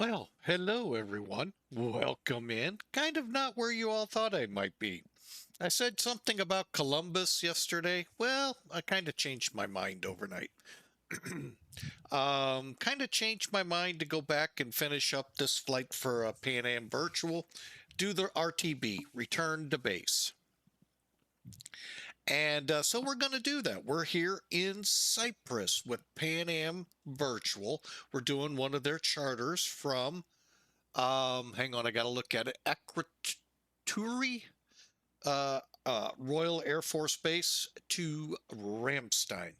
Well, hello everyone. Welcome in. Kind of not where you all thought I might be. I said something about Columbus yesterday. Well, I kind of changed my mind overnight. Kind of changed my mind to go back and finish up this flight for Pan Am Virtual, do the RTB, return to base. And so we're going to do that. We're here in Cyprus with Pan Am Virtual. We're doing one of their charters from hang on, I gotta look at it. Akrotiri, Royal Air Force Base to Ramstein.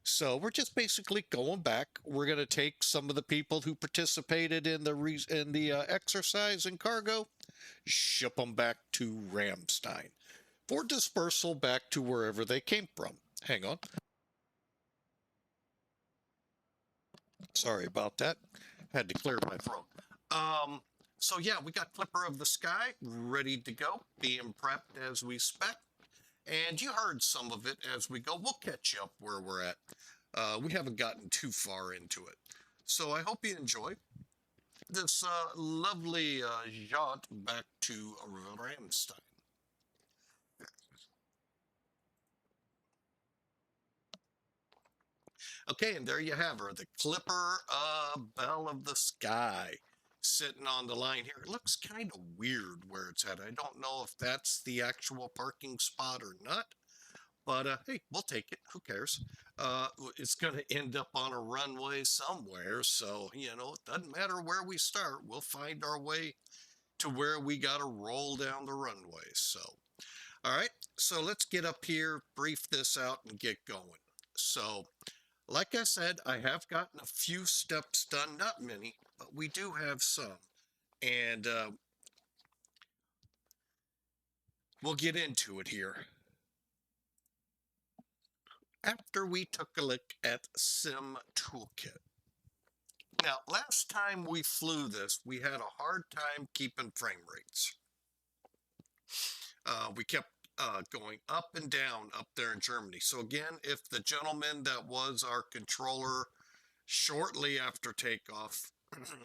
So we're just basically going back. We're gonna take some of the people who participated in the exercise and cargo, ship them back to Ramstein for dispersal back to wherever they came from. Hang on. Sorry about that. Had to clear my throat. So yeah, we got Clipper of the Sky ready to go, being prepped as we spec. And you heard some of it as we go. We'll catch you up where we're at. We haven't gotten too far into it. So I hope you enjoy this lovely jaunt back to Ramstein. Okay, and there you have her, the Clipper Belle of the Sky, sitting on the line here. It looks kind of weird where it's at. I don't know if that's the actual parking spot or not, but hey, we'll take it. Who cares? It's going to end up on a runway somewhere, so, it doesn't matter where we start. We'll find our way to where we got to roll down the runway. So, all right, so let's get up here, brief this out, and get going. So, like I said, I have gotten a few steps done, not many, but we do have some. And we'll get into it here. After we took a look at Sim Toolkit. Now, last time we flew this, we had a hard time keeping frame rates. We kept going up and down up there in Germany. So again, if the gentleman that was our controller shortly after takeoff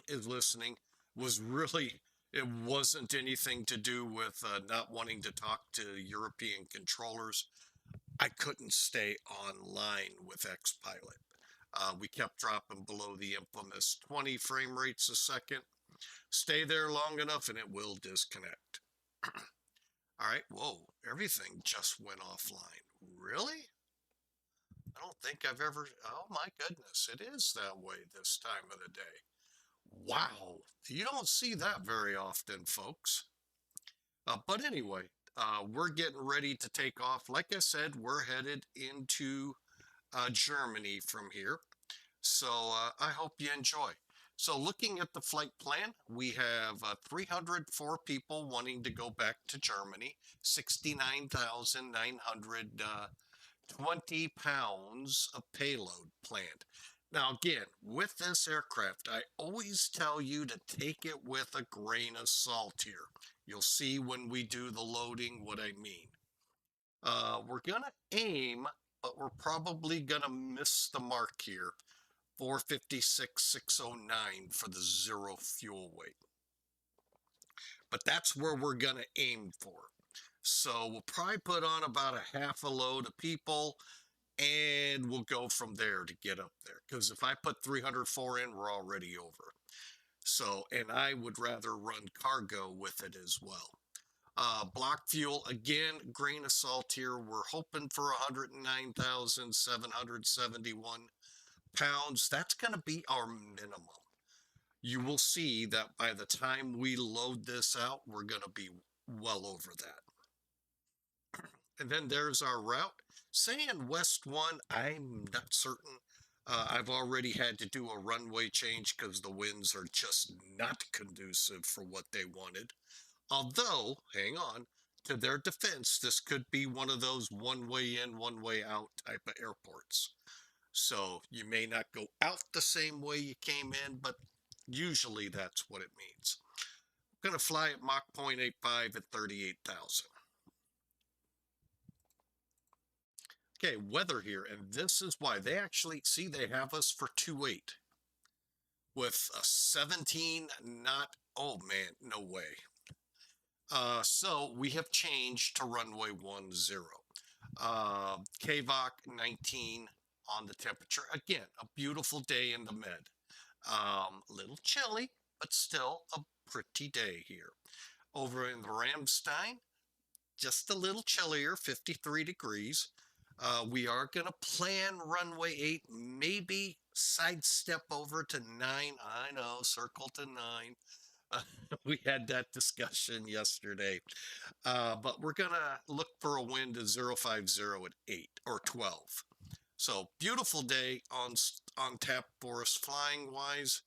is listening, it wasn't anything to do with not wanting to talk to European controllers. I couldn't stay online with Xpilot. We kept dropping below the infamous 20 frame rates a second. Stay there long enough and it will disconnect. All right, whoa, everything just went offline. Really? I don't think I've ever, oh my goodness, it is that way this time of the day. Wow, you don't see that very often, folks. But anyway, we're getting ready to take off. Like I said, we're headed into Germany from here. So I hope you enjoy. So looking at the flight plan, we have 304 people wanting to go back to Germany, 69,920 pounds of payload planned. Now, again, with this aircraft, I always tell you to take it with a grain of salt here. You'll see when we do the loading what I mean. We're going to aim, but we're probably going to miss the mark here. 456,609 for the zero fuel weight. But that's where we're going to aim for. So we'll probably put on about a half a load of people and we'll go from there to get up there. Because if I put 304 in, we're already over. So, and I would rather run cargo with it as well. Block fuel, again, grain of salt here. We're hoping for 109,771 pounds. That's going to be our minimum. You will see that by the time we load this out, we're going to be well over that. And then there's our route. Saying West 1, I'm not certain. I've already had to do a runway change because the winds are just not conducive for what they wanted. Although, hang on, to their defense, this could be one of those one way in, one way out type of airports. So you may not go out the same way you came in, but usually that's what it means. I'm going to fly at Mach 0.85 at 38,000. Okay, weather here, and this is why. They actually, see, they have us for 2.8, with a 17 knot. Oh man, no way. So we have changed to runway 10. KVOC 19 on the temperature. Again, a beautiful day in the Med. A little chilly, but still a pretty day here. Over in the Ramstein, just a little chillier, 53 degrees. We are going to plan runway 8, maybe sidestep over to 9. I know, circle to 9. We had that discussion yesterday. But we're going to look for a wind of 050 at 8 or 12. So beautiful day on tap for us flying wise,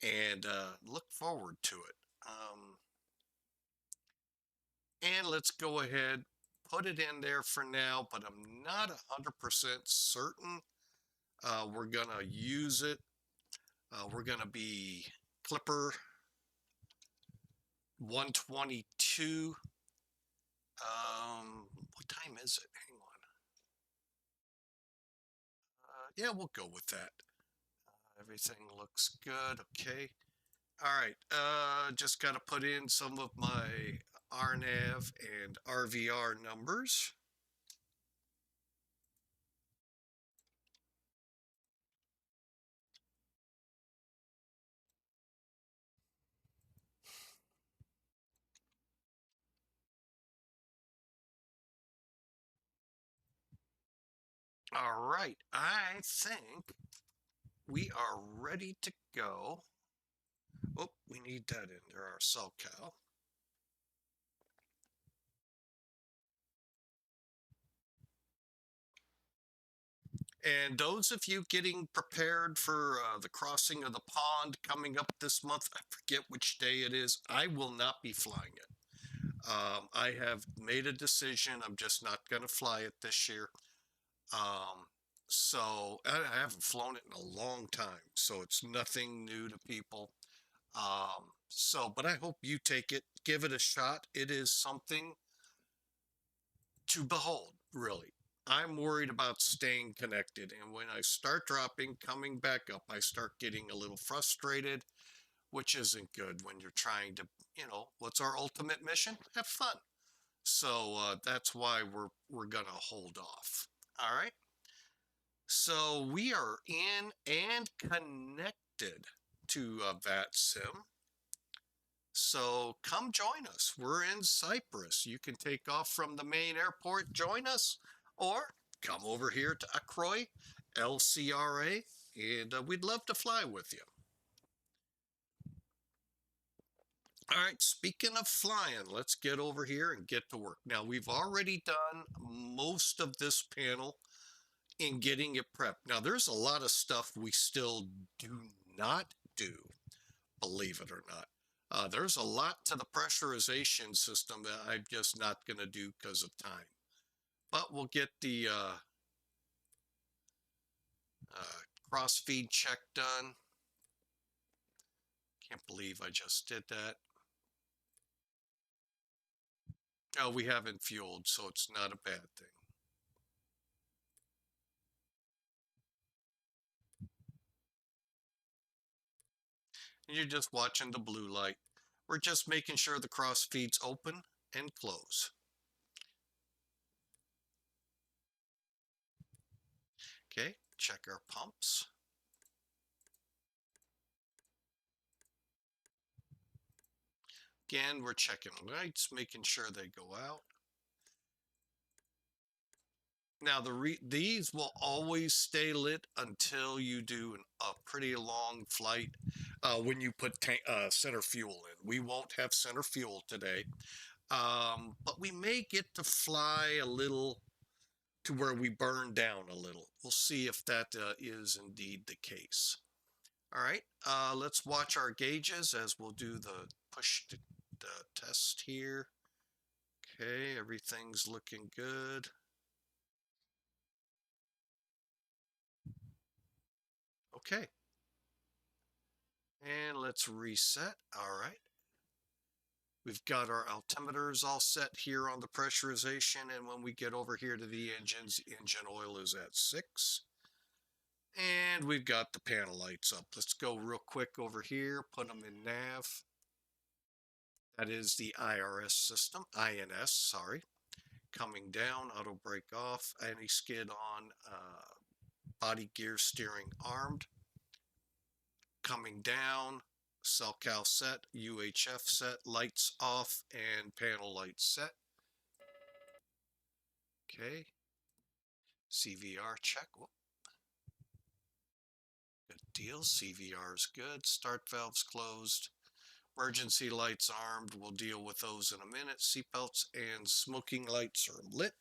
and look forward to it. And let's go ahead, put it in there for now, but I'm not 100% certain we're going to use it. We're going to be Clipper 122. What time is it? Hang on. Yeah, we'll go with that. Everything looks good. Okay. All right. Just got to put in some of my RNAV and RVR numbers. All right. I think we are ready to go. Oh, we need that in there, our cell cow. And those of you getting prepared for the crossing of the pond coming up this month, I forget which day it is, I will not be flying it. I have made a decision. I'm just not going to fly it this year. So I haven't flown it in a long time, so it's nothing new to people. But I hope you take it, give it a shot. It is something to behold, really. I'm worried about staying connected, and when I start dropping, coming back up, I start getting a little frustrated, which isn't good when you're trying to, what's our ultimate mission? Have fun. So that's why we're gonna hold off. All right. So we are in and connected to VATSIM. So come join us. We're in Cyprus. You can take off from the main airport, join us, or come over here to Akrotiri, LCRA, and we'd love to fly with you. All right, speaking of flying, let's get over here and get to work. Now, we've already done most of this panel in getting it prepped. Now, there's a lot of stuff we still do not do, believe it or not. There's a lot to the pressurization system that I'm just not going to do because of time. But we'll get the cross feed check done. Can't believe I just did that. Oh, we haven't fueled, so it's not a bad thing. And you're just watching the blue light. We're just making sure the cross feeds open and close. Okay, check our pumps. Again, we're checking lights, making sure they go out. Now, these will always stay lit until you do a pretty long flight when you put center fuel in. We won't have center fuel today, but we may get to fly a little to where we burn down a little. We'll see if that is indeed the case. All right, let's watch our gauges as we'll do the push the test here. Okay, everything's looking good. Okay. And let's reset. All right. We've got our altimeters all set here on the pressurization. And when we get over here to the engines, the engine oil is at 6. And we've got the panel lights up. Let's go real quick over here, put them in nav. That is the INS, sorry. Coming down, auto brake off, anti-skid on, body gear steering armed. Coming down, cell cal set, UHF set, lights off, and panel lights set. Okay. CVR check. Whoop. Good deal. CVR is good. Start valves closed. Emergency lights armed. We'll deal with those in a minute. Seatbelts and smoking lights are lit.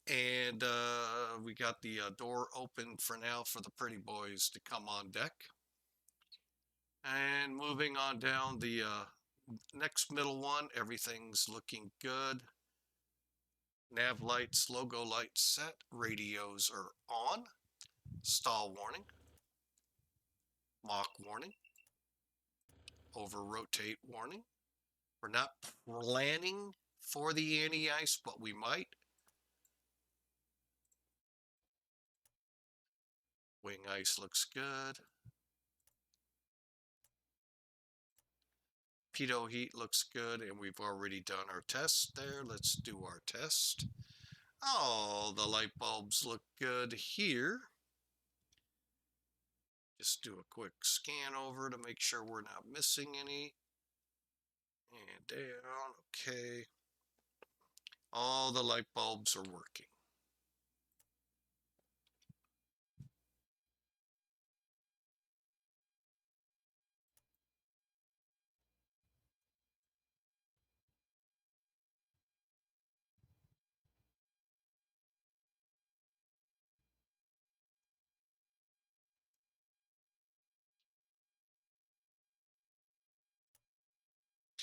And we got the door open for now for the pretty boys to come on deck. And moving on down the next middle one, everything's looking good. Nav lights, logo lights set, radios are on. Stall warning. Lock warning. Over rotate warning. We're not planning for the anti-ice, but we might. Wing ice looks good. Pitot heat looks good, and we've already done our test there. Let's do our test. Oh, the light bulbs look good here. Just do a quick scan over to make sure we're not missing any. And down, okay. All the light bulbs are working.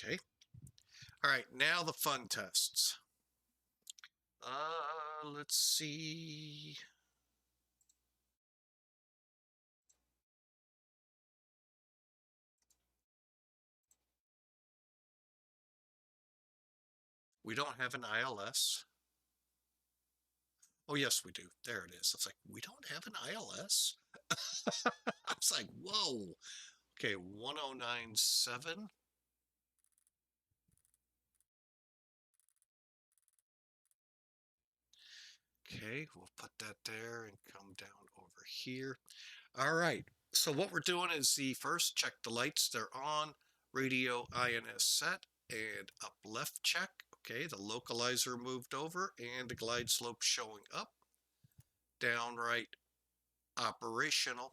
Okay. All right, now the fun tests. Let's see. We don't have an ILS. Oh, yes, we do. There it is. It's like, we don't have an ILS? I was like, whoa. Okay, 1097. Okay, we'll put that there and come down over here. All right, so what we're doing is the first, check the lights, they're on, radio INS set, and up left check. Okay, the localizer moved over and the glide slope showing up. Down right, operational.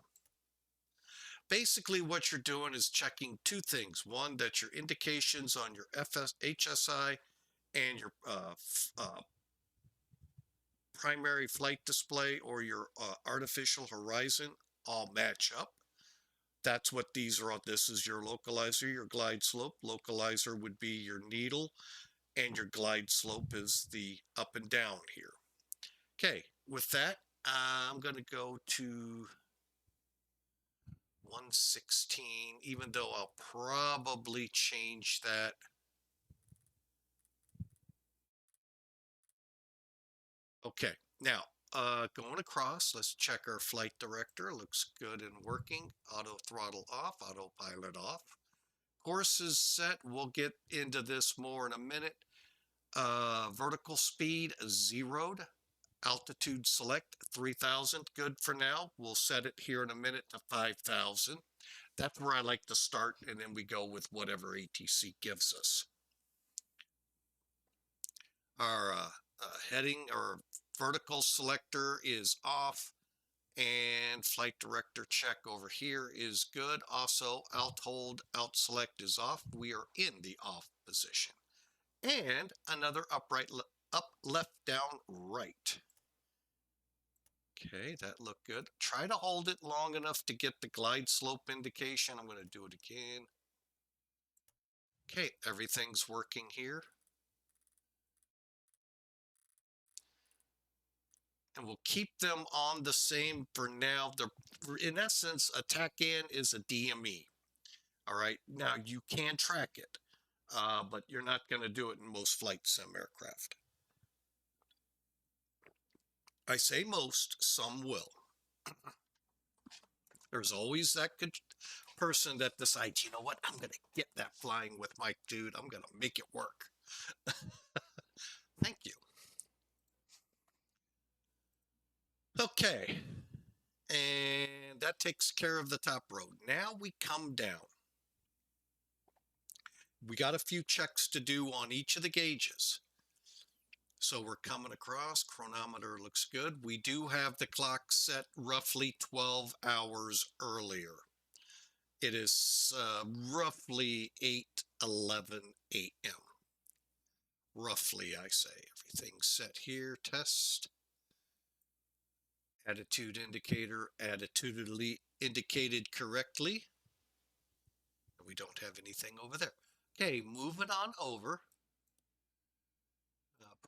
Basically what you're doing is checking two things. One, that your indications on your HSI and your primary flight display or your artificial horizon all match up. That's what these are. This is your localizer, your glide slope. Localizer would be your needle, and your glide slope is the up and down here. Okay, with that, I'm going to go to 116, even though I'll probably change that. Okay, now going across, let's check our flight director. Looks good and working. Auto throttle off, autopilot off. Course is set. We'll get into this more in a minute. Vertical speed zeroed. Altitude select 3,000. Good for now. We'll set it here in a minute to 5,000. That's where I like to start, and then we go with whatever ATC gives us. Our heading or vertical selector is off, and flight director check over here is good. Also, alt hold, alt select is off. We are in the off position. And another upright, up, left, down, right. Okay, that looked good. Try to hold it long enough to get the glide slope indication. I'm going to do it again. Okay, everything's working here. And we'll keep them on the same for now. They're, in essence, a TACAN is a DME. All right, now you can track it, but you're not going to do it in most flight sim aircraft. I say most, some will. There's always that good person that decides, you know what, I'm going to get that flying with Mike, dude. I'm going to make it work. Thank you. Okay. And that takes care of the top road. Now we come down. We got a few checks to do on each of the gauges. So we're coming across, chronometer looks good. We do have the clock set roughly 12 hours earlier. It is roughly 8:11 a.m. Roughly, I say. Everything's set here, test. Attitude indicator, attitudinally indicated correctly. We don't have anything over there. Okay, moving on over.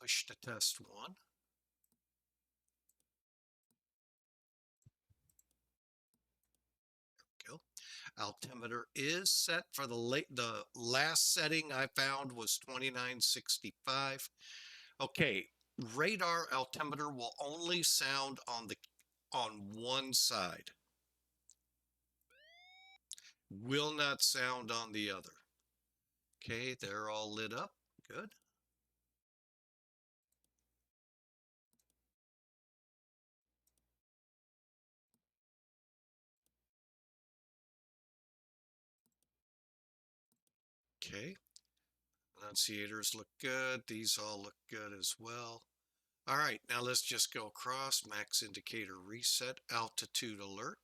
Push to test 1. There we go. Altimeter is set for the last setting I found was 2965. Okay, radar altimeter will only sound on one side. Will not sound on the other. Okay, they're all lit up. Good. Okay. Annunciators look good. These all look good as well. All right, now let's just go across. Max indicator reset, altitude alert.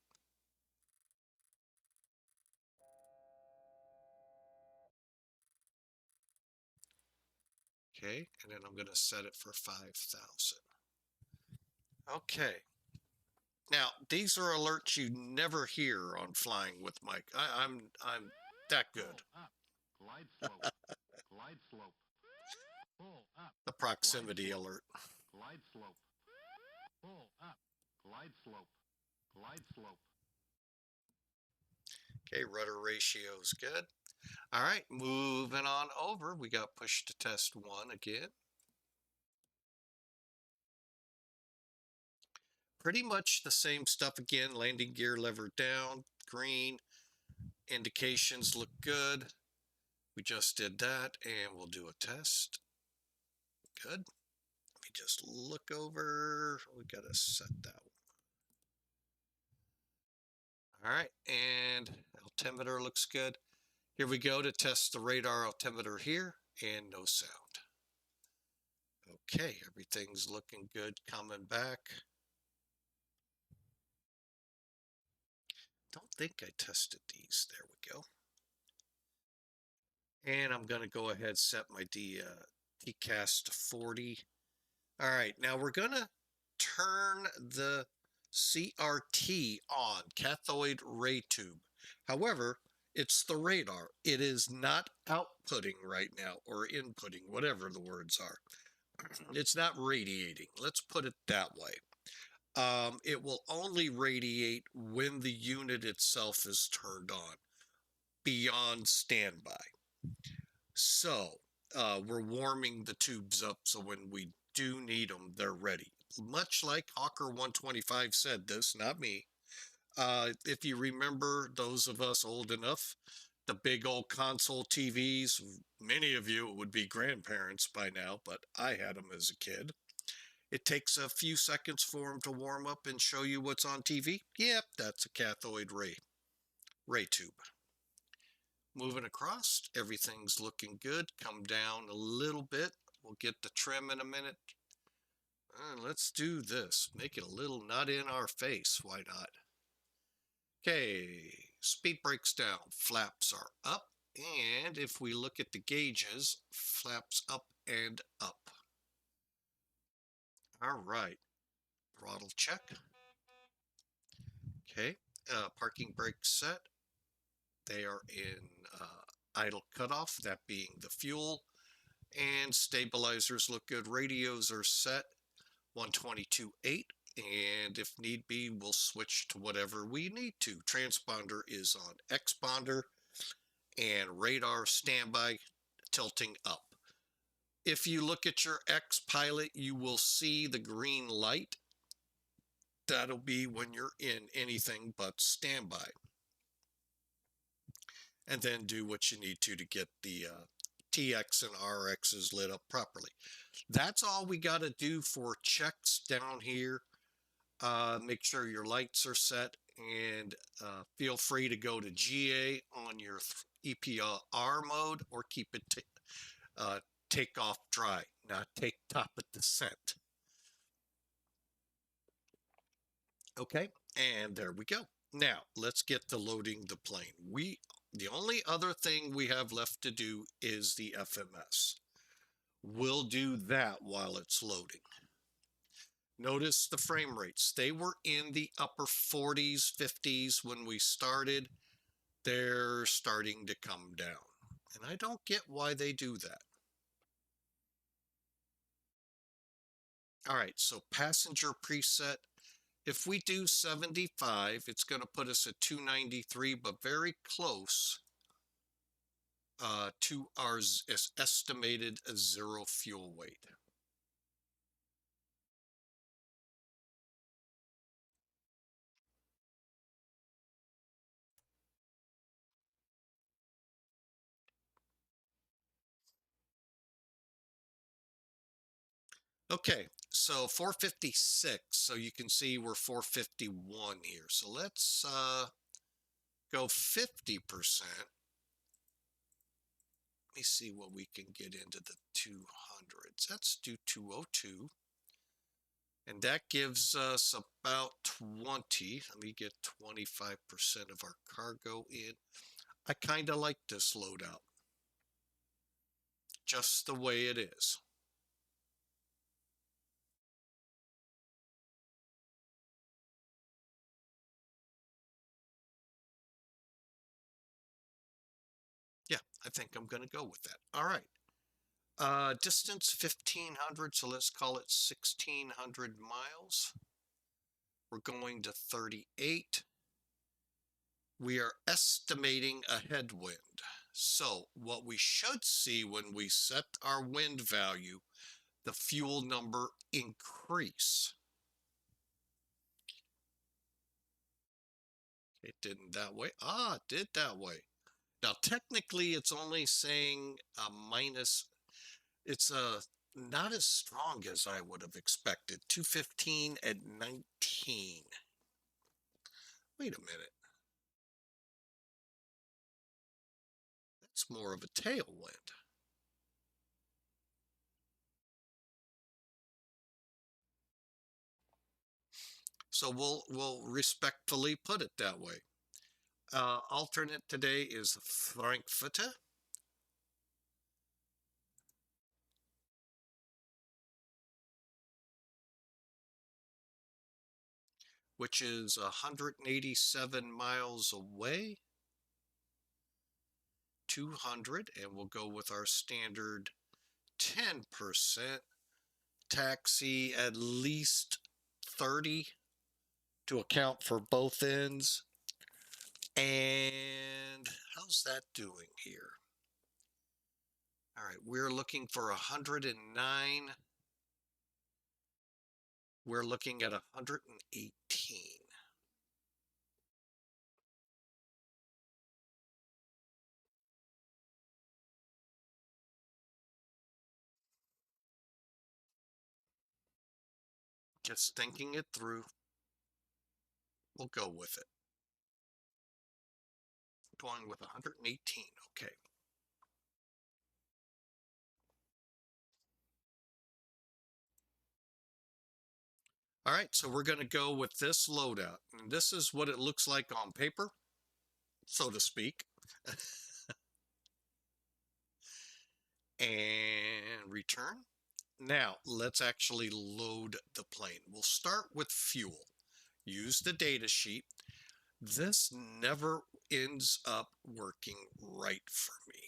Okay, and then I'm going to set it for 5,000. Okay. Now, these are alerts you never hear on Flying with Mike. I'm that good. Glide slope. Glide slope. Pull up. The proximity alert. Glide slope. Pull up. Glide slope. Glide slope. Okay, rudder ratio is good. All right, moving on over. We got push to test 1 again. Pretty much the same stuff again. Landing gear lever down, green. Indications look good. We just did that, and we'll do a test. Good. Let me just look over. We got to set that one. All right, and altimeter looks good. Here we go to test the radar altimeter here, and no sound. Okay, everything's looking good coming back. Don't think I tested these. There we go. And I'm going to go ahead and set my TCAS to 40. All right, now we're going to turn the CRT on, cathode ray tube. However, it's the radar. It is not outputting right now, or inputting, whatever the words are. It's not radiating. Let's put it that way. It will only radiate when the unit itself is turned on, beyond standby. So we're warming the tubes up so when we do need them, they're ready. Much like Hawker 125 said this, not me. If you remember, those of us old enough, the big old console TVs, many of you would be grandparents by now, but I had them as a kid. It takes a few seconds for them to warm up and show you what's on TV. Yep, that's a cathode ray tube. Moving across, everything's looking good. Come down a little bit. We'll get the trim in a minute. Let's do this. Make it a little not in our face. Why not? Okay, speed brakes down. Flaps are up. And if we look at the gauges, flaps up and up. All right, throttle check. Okay, parking brakes set. They are in idle cutoff, that being the fuel. And stabilizers look good. Radios are set 122.8. And if need be, we'll switch to whatever we need to. Transponder is on X-ponder and radar standby tilting up. If you look at your X pilot, you will see the green light. That'll be when you're in anything but standby. And then do what you need to get the TX and RXs lit up properly. That's all we got to do for checks down here. Make sure your lights are set, and feel free to go to GA on your EPR mode, or keep it take off dry, not take top of descent. Okay, and there we go. Now let's get to loading the plane. The only other thing we have left to do is the FMS. We'll do that while it's loading. Notice the frame rates. They were in the upper 40s, 50s when we started. They're starting to come down. And I don't get why they do that. All right, so passenger preset. If we do 75, it's going to put us at 293, but very close to our estimated zero fuel weight. Okay, so 456, so you can see we're 451 here. So let's go 50%. Let me see what we can get into the 200s. Let's do 202. And that gives us about 20. Let me get 25% of our cargo in. I kind of like this loadout, just the way it is. Yeah, I think I'm going to go with that. All right. Distance 1,500, so let's call it 1,600 miles. We're going to 38. We are estimating a headwind. So what we should see when we set our wind value, the fuel number increase. It didn't that way. Ah, it did that way. Now, technically, it's only saying a minus. It's not as strong as I would have expected. 215 at 19. Wait a minute. That's more of a tailwind. So we'll respectfully put it that way. Alternate today is Frankfurter. Which is 187 miles away. 200, and we'll go with our standard 10%. Taxi at least 30 to account for both ends. And how's that doing here? All right, we're looking for 109. We're looking at 118. Just thinking it through. We'll go with it. Going with 118, okay. All right, so we're going to go with this loadout. And this is what it looks like on paper, so to speak. And return. Now, let's actually load the plane. We'll start with fuel. Use the data sheet. This never ends up working right for me.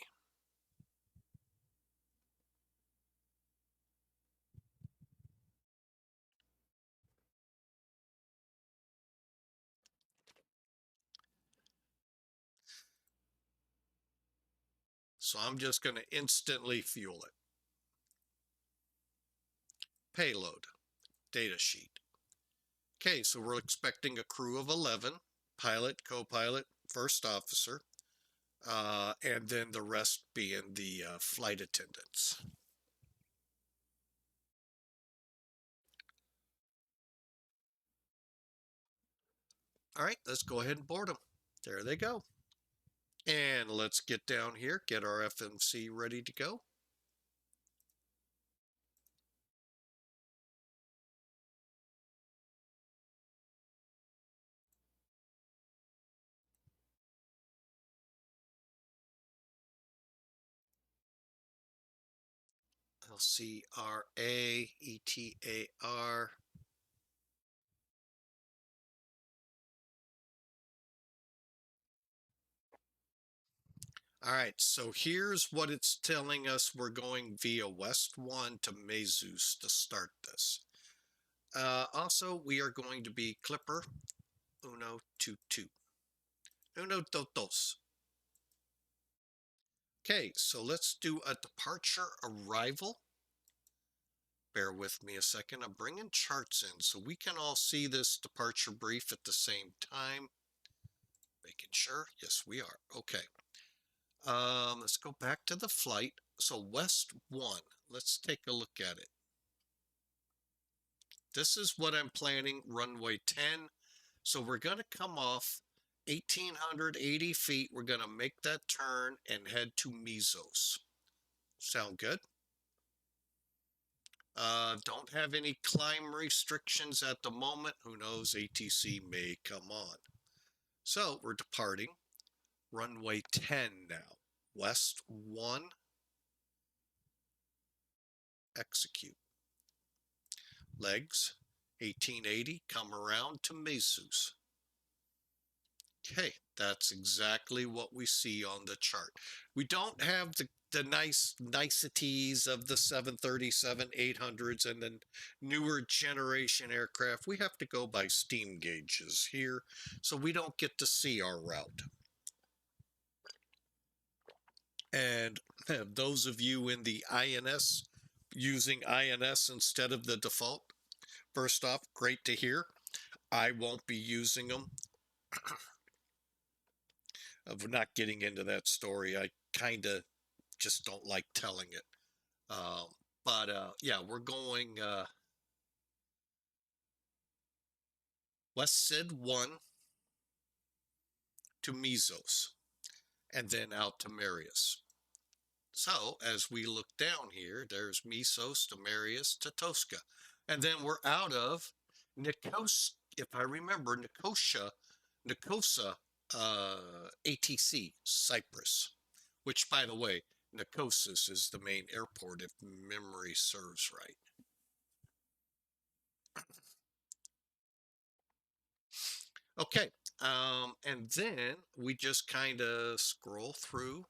So I'm just going to instantly fuel it. Payload, data sheet. Okay, so we're expecting a crew of 11, pilot, co-pilot, first officer, and then the rest being the flight attendants. All right, let's go ahead and board them. There they go. And let's get down here, get our FMC ready to go. LCRA, ETAR. All right, so here's what it's telling us. We're going via West 1 to MEZUS to start this. Also, we are going to be Clipper 122. 122. Okay, so let's do a departure arrival. Bear with me a second. I'm bringing charts in so we can all see this departure brief at the same time. Making sure. Yes, we are. Okay. Let's go back to the flight. So West 1, let's take a look at it. This is what I'm planning, runway 10. So we're going to come off 1,880 feet. We're going to make that turn and head to MEZUS. Sound good? Don't have any climb restrictions at the moment. Who knows, ATC may come on. So we're departing runway 10 now. West 1, execute. Legs, 1880, come around to MEZUS. Okay, that's exactly what we see on the chart. We don't have the niceties of the 737-800s and the newer generation aircraft. We have to go by steam gauges here, so we don't get to see our route. And those of you in the INS, using INS instead of the default, first off, great to hear. I won't be using them. Of not getting into that story. I kind of just don't like telling it. Yeah, we're going West Sid 1 to MEZUS and then out to Marius. So as we look down here, there's MEZUS to Marius to TOSKA. And then we're out of Nicosia, if I remember, Nicosia, ATC, Cyprus, which, by the way, Nicosia is the main airport if memory serves right. Okay, and then we just kind of scroll through.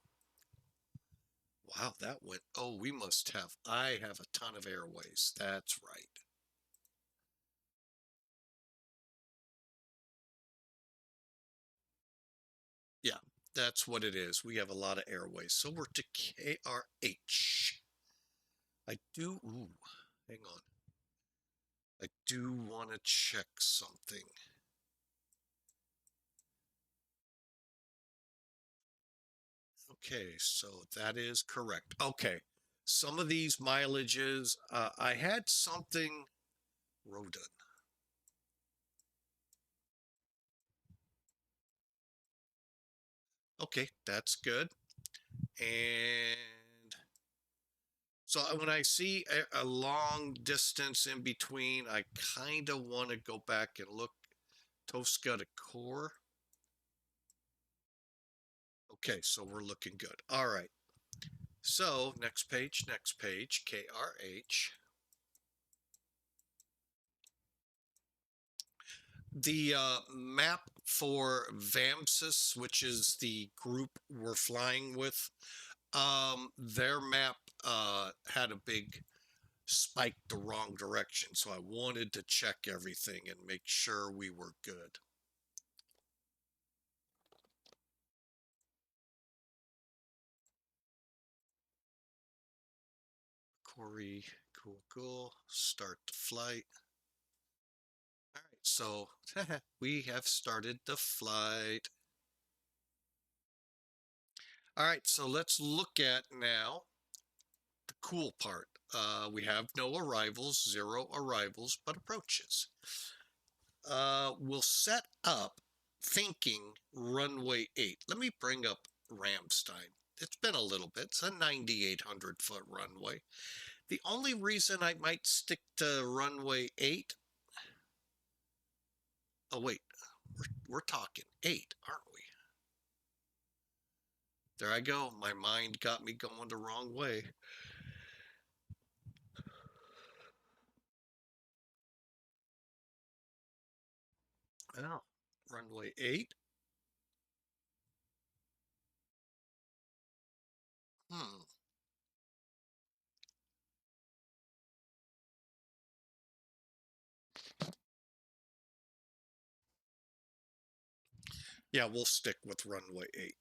Wow, that went, oh, we must have, I have a ton of airways. That's right. Yeah, that's what it is. We have a lot of airways. So we're to KRH. I do, ooh, hang on. I do want to check something. Okay, so that is correct. Okay, some of these mileages, I had something, RODON. Okay, that's good. And so when I see a long distance in between, I kind of want to go back and look TOSKA to core. Okay, so we're looking good. All right. So next page, KRH. The map for VAMSIS, which is the group we're flying with, their map had a big spike the wrong direction. So I wanted to check everything and make sure we were good. Corey, cool. Start the flight. All right, so we have started the flight. All right, so let's look at now the cool part. We have no arrivals, 0 arrivals, but approaches. We'll set up thinking runway 8. Let me bring up Ramstein. It's been a little bit. It's a 9,800 foot runway. The only reason I might stick to runway 8. Oh, wait, we're talking 8, aren't we? There I go. My mind got me going the wrong way. Well, runway 8. Hmm. Yeah, we'll stick with runway 8.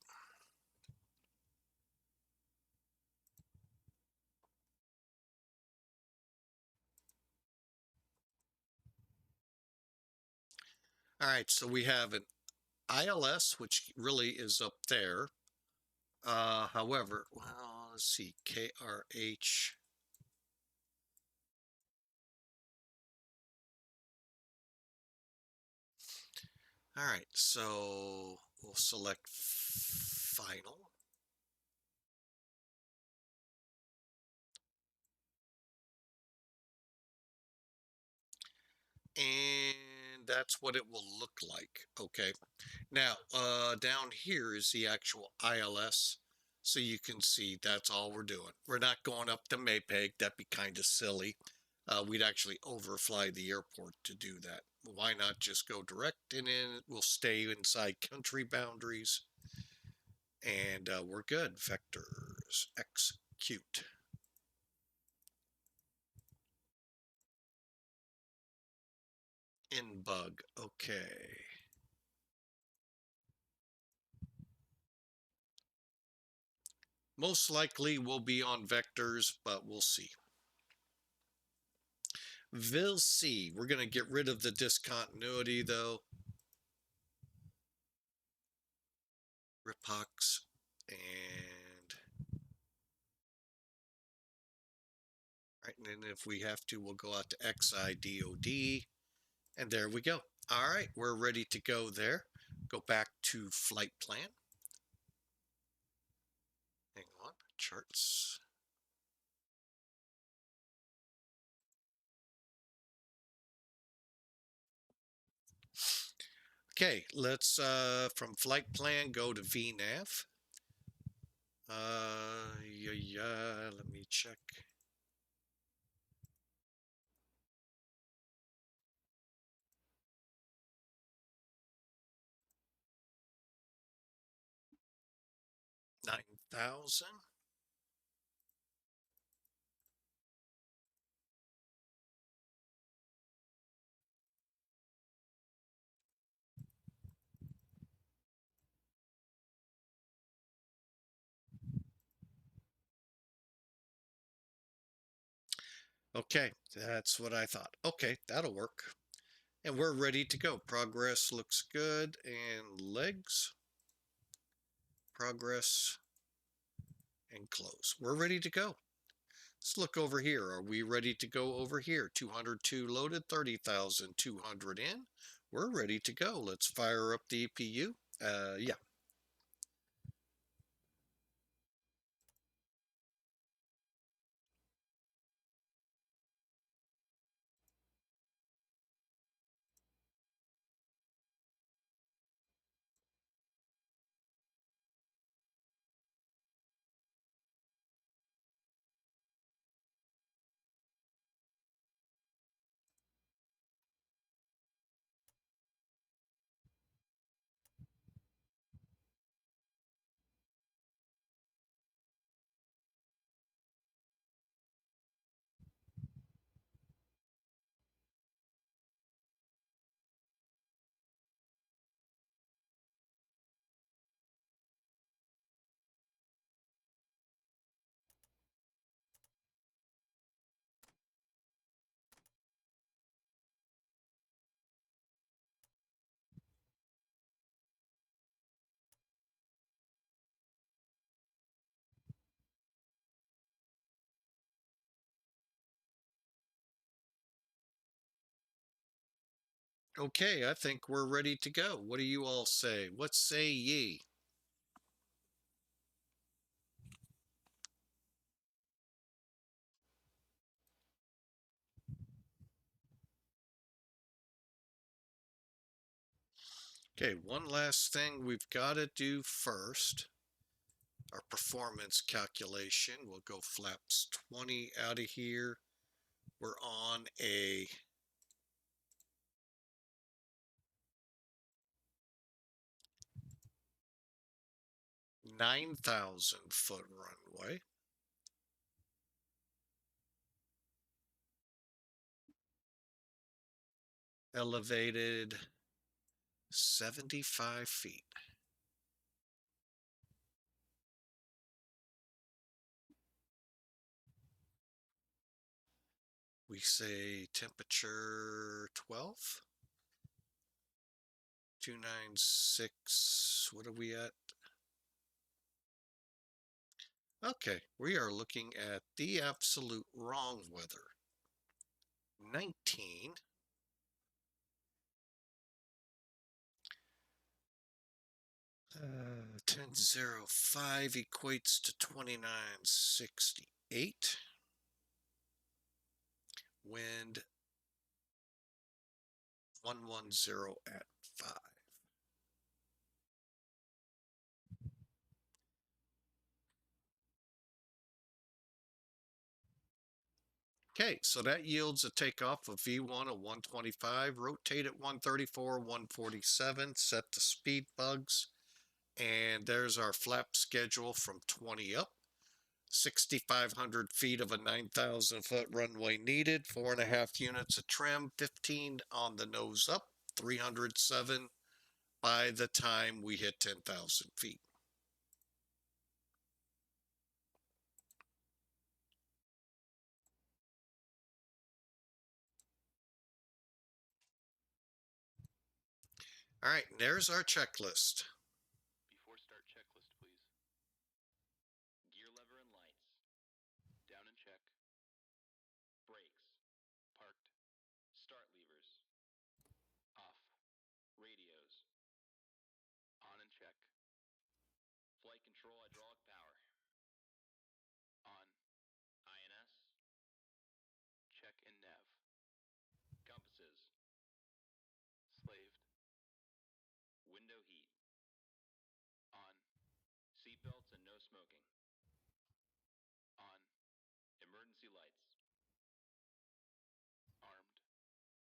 All right, so we have an ILS, which really is up there. However, well, let's see, KRH. All right, so we'll select final. And that's what it will look like. Okay. Now, down here is the actual ILS. So you can see that's all we're doing. We're not going up to Maypeg. That'd be kind of silly. We'd actually overfly the airport to do that. Why not just go direct and then we'll stay inside country boundaries and we're good. Vectors, execute. In bug, okay. Most likely we'll be on vectors, but we'll see. We'll see. We're going to get rid of the discontinuity though. Ripox and right, and then if we have to, we'll go out to XIDOD and there we go. All right, we're ready to go there. Go back to flight plan. Hang on, charts. Okay, let's from flight plan go to VNAV. Yeah, let me check. $9,000. Okay, that's what I thought. Okay, that'll work. And we're ready to go. Progress looks good. And legs. Progress. And close. We're ready to go. Let's look over here. Are we ready to go over here? 202 loaded, 30,200 in. We're ready to go. Let's fire up the EPU. Yeah. Okay, I think we're ready to go. What do you all say? What say ye? Okay, one last thing we've got to do first. Our performance calculation. We'll go flaps 20 out of here. We're on a 9,000-foot runway. Elevated 75 feet. We say temperature 12. 296. What are we at? Okay, we are looking at the absolute wrong weather. 19. 1005 equates to 2968. Wind 110 at 5. Okay, so that yields a takeoff of V1 of 125, rotate at 134, 147, set to speed bugs, and there's our flap schedule from 20 up. 6,500 feet of a 9,000-foot runway needed, 4.5 units of trim, 15 on the nose up, 307 by the time we hit 10,000 feet. All right, there's our checklist. Before start checklist, please. Gear lever and lights. Down and check. Brakes. Parked. Start levers. Off. Radios. On and check. Flight control hydraulic power. On. INS. Check and nav. Compasses. Slaved. Window heat. On. Seatbelts and no smoking. On. Emergency lights. Armed.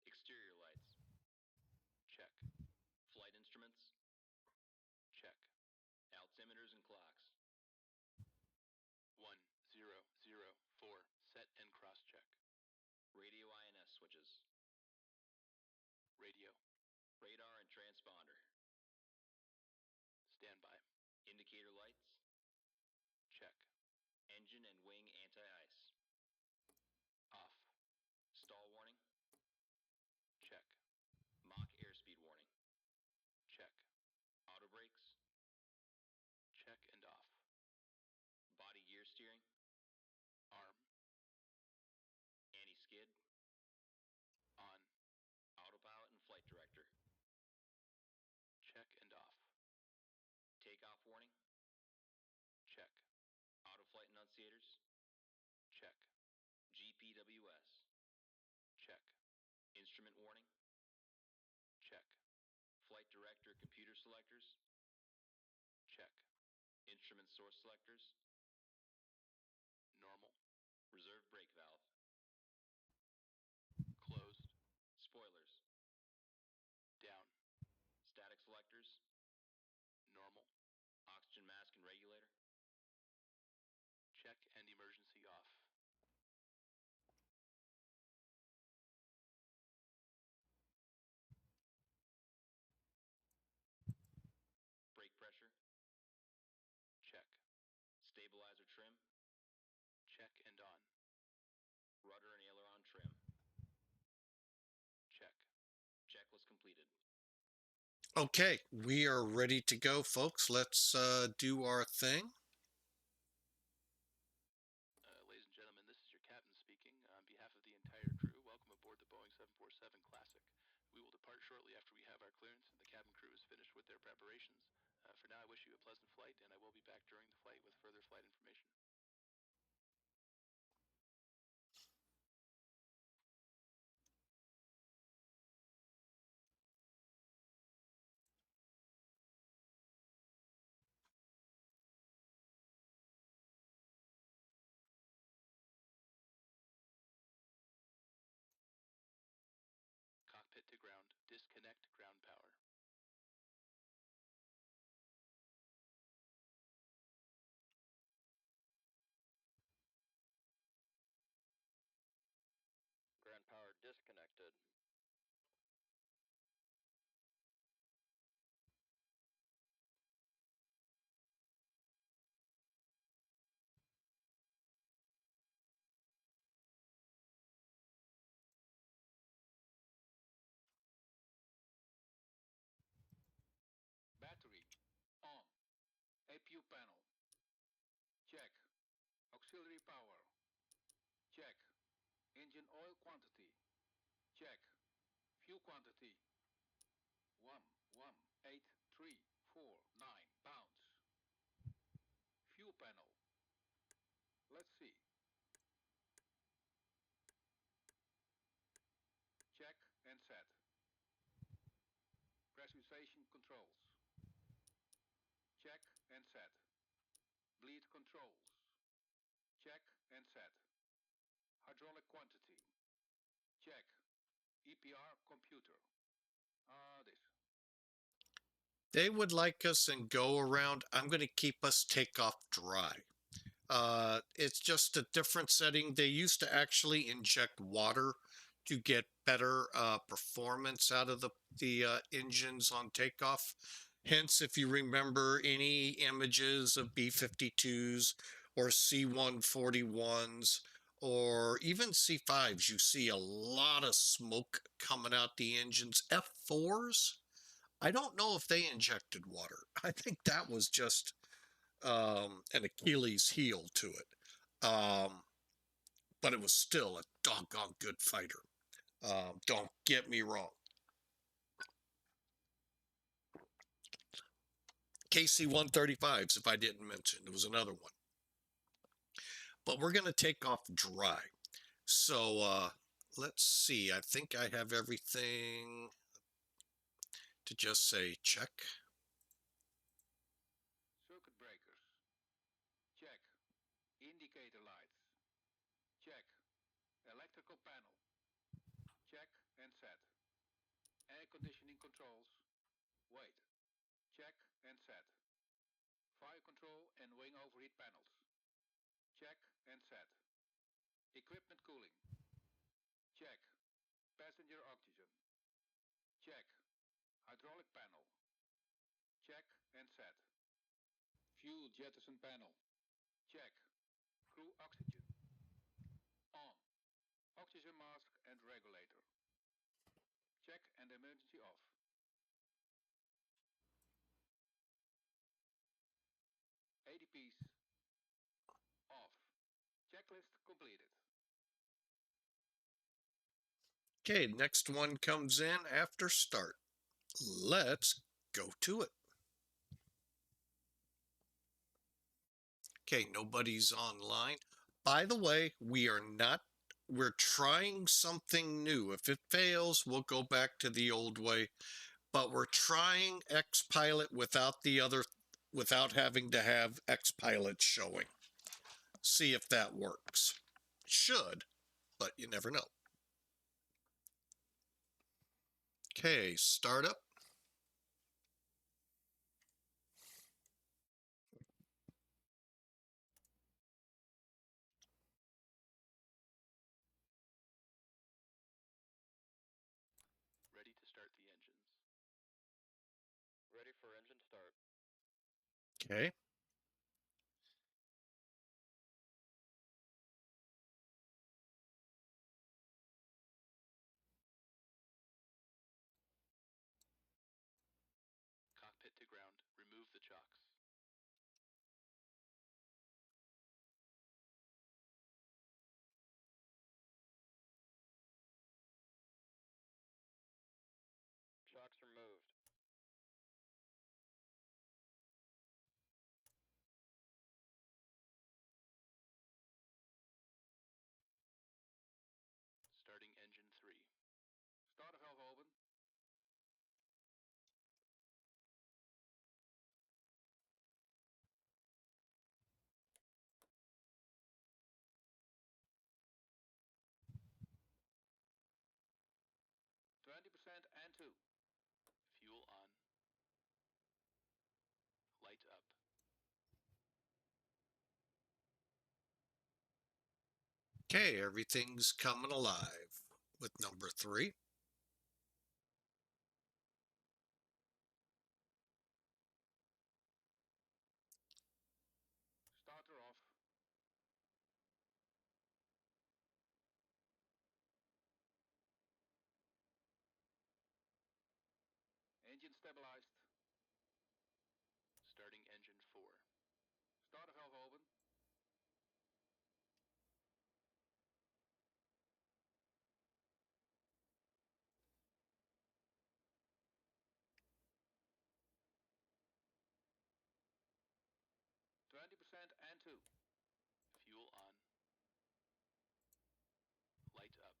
Exterior lights. Check. Flight instruments. Check. Altimeters and clocks. 1004. Set and cross check. Radio INS switches. Radio. Radar and transponder. Standby. Indicator lights. Check. Engine and wing anti-ice. Off. Stall warning. Check. Mach airspeed warning. Check. Auto brakes. Check and off. Body gear steering. Arm. Anti-skid. On. Autopilot and flight director. Check and off. Takeoff warning. Check. Auto flight enunciators. Check. GPWS. Check. Instrument warning. Check. Flight director computer selectors. Check. Instrument source selectors. Normal. Reserve brake valve. Closed. Spoilers. Down. Static selectors. Normal. Oxygen mask and regulator. Check and emergency off. Brake pressure. Check. Stabilizer trim. Check and on. Rudder and aileron trim. Check. Checklist completed. Okay, we are ready to go, folks. Let's do our thing. Ladies and gentlemen, this is your captain speaking. On behalf of the entire crew, welcome aboard the Boeing 747 Classic. We will depart shortly clearance, and the cabin crew is finished with their preparations. For now, I wish you a pleasant flight, and I will be back during the flight with further flight information. Cockpit to ground. Disconnect ground power. Ground power disconnected. Battery on. APU panel. Check. Auxiliary power. Check. Engine oil quantity. Check. Fuel quantity. 1,18349 pounds. Fuel panel. Let's see. Check and set. Pressurization controls. Check and set. Bleed controls. Check and set. Hydraulic quantity. Check. EPR computer. This. They would like us in go around. I'm going to keep us takeoff dry. It's just a different setting. They used to actually inject water to get better performance out of the engines on takeoff. Hence, if you remember any images of B-52s or C-141s or even C-5s, you see a lot of smoke coming out the engines. F-4s, I don't know if they injected water. I think that was just an Achilles heel to it. But it was still a doggone good fighter. Don't get me wrong. KC-135s, if I didn't mention, there was another one. But we're going to take off dry. So let's see. I think I have everything to just say check. Circuit breakers. Check. Indicator lights. Check. Electrical panel. Check and set. Air conditioning controls. Wait. Check and set. Fire control and wing overheat panels. Check and set. Equipment cooling. Check. Passenger oxygen. Check. Hydraulic panel. Check and set. Fuel jettison panel. Check. Crew oxygen. On. Oxygen mask and regulator. Check and emergency off. ADPs off. Checklist completed. Okay, next one comes in after start. Let's go to it. Okay, nobody's online. By the way, we're trying something new. If it fails, we'll go back to the old way. But we're trying XPilot without having to have XPilot showing. See if that works. Should, but you never know. Okay, startup. Ready to start the engines. Ready for engine start. Okay. Cockpit to ground. Remove the chocks. Chocks removed. Okay, everything's coming alive with number 3. Starter off. Engine stabilized. Starting engine 4. Starter valve open. %, and 2. Fuel on. Light up.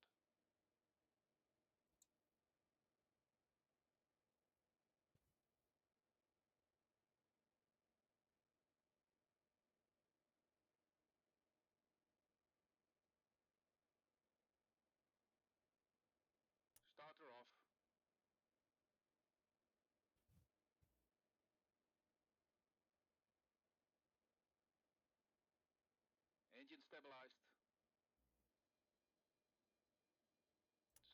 Starter off. Engine stabilized.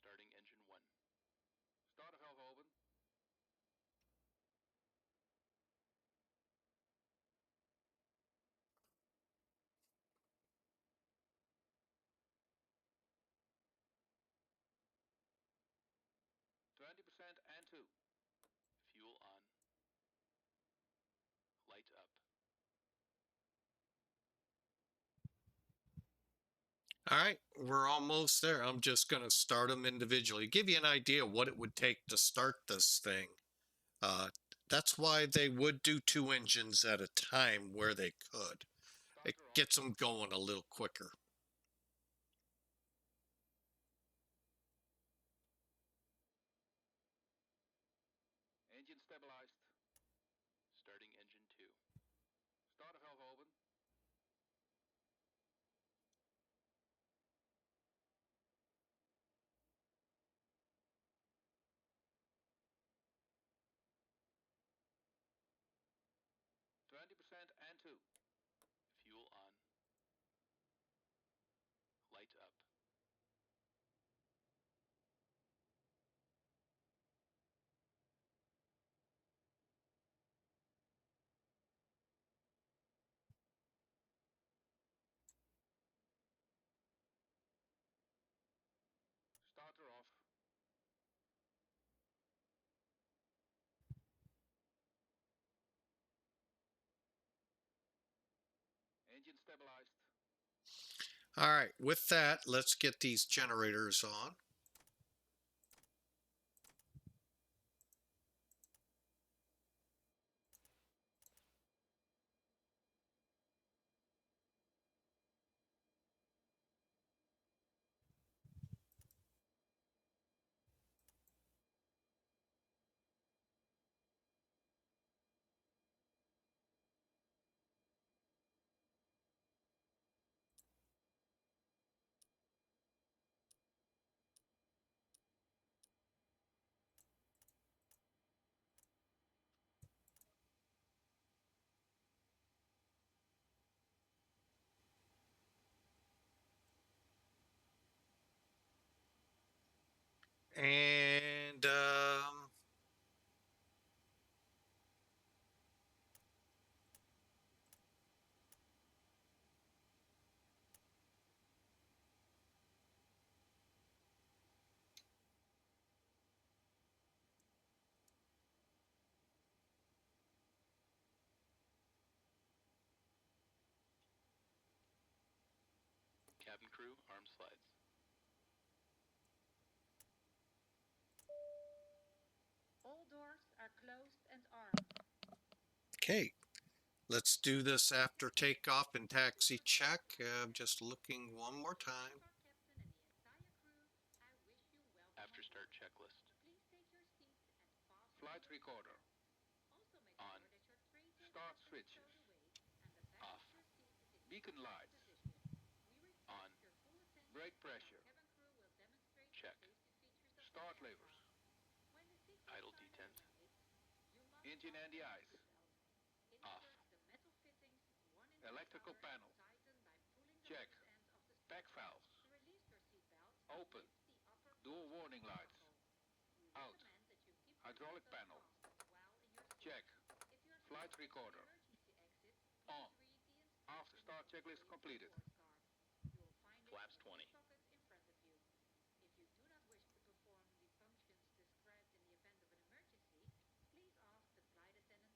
Starting engine 1. Starter valve open. %, and 2. Fuel on. Light up. All right, we're almost there. I'm just going to start them individually. Give you an idea what it would take to start this thing. That's why they would do 2 engines at a time where they could. It Starter off. gets them going a little quicker. Engine stabilized. Starting engine 2. Starter valve open. % and 2. Fuel on. Light up. Starter off. Engine stabilized. All right, with that, let's get these generators on. And Cabin crew, arm slides. All doors are closed and armed. okay, let's do this after takeoff and taxi check. I'm just looking one more time. Captain and the entire crew, I wish you welcome After on start board. checklist. Please take your seats and fasten Flight your recorder. seatbelts. Also make On. sure that your tray table Start has been switches. stowed away and the back Off. of your seat is in the Beacon correct lights. position. We request On. your full attention. Brake as pressure. our cabin crew will demonstrate Check. the safety features of Start the levers. aircraft. When the seatbelt Idle sign detent. is displayed, you must Engine and the unfasten eyes. seatbelt. Off. Insert the metal fittings one into Electrical the other panel. and tighten by pulling the Check. loose end of the Pack seatbelt. valves. Warning lights. Out. Hydraulic panel. Check. Flight recorder. On. After start checklist completed. Flaps 20. If you do not wish to perform the functions described in the event of an emergency, please ask the flight attendant to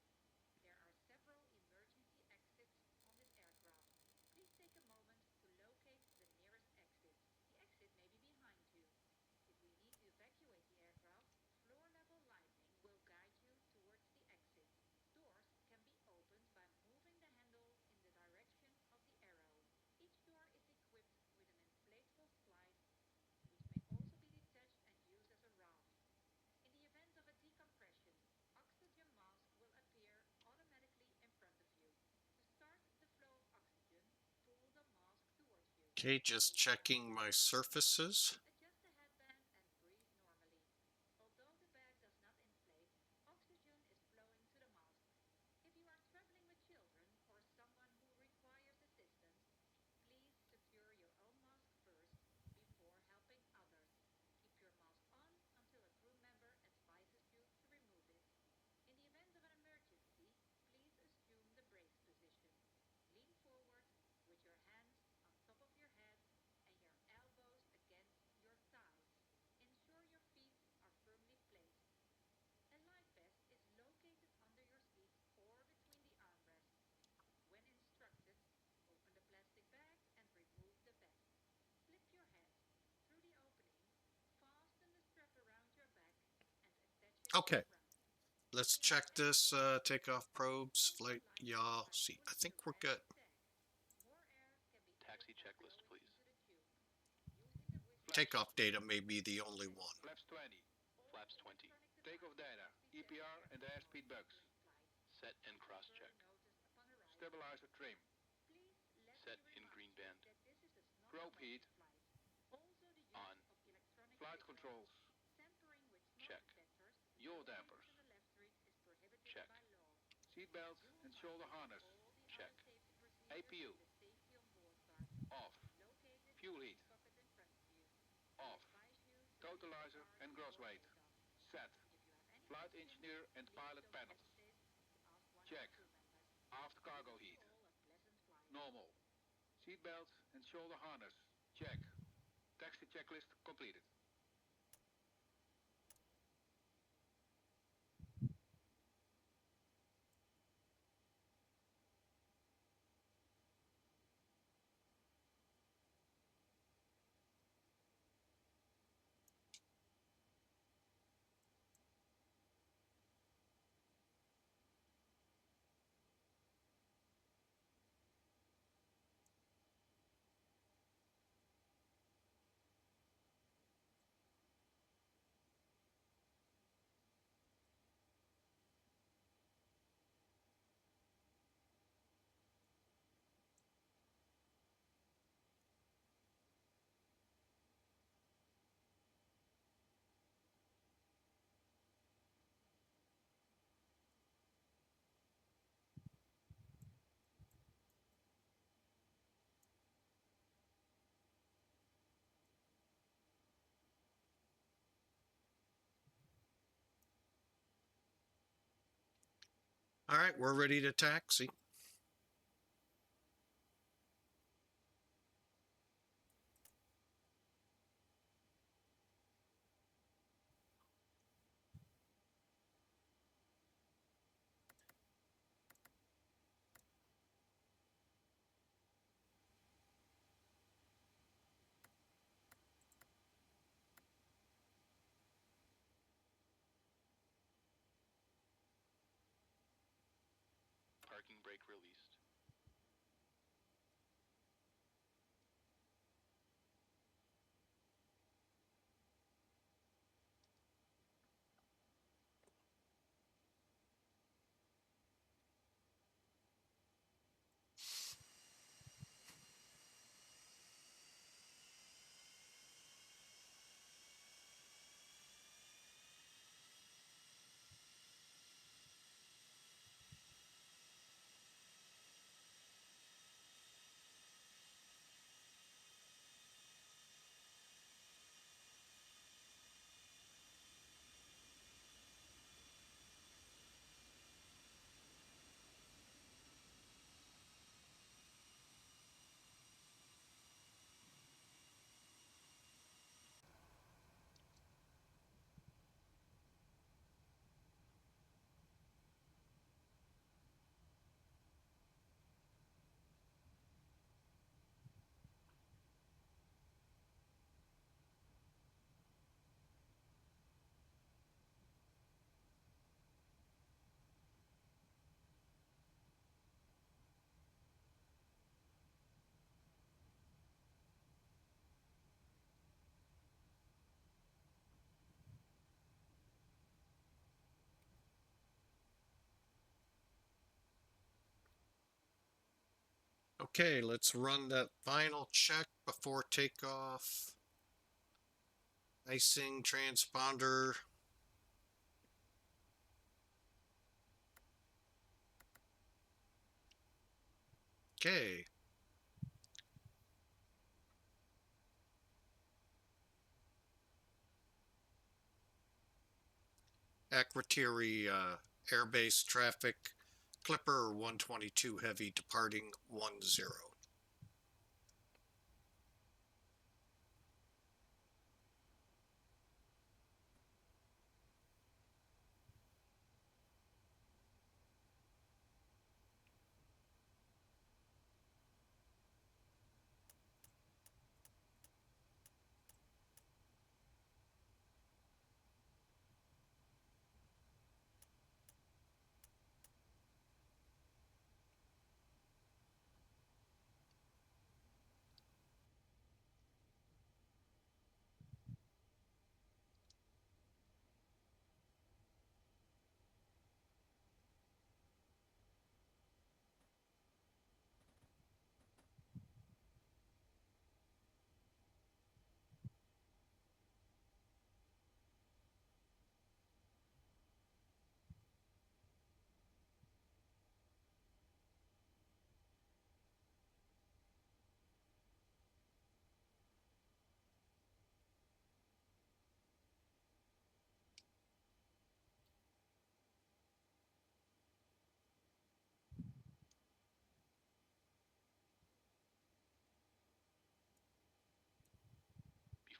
receive you. There are several emergency exits on this aircraft. Please take a moment to locate the nearest exit. The exit may be behind you. If we need to evacuate the aircraft, floor-level lighting will guide you towards the exit. Doors can be opened by moving the handle in the direction of the arrow. Each door is equipped with an inflatable slide, which may also be detached and used as a raft. In the event of a decompression, oxygen mask will appear automatically in front of you. To start the flow of oxygen, pull the mask towards you. Okay, just checking my surfaces. Adjust the headband and breathe normally. Although the bag does not inflate, oxygen is flowing to the mask. If you are traveling with children or someone who requires assistance, please secure your own mask first before helping others. Keep your mask on until a crew member advises you to remove it. In the event of an emergency, please assume the brace position. Lean forward with your hands on top of your head and your elbows against your thighs. Ensure your feet are firmly placed. A life vest is located under your seat or between the armrests. When instructed, open the plastic bag and remove the vest. Slip your head through the opening, fasten the strap around your back, and attach it Okay, to the front. let's check this takeoff probes, flight, yaw, see. I think we're good. More air can be Taxi added by checklist, blowing please. into the tube. Using the whistle Takeoff data may be the only one. Flaps 20. Flaps 20. Takeoff data. EPR and airspeed bugs. Set and cross-check. Stabilizer trim. Set in green band. Probe heat. On. Flight controls. Check. Yaw dampers. Check. Seat belts and shoulder harness. Check. APU. Off. Fuel heat. Off. Totalizer and gross weight. Set. Flight engineer and pilot panels. Check. Aft cargo heat. Normal. Seat belts and shoulder harness. Check. Taxi checklist completed. All right, we're ready to taxi. Parking brake released. Okay, let's run that final check before takeoff. Icing transponder. Okay. Akrotiri airbase traffic. Clipper 122 heavy departing 10.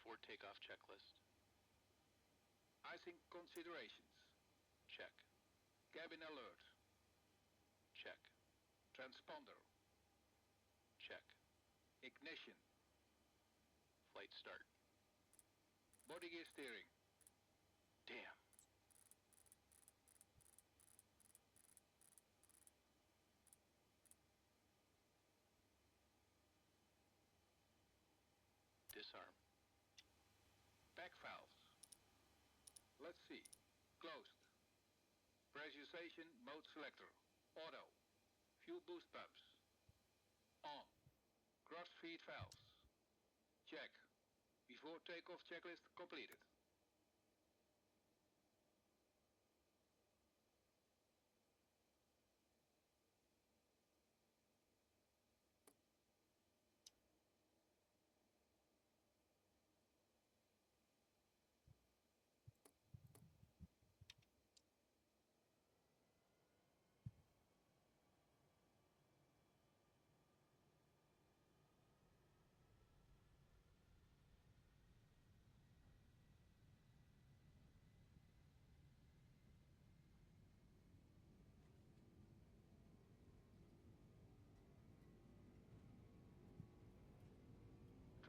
Before takeoff checklist. Icing considerations. Check. Cabin alert. Check. Transponder. Check. Ignition. Flight start. Body gear steering. Damn. Disarm. Pack valves. Let's see. Closed. Pressurization mode selector. Auto. Fuel boost pumps. On. Cross feed valves. Check. Before takeoff checklist completed.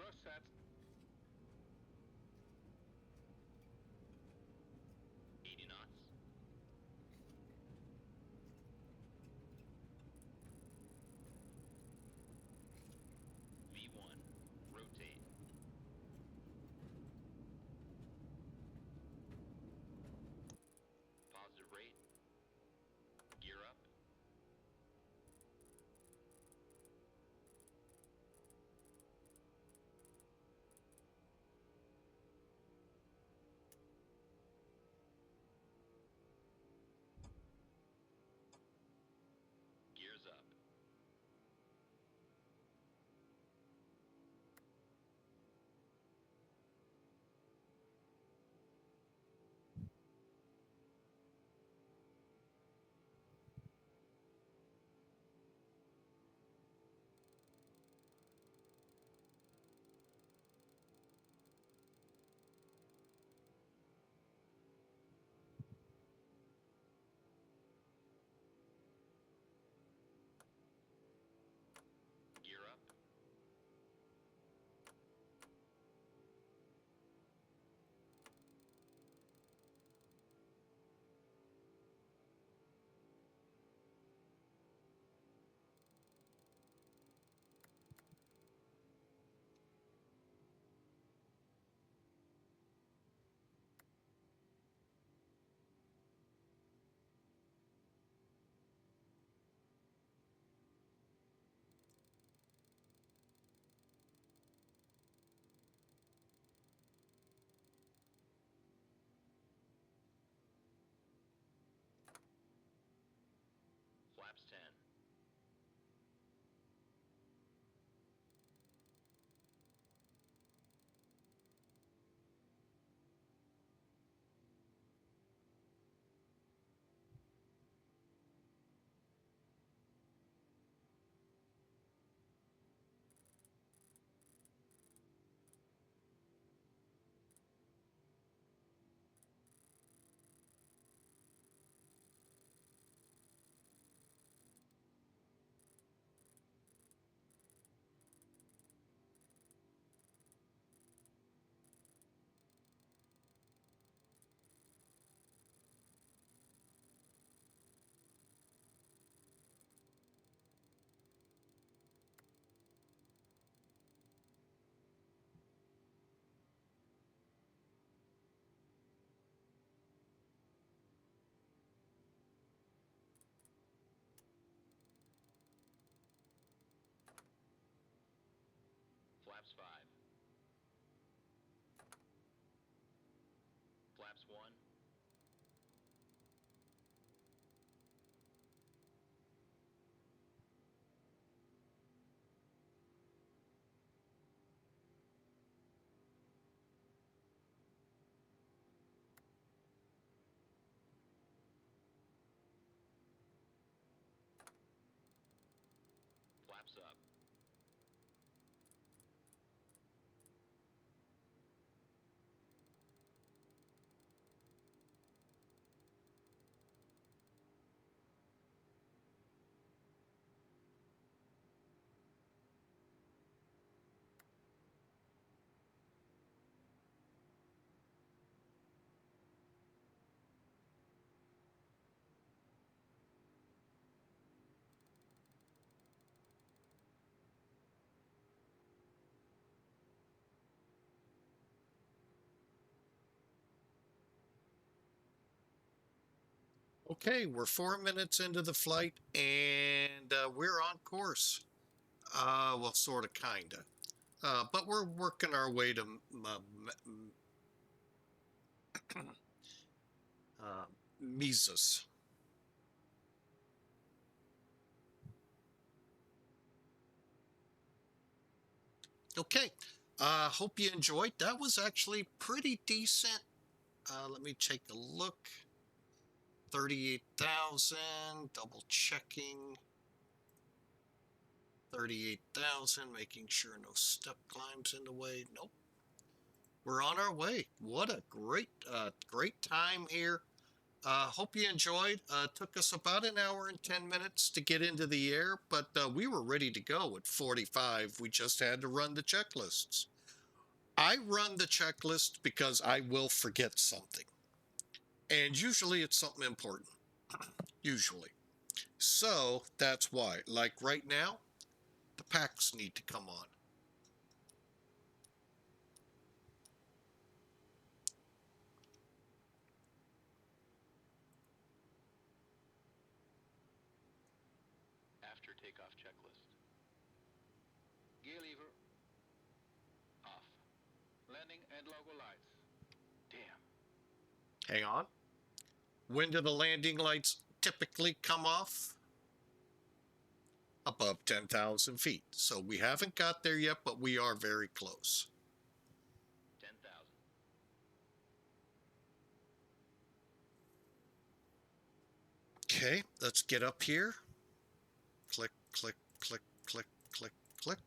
Cross set. 80 knots. V1. Rotate. Positive rate. Gear up. flaps 10. Flaps 5. Flaps 1. Flaps up. Okay, we're 4 minutes into the flight and we're on course. Well, sort of, kind of. But we're working our way to MEZUS. Okay, hope you enjoyed. That was actually pretty decent. Let me take a look. 38,000, double checking. 38,000, making sure no step climbs in the way. Nope. We're on our way. What a great time here. Hope you enjoyed. Took us about an hour and 10 minutes to get into the air, but we were ready to go at 45. We just had to run the checklists. I run the checklist because I will forget something. And usually it's something important. Usually. So that's why. Like right now, the packs need to come on. After takeoff checklist. Gear lever. Off. Landing and logo lights. Damn. Hang on. When do the landing lights typically come off? Above 10,000 feet. So we haven't got there yet, but we are very close. 10,000. Okay, let's get up here. Click, click, click, click, click, click,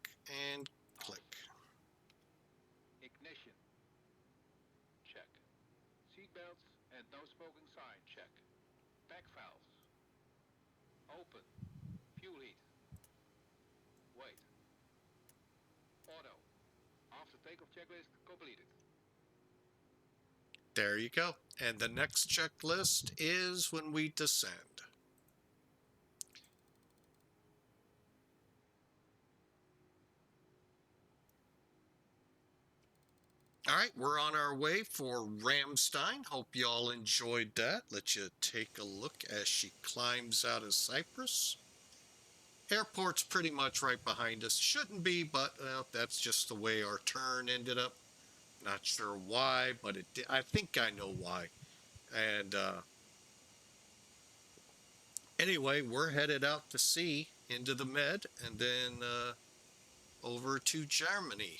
and click. Ignition. Check. Seatbelts and no smoking sign. Check. Back valves. Open. Fuel heat. Wait. Auto. After takeoff checklist completed. There you go. And the next checklist is when we descend. All right, we're on our way for Ramstein. Hope you all enjoyed that. Let you take a look as she climbs out of Cyprus. Airport's pretty much right behind us. Shouldn't be, but that's just the way our turn ended up. Not sure why, but it did. I think I know why. And Anyway, we're headed out to sea into the Med and then over to Germany.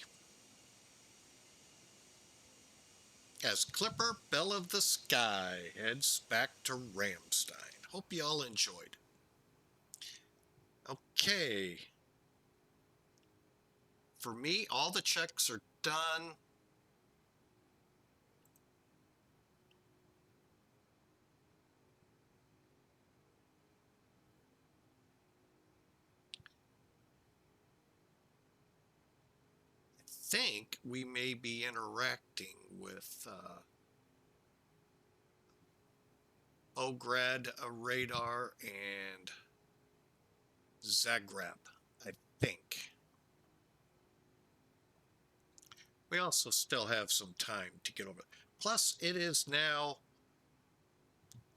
As Clipper Belle of the Sky heads back to Ramstein. Hope you all enjoyed. Okay. For me, all the checks are done. I think we may be interacting with Belgrade radar and Zagreb, I think. We also still have some time to get over. Plus, it is now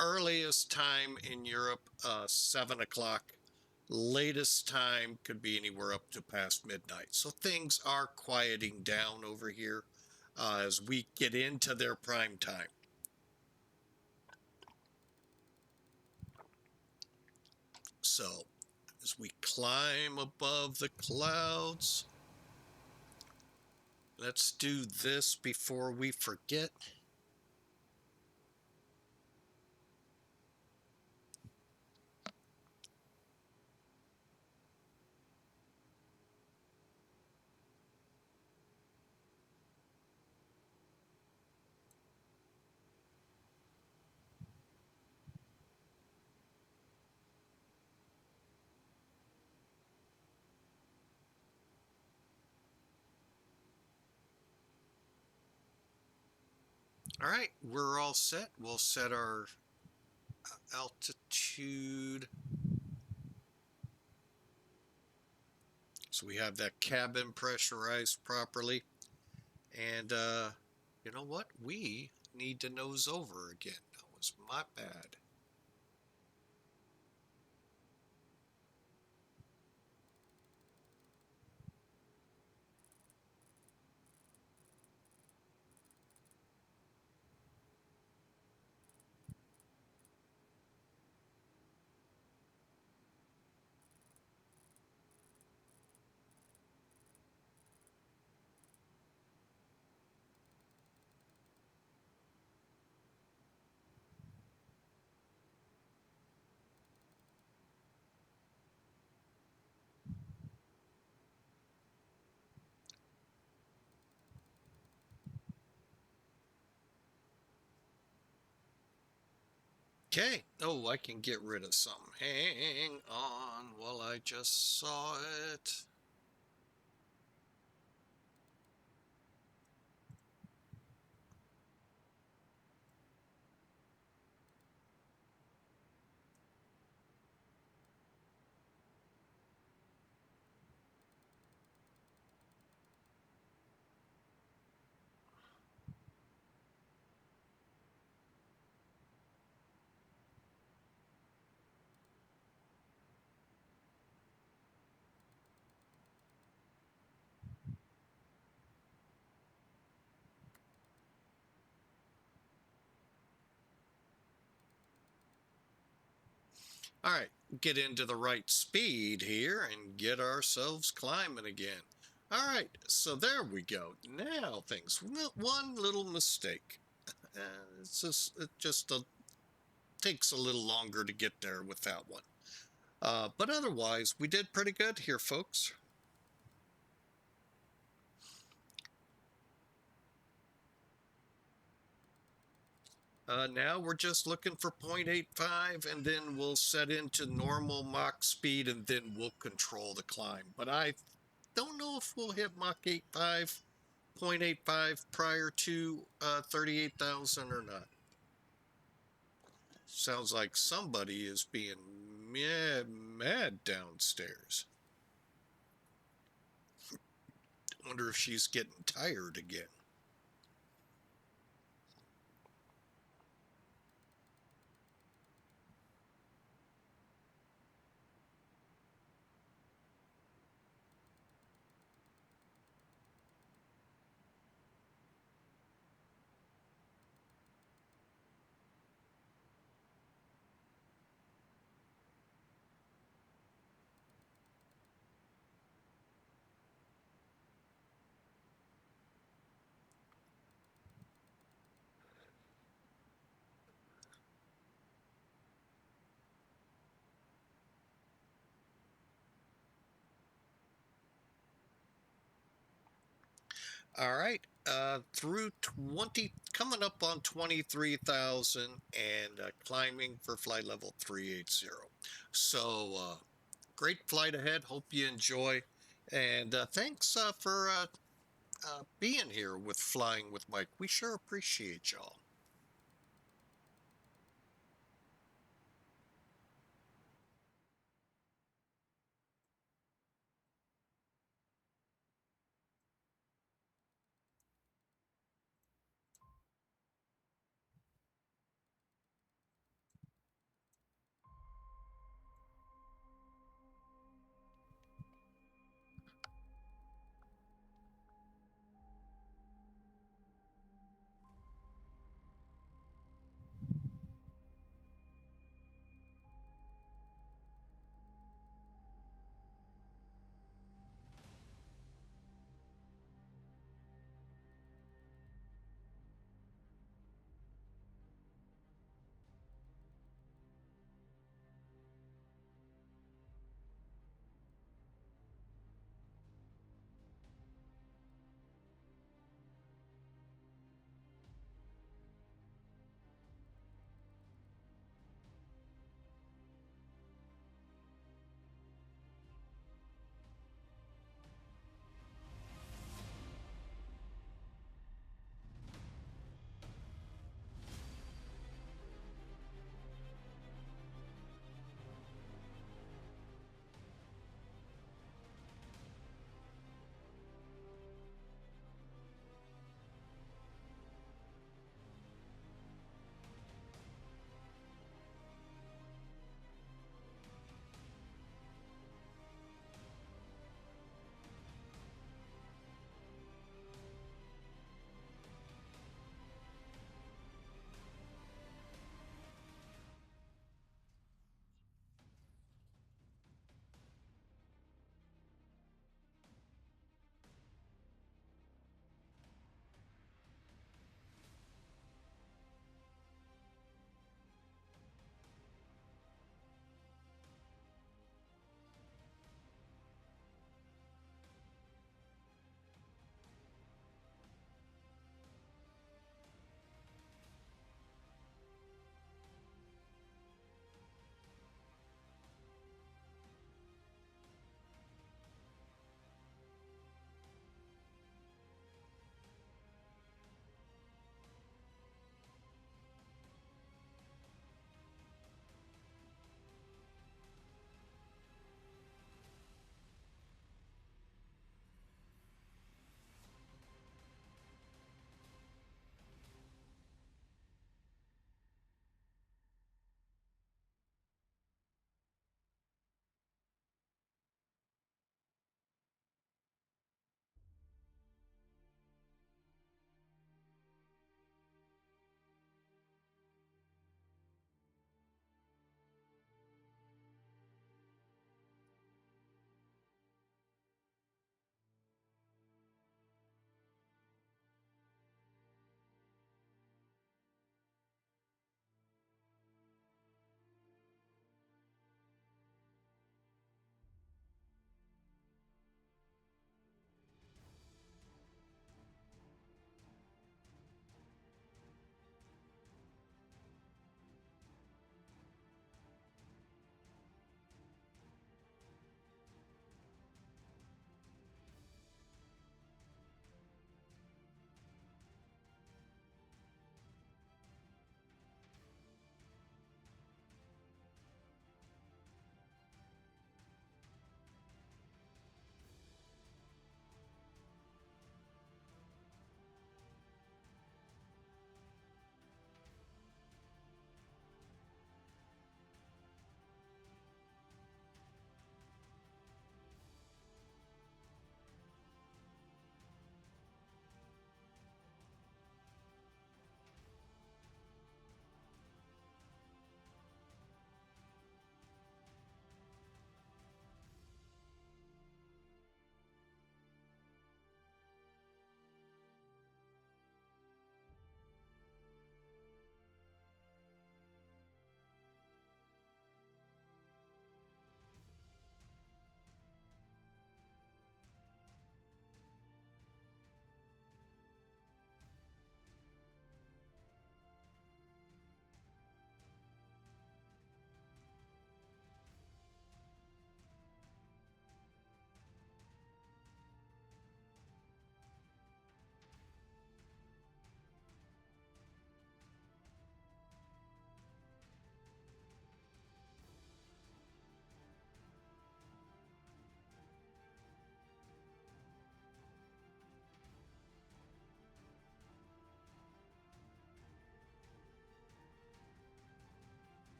earliest time in Europe, 7 o'clock. Latest time could be anywhere up to past midnight. So things are quieting down over here as we get into their prime time. So as we climb above the clouds, let's do this before we forget. All right, we're all set. We'll set our altitude. So we have that cabin pressurized properly. And you know what? We need to nose over again. That was my bad. Okay. Oh, I can get rid of some. Hang on while I just saw it. All right, get into the right speed here and get ourselves climbing again. All right, so there we go. Now things. One little mistake. It just takes a little longer to get there with that one. But otherwise, we did pretty good here, folks. Now we're just looking for 0.85 and then we'll set into normal Mach speed and then we'll control the climb. But I don't know if we'll hit Mach 85, 0.85 prior to 38,000 or not. Sounds like somebody is being mad downstairs. Wonder if she's getting tired again. All right. Through 20, coming up on 23,000 and climbing for flight level 380. So, great flight ahead. Hope you enjoy. And thanks for being here with Flying with Mike. We sure appreciate y'all.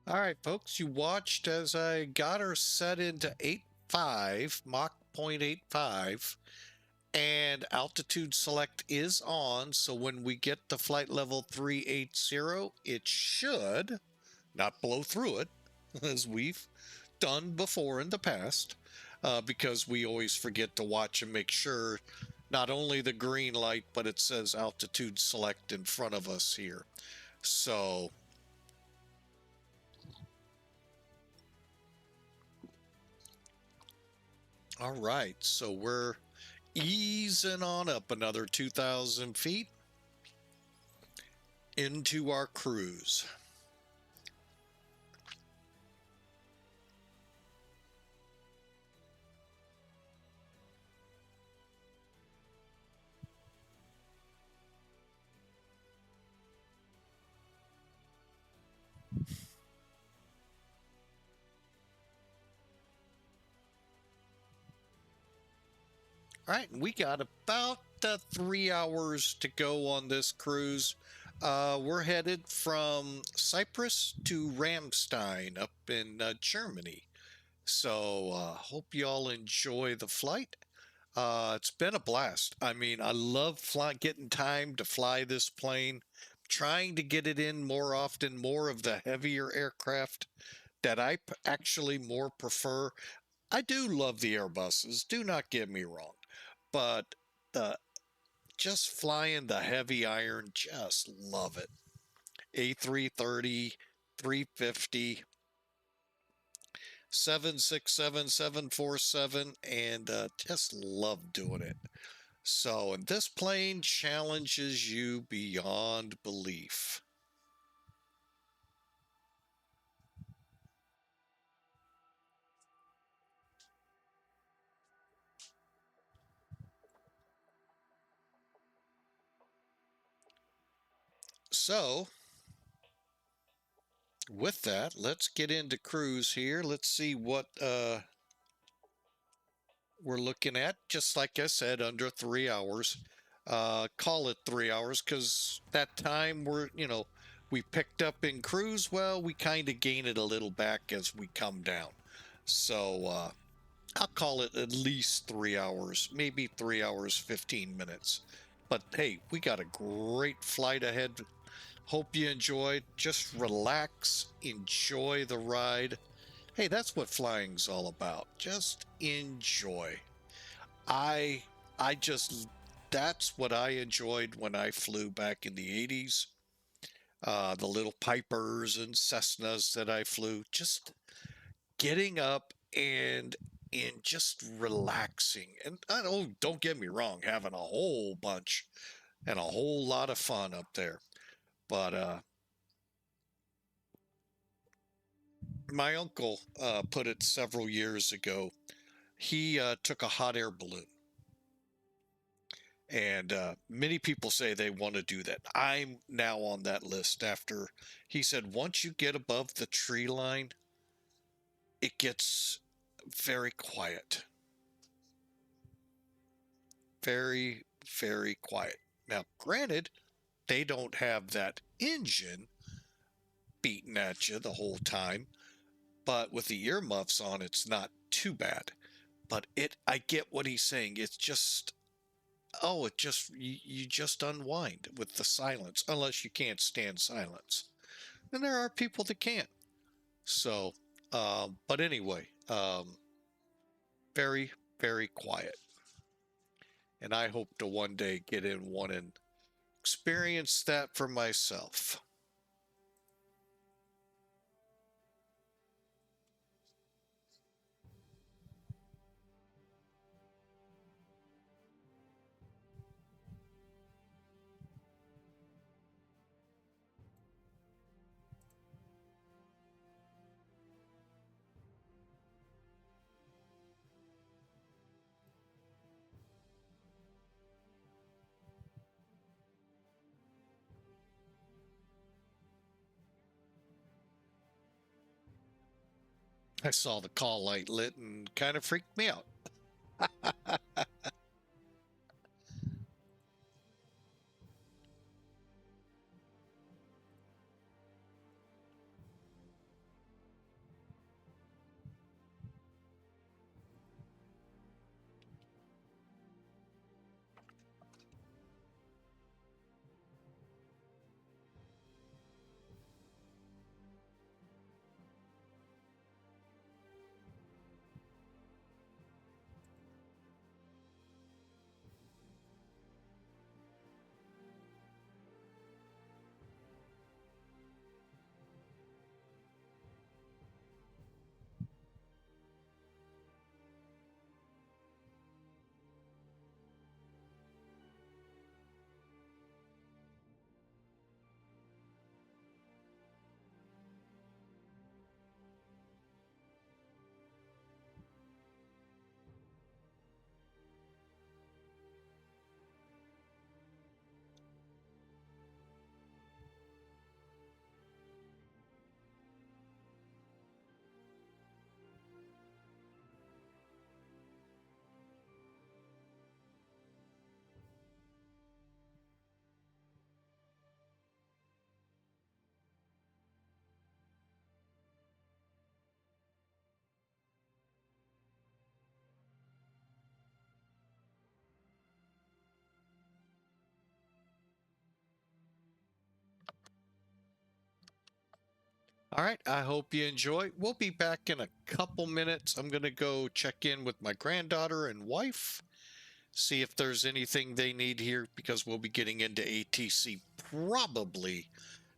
All right, folks, you watched as I got her set into 8.5, Mach 0.85, and altitude select is on. So when we get to flight level 380, it should not blow through it, as we've done before in the past, because we always forget to watch and make sure not only the green light, but it says altitude select in front of us here. So all right, so we're easing on up another 2,000 feet into our cruise. All right, we got about 3 hours to go on this cruise. We're headed from Cyprus to Ramstein up in Germany. So hope you all enjoy the flight. It's been a blast. I mean, I love getting time to fly this plane. Trying to get it in more often, more of the heavier aircraft that I actually more prefer. I do love the Airbuses, do not get me wrong, but the just flying the heavy iron, just love it. A330, 350, 747, and just love doing it. So, and this plane challenges you beyond belief. So, with that, let's get into cruise here. Let's see what we're looking at. Just like I said, under 3 hours. Call it 3 hours because that time we picked up in cruise. Well, we kind of gain it a little back as we come down. So I'll call it at least 3 hours, maybe 3 hours, 15 minutes. But hey, we got a great flight ahead. Hope you enjoyed. Just relax, enjoy the ride. Hey, that's what flying's all about. Just enjoy. I I just that's what I enjoyed when I flew back in the 80s. The little Pipers and Cessnas that I flew, just getting up and just relaxing. And I don't get me wrong, having a whole bunch and a whole lot of fun up there. But my uncle put it several years ago. He took a hot air balloon. And many people say they want to do that. I'm now on that list after he said once you get above the tree line, it gets very quiet. Very, very quiet. Now, granted, they don't have that engine beating at you the whole time, but with the earmuffs on, it's not too bad. But I get what he's saying. It's just, you just unwind with the silence, unless you can't stand silence. And there are people that can't. So, but anyway, very, very quiet. And I hope to one day get in one and experience that for myself. I saw the call light lit and kind of freaked me out. All right, I hope you enjoy. We'll be back in a couple minutes. I'm going to go check in with my granddaughter and wife, see if there's anything they need here, because we'll be getting into ATC probably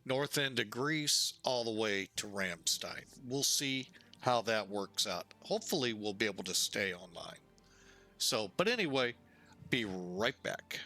north end of Greece all the way to Ramstein. We'll see how that works out. Hopefully we'll be able to stay online. So, but anyway, be right back.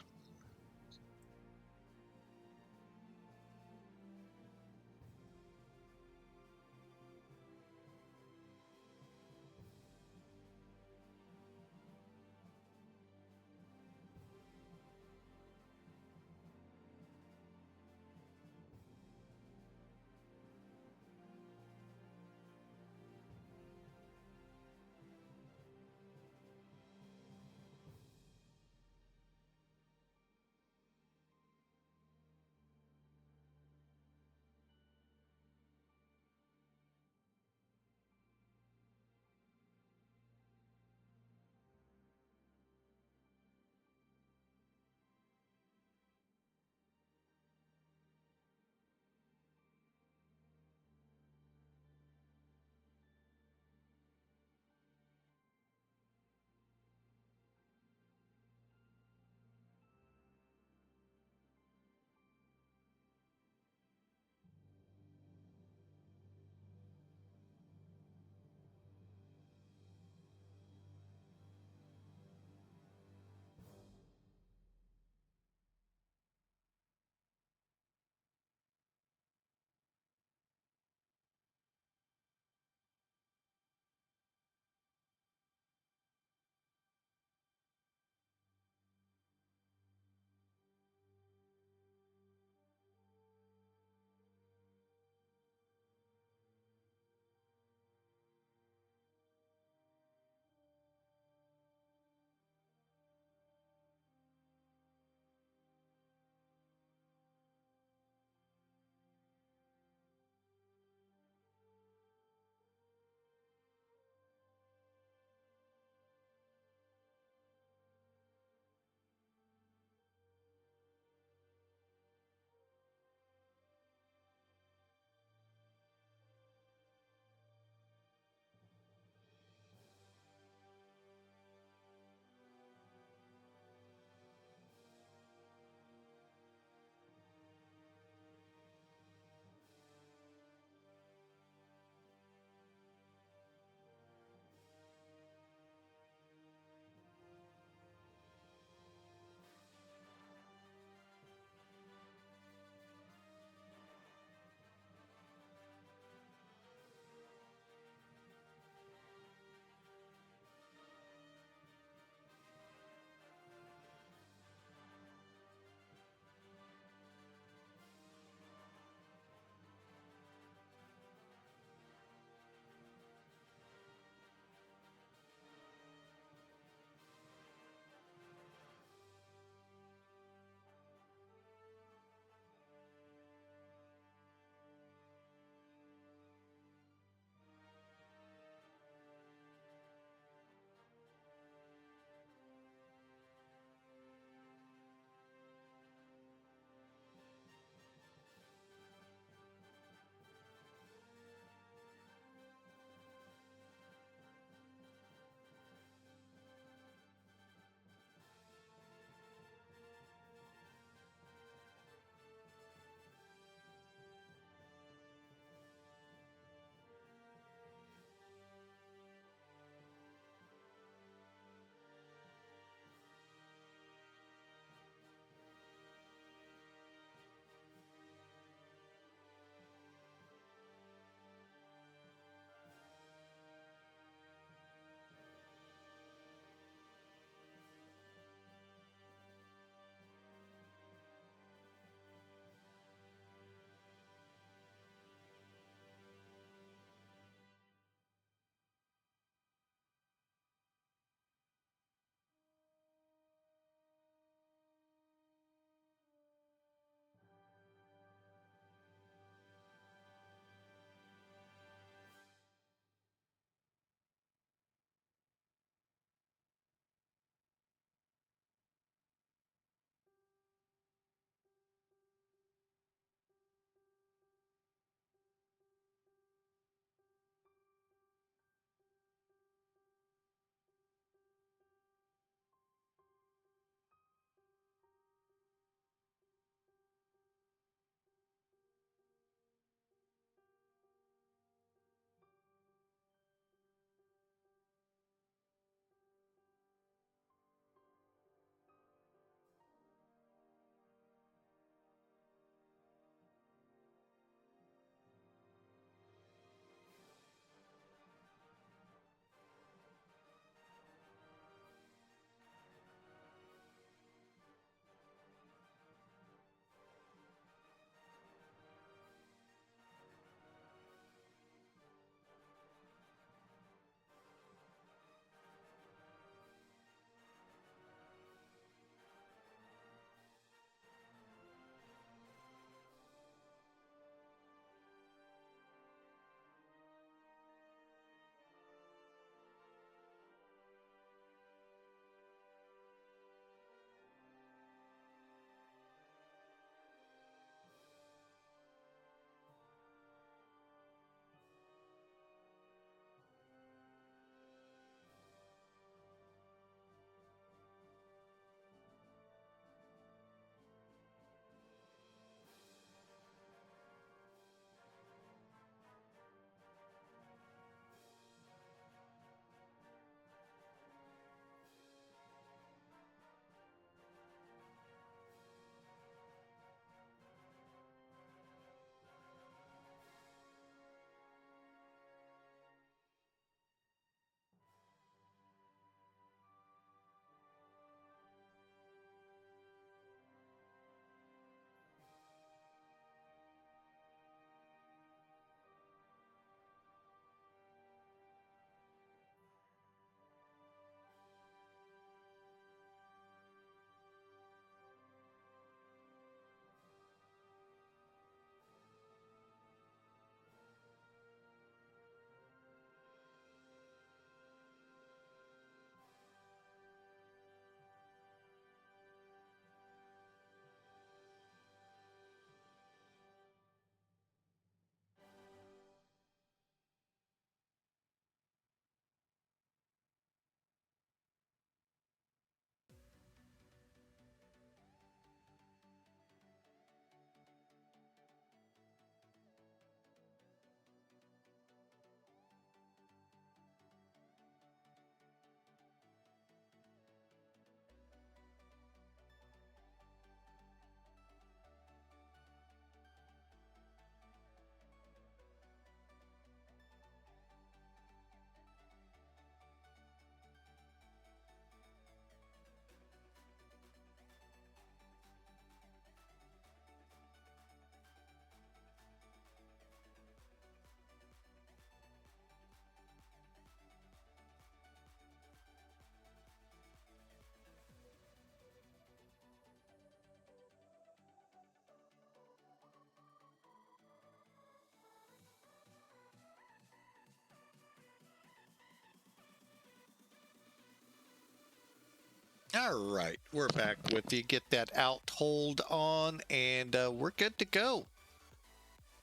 All right, we're back with you. Get that out hold on, and we're good to go.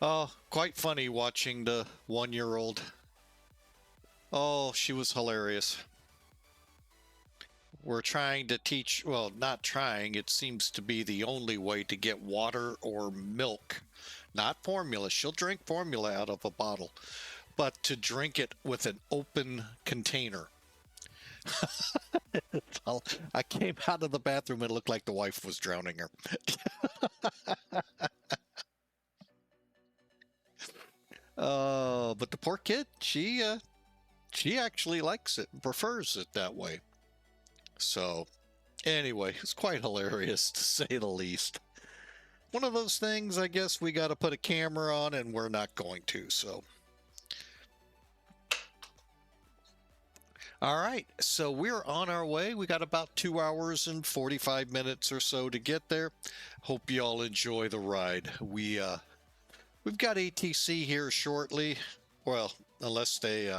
Oh, quite funny watching the 1-year-old. Oh, she was hilarious. We're trying to teach, well, not trying, it seems to be the only way to get water or milk. Not formula. She'll drink formula out of a bottle, but to drink it with an open container. I came out of the bathroom and it looked like the wife was drowning her. But the poor kid, she actually likes it and prefers it that way. So anyway, it's quite hilarious to say the least. One of those things, I guess we got to put a camera on, and we're not going to. So, all right. So we're on our way. We got about 2 hours and 45 minutes or so to get there. Hope you all enjoy the ride. We've got ATC here shortly. Well, unless they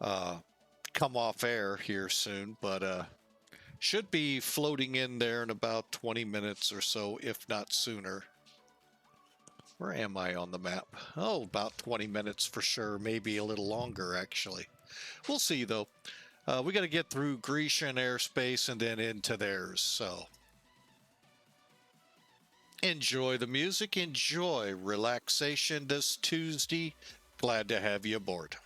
come off air here soon, but should be floating in there in about 20 minutes or so, if not sooner. Where am I on the map? Oh, about 20 minutes for sure. Maybe a little longer, actually. We'll see, though. We got to get through Grecian airspace and then into theirs, so. Enjoy the music. Enjoy relaxation this Tuesday. Glad to have you aboard.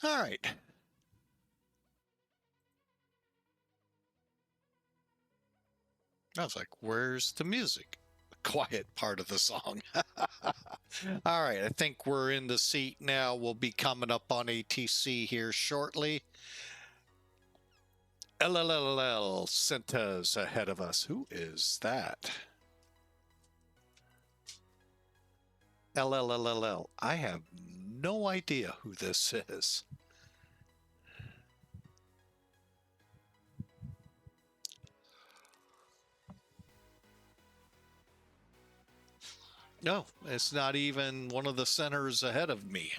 All right. I was like, where's the music? The quiet part of the song. All right, I think we're in the seat now. We'll be coming up on ATC here shortly. LLLL Centas ahead of us. Who is that? LLLL. I have no idea who this is. No, it's not even one of the centers ahead of me.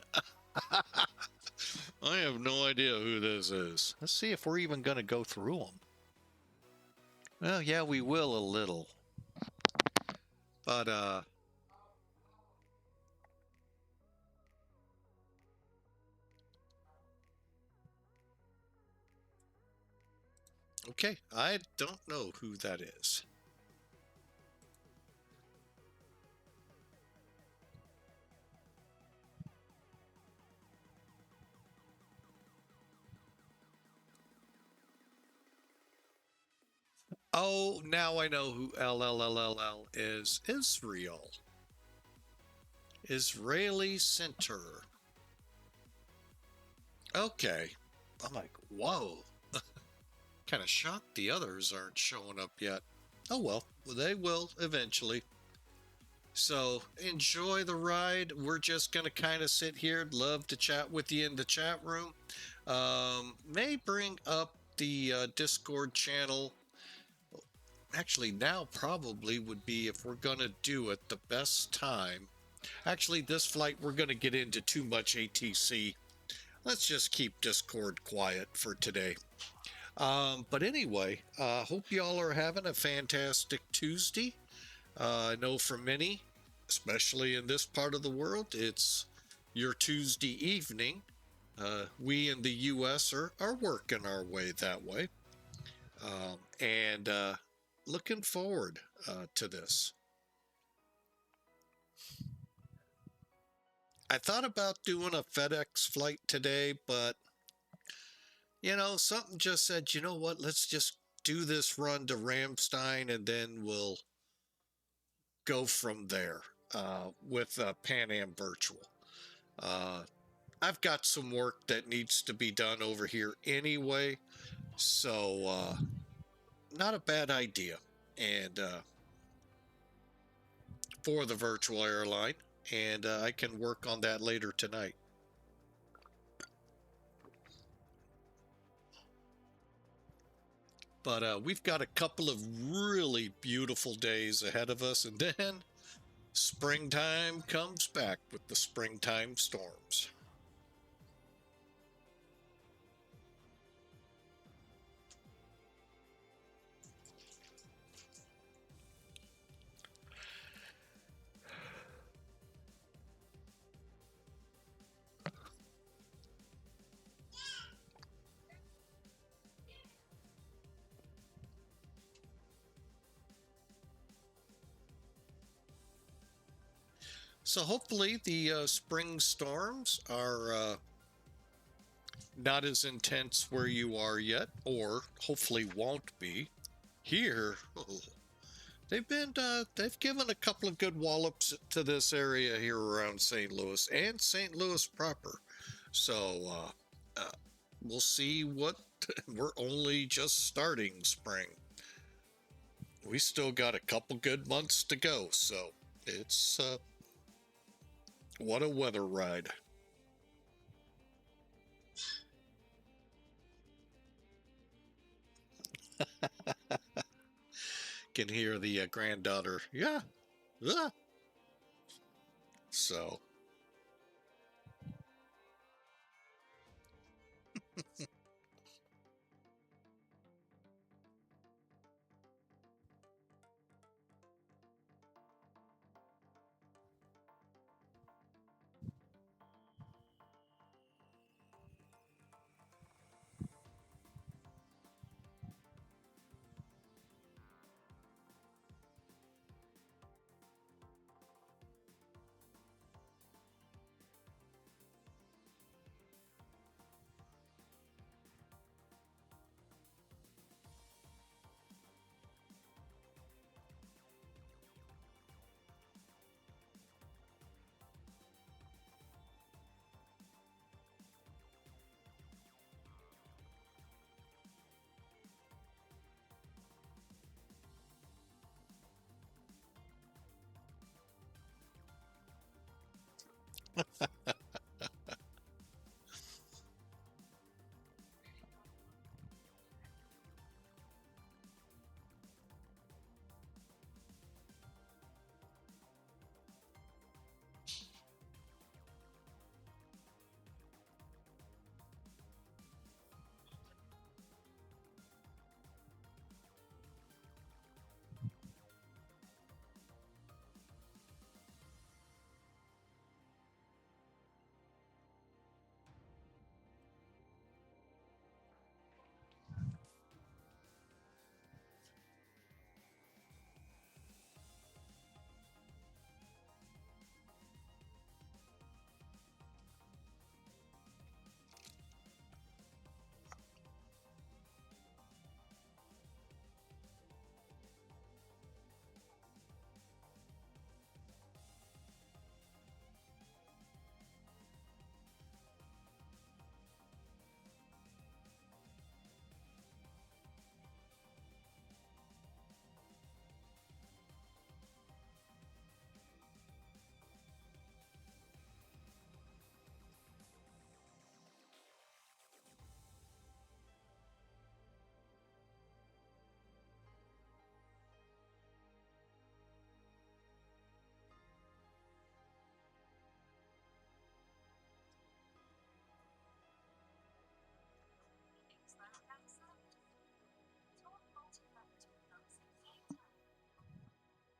I have no idea who this is. Let's see if we're even going to go through them. Well, yeah, we will a little. But, okay, I don't know who that is. Oh, now I know who LLLL is. Israel. Israeli Center. Okay. I'm like, whoa. Kind of shocked the others aren't showing up yet. Oh well, they will eventually. So enjoy the ride. We're just going to kind of sit here. Love to chat with you in the chat room. May bring up the Discord channel. Actually, now probably would be, if we're going to do it, the best time. Actually, this flight, we're going to get into too much ATC. Let's just keep Discord quiet for today. But anyway, hope y'all are having a fantastic Tuesday. I know for many, especially in this part of the world, it's your Tuesday evening. We in the U.S. are working our way that way. And looking forward to this. I thought about doing a FedEx flight today, but, you know, something just said, you know what, let's just do this run to Ramstein and then we'll go from there with Pan Am Virtual. I've got some work that needs to be done over here anyway, so not a bad idea. And for the virtual airline, and I can work on that later tonight. But we've got a couple of really beautiful days ahead of us, and then springtime comes back with the springtime storms. So hopefully the spring storms are not as intense where you are yet, or hopefully won't be. Here, oh, they've given a couple of good wallops to this area here around St. Louis and St. Louis proper. So we'll see what we're only just starting spring. We still got a couple good months to go, so it's what a weather ride. Can hear the granddaughter. Yeah. So.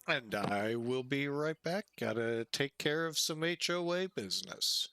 And I will be right back. Gotta take care of some HOA business.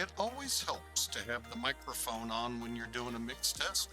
it always helps to have the microphone on when you're doing a mixed test.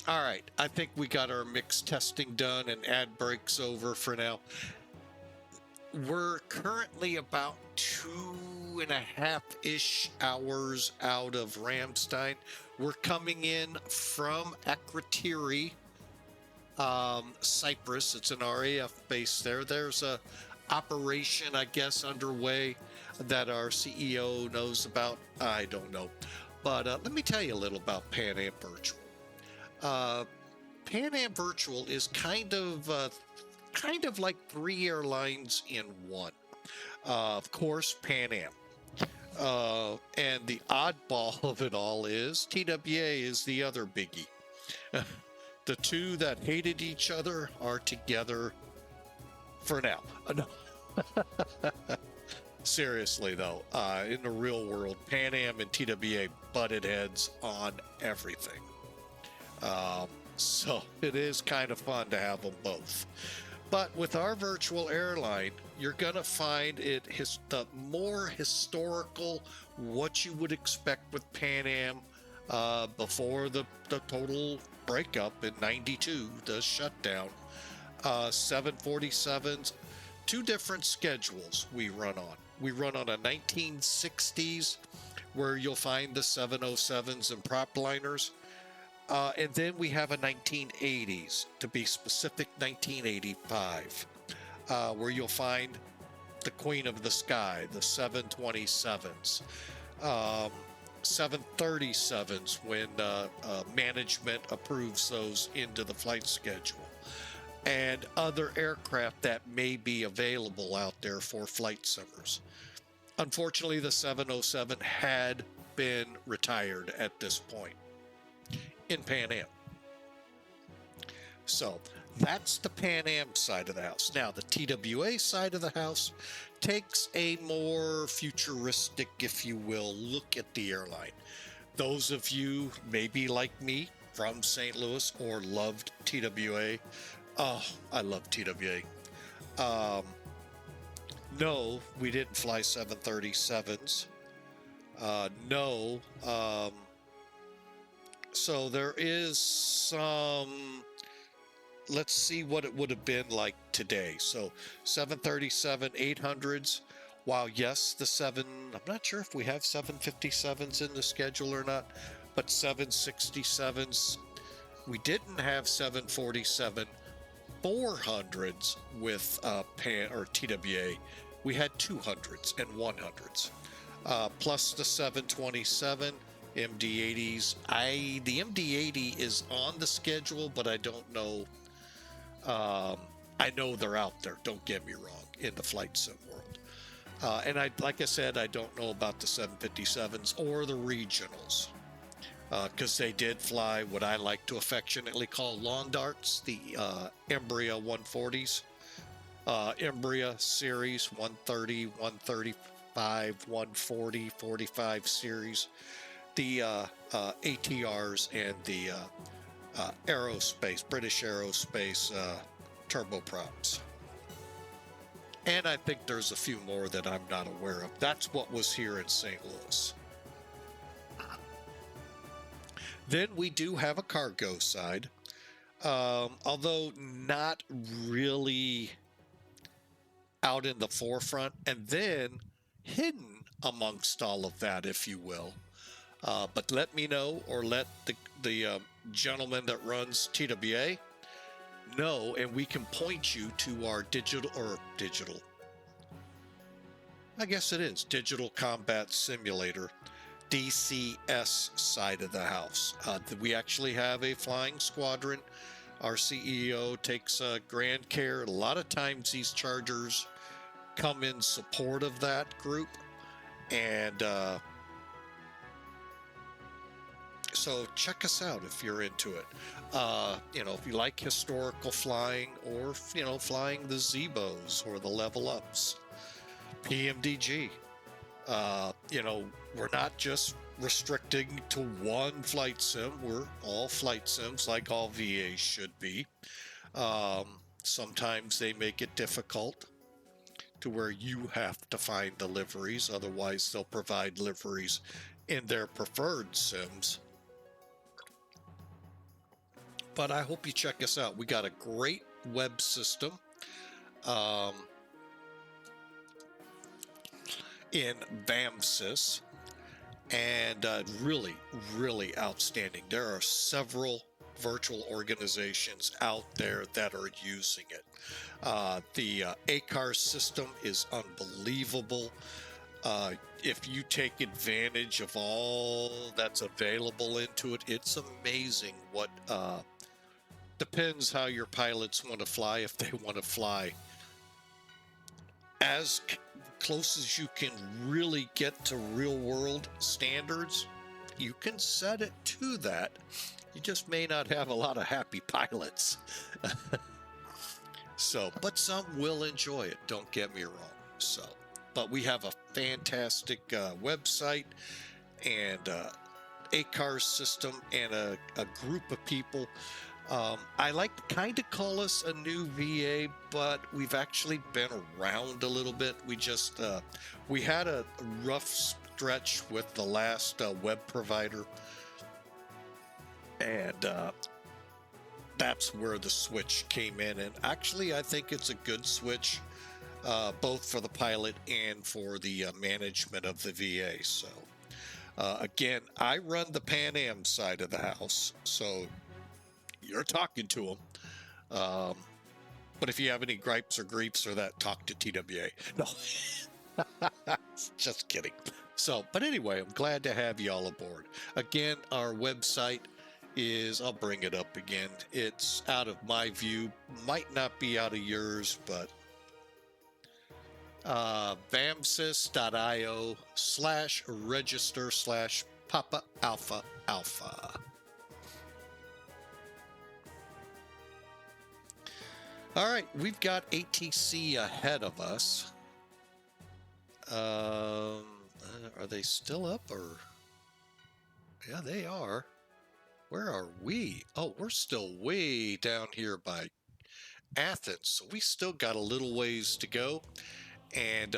All right, I think we got our mix testing done and ad breaks over for now. We're currently about 2.5-ish hours out of Ramstein. We're coming in from Akrotiri, Cyprus. It's an RAF base there. There's a operation, I guess, underway that our CEO knows about. I don't know. But let me tell you a little about Pan Am Virtual. Pan Am Virtual is kind of like 3 airlines in one. Of course, Pan Am. And the oddball of it all is TWA is the other biggie. The two that hated each other are together for now. No. Seriously, though, in the real world, Pan Am and TWA butted heads on everything. So it is kind of fun to have them both. But with our virtual airline, you're going to find it the more historical, what you would expect with Pan Am before the total breakup in 92, the shutdown. 747s, 2 different schedules we run on. We run on a 1960s where you'll find the 707s and prop liners. And then we have a 1980s, to be specific, 1985, where you'll find the Queen of the Sky, the 727s, 737s when management approves those into the flight schedule, and other aircraft that may be available out there for flight simmers. Unfortunately, the 707 had been retired at this point in Pan Am. So that's the Pan Am side of the house. Now the TWA side of the house takes a more futuristic, if you will, look at the airline. Those of you maybe like me from St. Louis or loved TWA. Oh, I love TWA. No, we didn't fly 737s. No. So there is some, let's see what it would have been like today. So 737-800s, while yes, I'm not sure if we have 757s in the schedule or not, but 767s, we didn't have 747 400s with PAN or TWA. We had 200s and 100s, plus the 727 MD-80s. The MD-80 is on the schedule, but I don't know. I know they're out there. Don't get me wrong, in the flight sim world. And like I said, I don't know about the 757s or the regionals, because they did fly what I like to affectionately call lawn darts, the Embraer 140s, Embraer series 130, 135, 140, 45 series, the ATRs, and the aerospace, British aerospace turboprops. And I think there's a few more that I'm not aware of. That's what was here in St. Louis. Then we do have a cargo side, although not really out in the forefront, and then hidden amongst all of that, if you will. But let me know, or let the gentleman that runs TWA know, and we can point you to our digital, I guess it is, Digital Combat Simulator, DCS side of the house. We actually have a flying squadron. Our CEO takes grand care. A lot of times these chargers come in support of that group, and so check us out if you're into it. If you like historical flying, or flying the Zebos or the level ups, PMDG. We're not just restricting to one flight sim. We're all flight sims, like all VAs should be. Sometimes they make it difficult to where you have to find the liveries. Otherwise, they'll provide liveries in their preferred sims. But I hope you check us out. We got a great web system in VAMSIS, and really, really outstanding. There are several virtual organizations out there that are using it. The ERKIR system is unbelievable. If you take advantage of all that's available into it, it's amazing what depends how your pilots want to fly. If they want to fly as close as you can really get to real world standards, you can set it to that. You just may not have a lot of happy pilots. But some will enjoy it, don't get me wrong. But we have a fantastic website, and ERKIR system, and a group of people. I like to kind of call us a new VA, but we've actually been around a little bit. We had a rough stretch with the last web provider, and that's where the switch came in. And actually, I think it's a good switch, both for the pilot and for the management of the VA. So, again, I run the Pan Am side of the house, so you're talking to them. But if you have any gripes or griefs or that, talk to TWA. No, just kidding. But anyway, I'm glad to have you all aboard. Again, our website is, I'll bring it up again. It's out of my view, might not be out of yours, but vamsis.io/register/Papa Alpha Alpha. All right, we've got ATC ahead of us. Are they still up, or? Yeah, they are. Where are we? Oh, we're still way down here by Athens, so we still got a little ways to go. And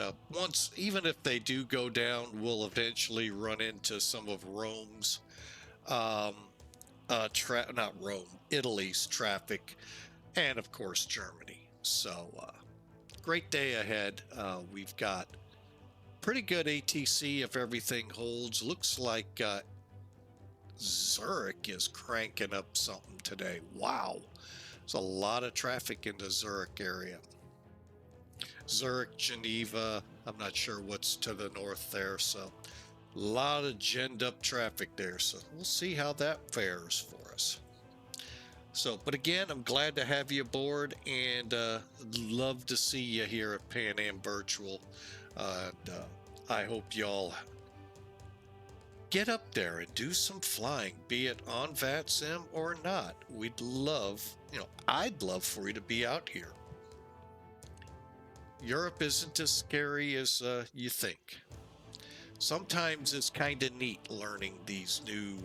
even if they do go down, we'll eventually run into some of Rome's, Italy's traffic, and of course Germany. So great day ahead. We've got pretty good ATC if everything holds. Looks like Zurich is cranking up something today. Wow. There's a lot of traffic in the Zurich area. Zurich, Geneva, I'm not sure what's to the north there, so a lot of ginned up traffic there, so we'll see how that fares for us. So, but again, I'm glad to have you aboard, and love to see you here at Pan Am Virtual. I hope y'all get up there and do some flying, be it on VATSIM or not. We'd love, I'd love for you to be out here. Europe isn't as scary as you think. Sometimes it's kind of neat learning these new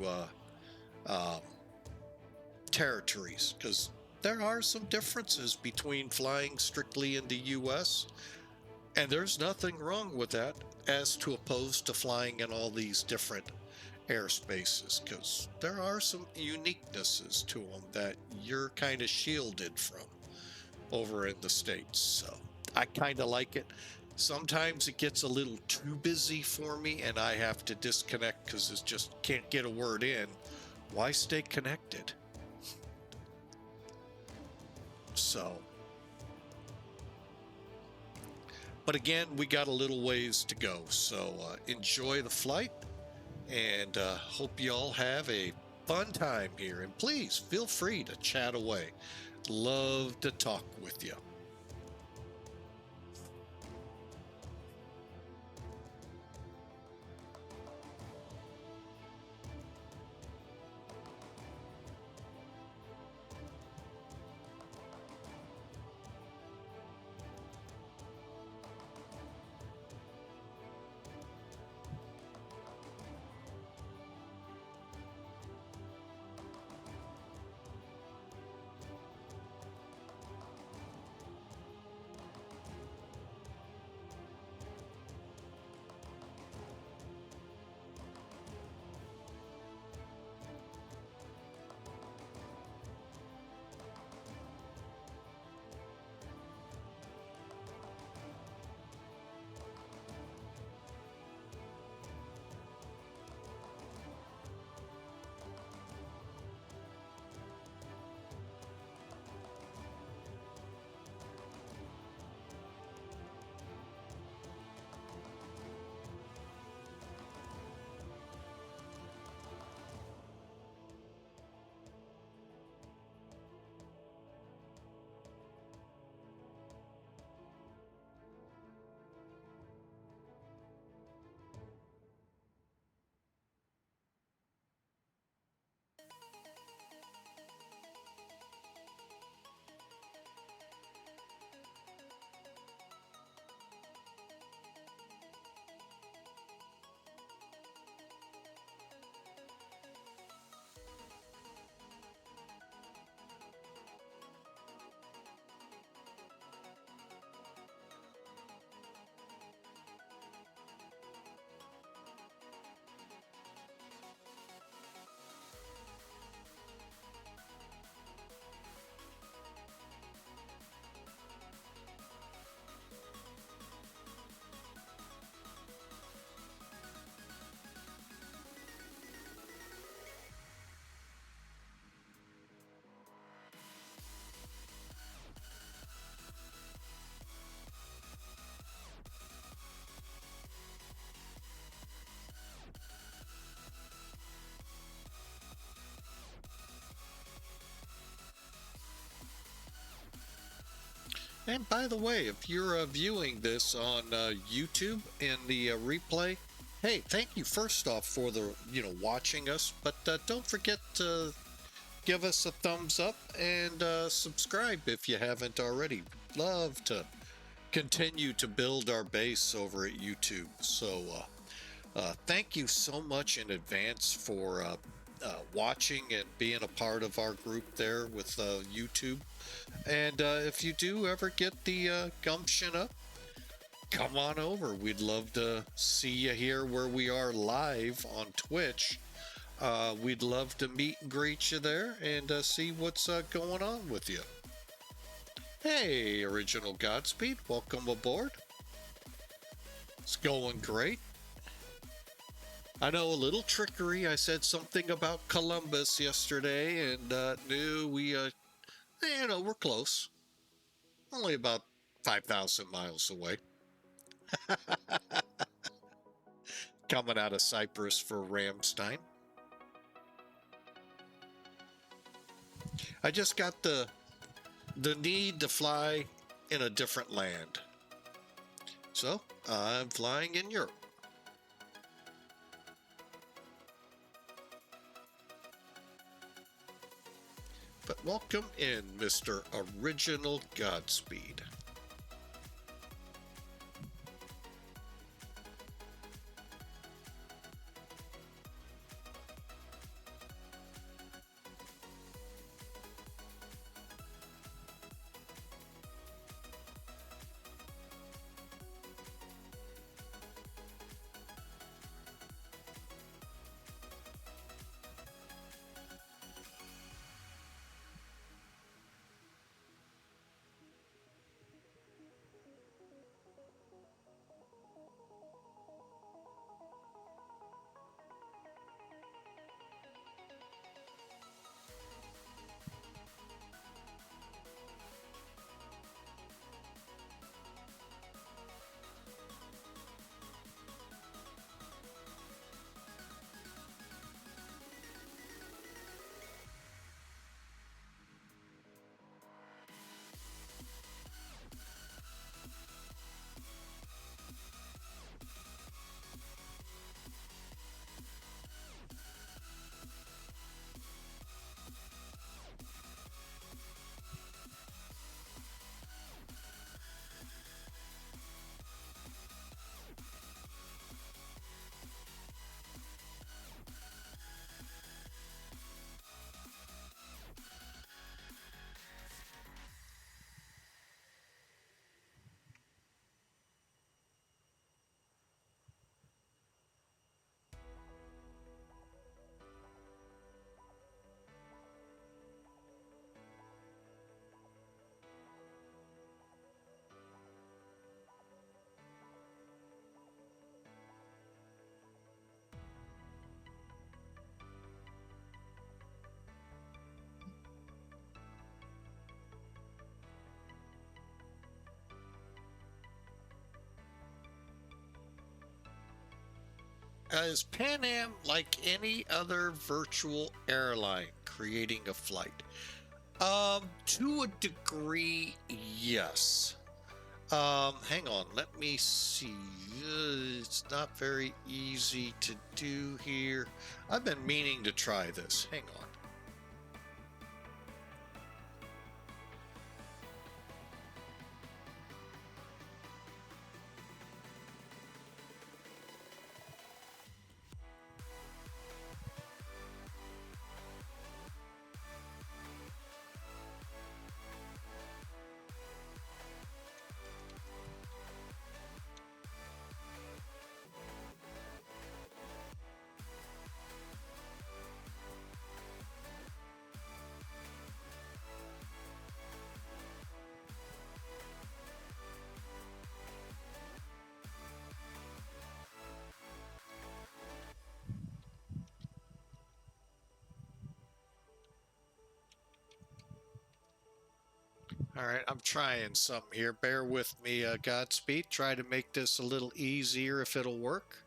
territories, because there are some differences between flying strictly in the US, and there's nothing wrong with that as to opposed to flying in all these different airspaces, because there are some uniquenesses to them that you're kind of shielded from over in the States. So I kind of like it. Sometimes it gets a little too busy for me and I have to disconnect because it just can't get a word in. Why stay connected? So, but again, we got a little ways to go. So enjoy the flight, and hope you all have a fun time here. And please feel free to chat away. Love to talk with you. And by the way, if you're viewing this on YouTube in the replay, hey, thank you first off for the watching us, but don't forget to give us a thumbs up and subscribe if you haven't already. Love to continue to build our base over at YouTube. So thank you so much in advance for watching and being a part of our group there with YouTube. And if you do ever get the gumption up, come on over. We'd love to see you here where we are live on Twitch. We'd love to meet and greet you there and see what's going on with you. Hey, Original Godspeed, welcome aboard. It's going great. I know a little trickery. I said something about Columbus yesterday, and no, we You know, we're close. Only about 5,000 miles away. Coming out of Cyprus for Ramstein. I just got the need to fly in a different land. So, I'm flying in Europe. But welcome in, Mr. Original Godspeed. Is Pan Am like any other virtual airline creating a flight? To a degree, yes. Hang on, let me see. It's not very easy to do here. I've been meaning to try this. Hang on. All right, I'm trying some here. Bear with me, Godspeed. Try to make this a little easier if it'll work.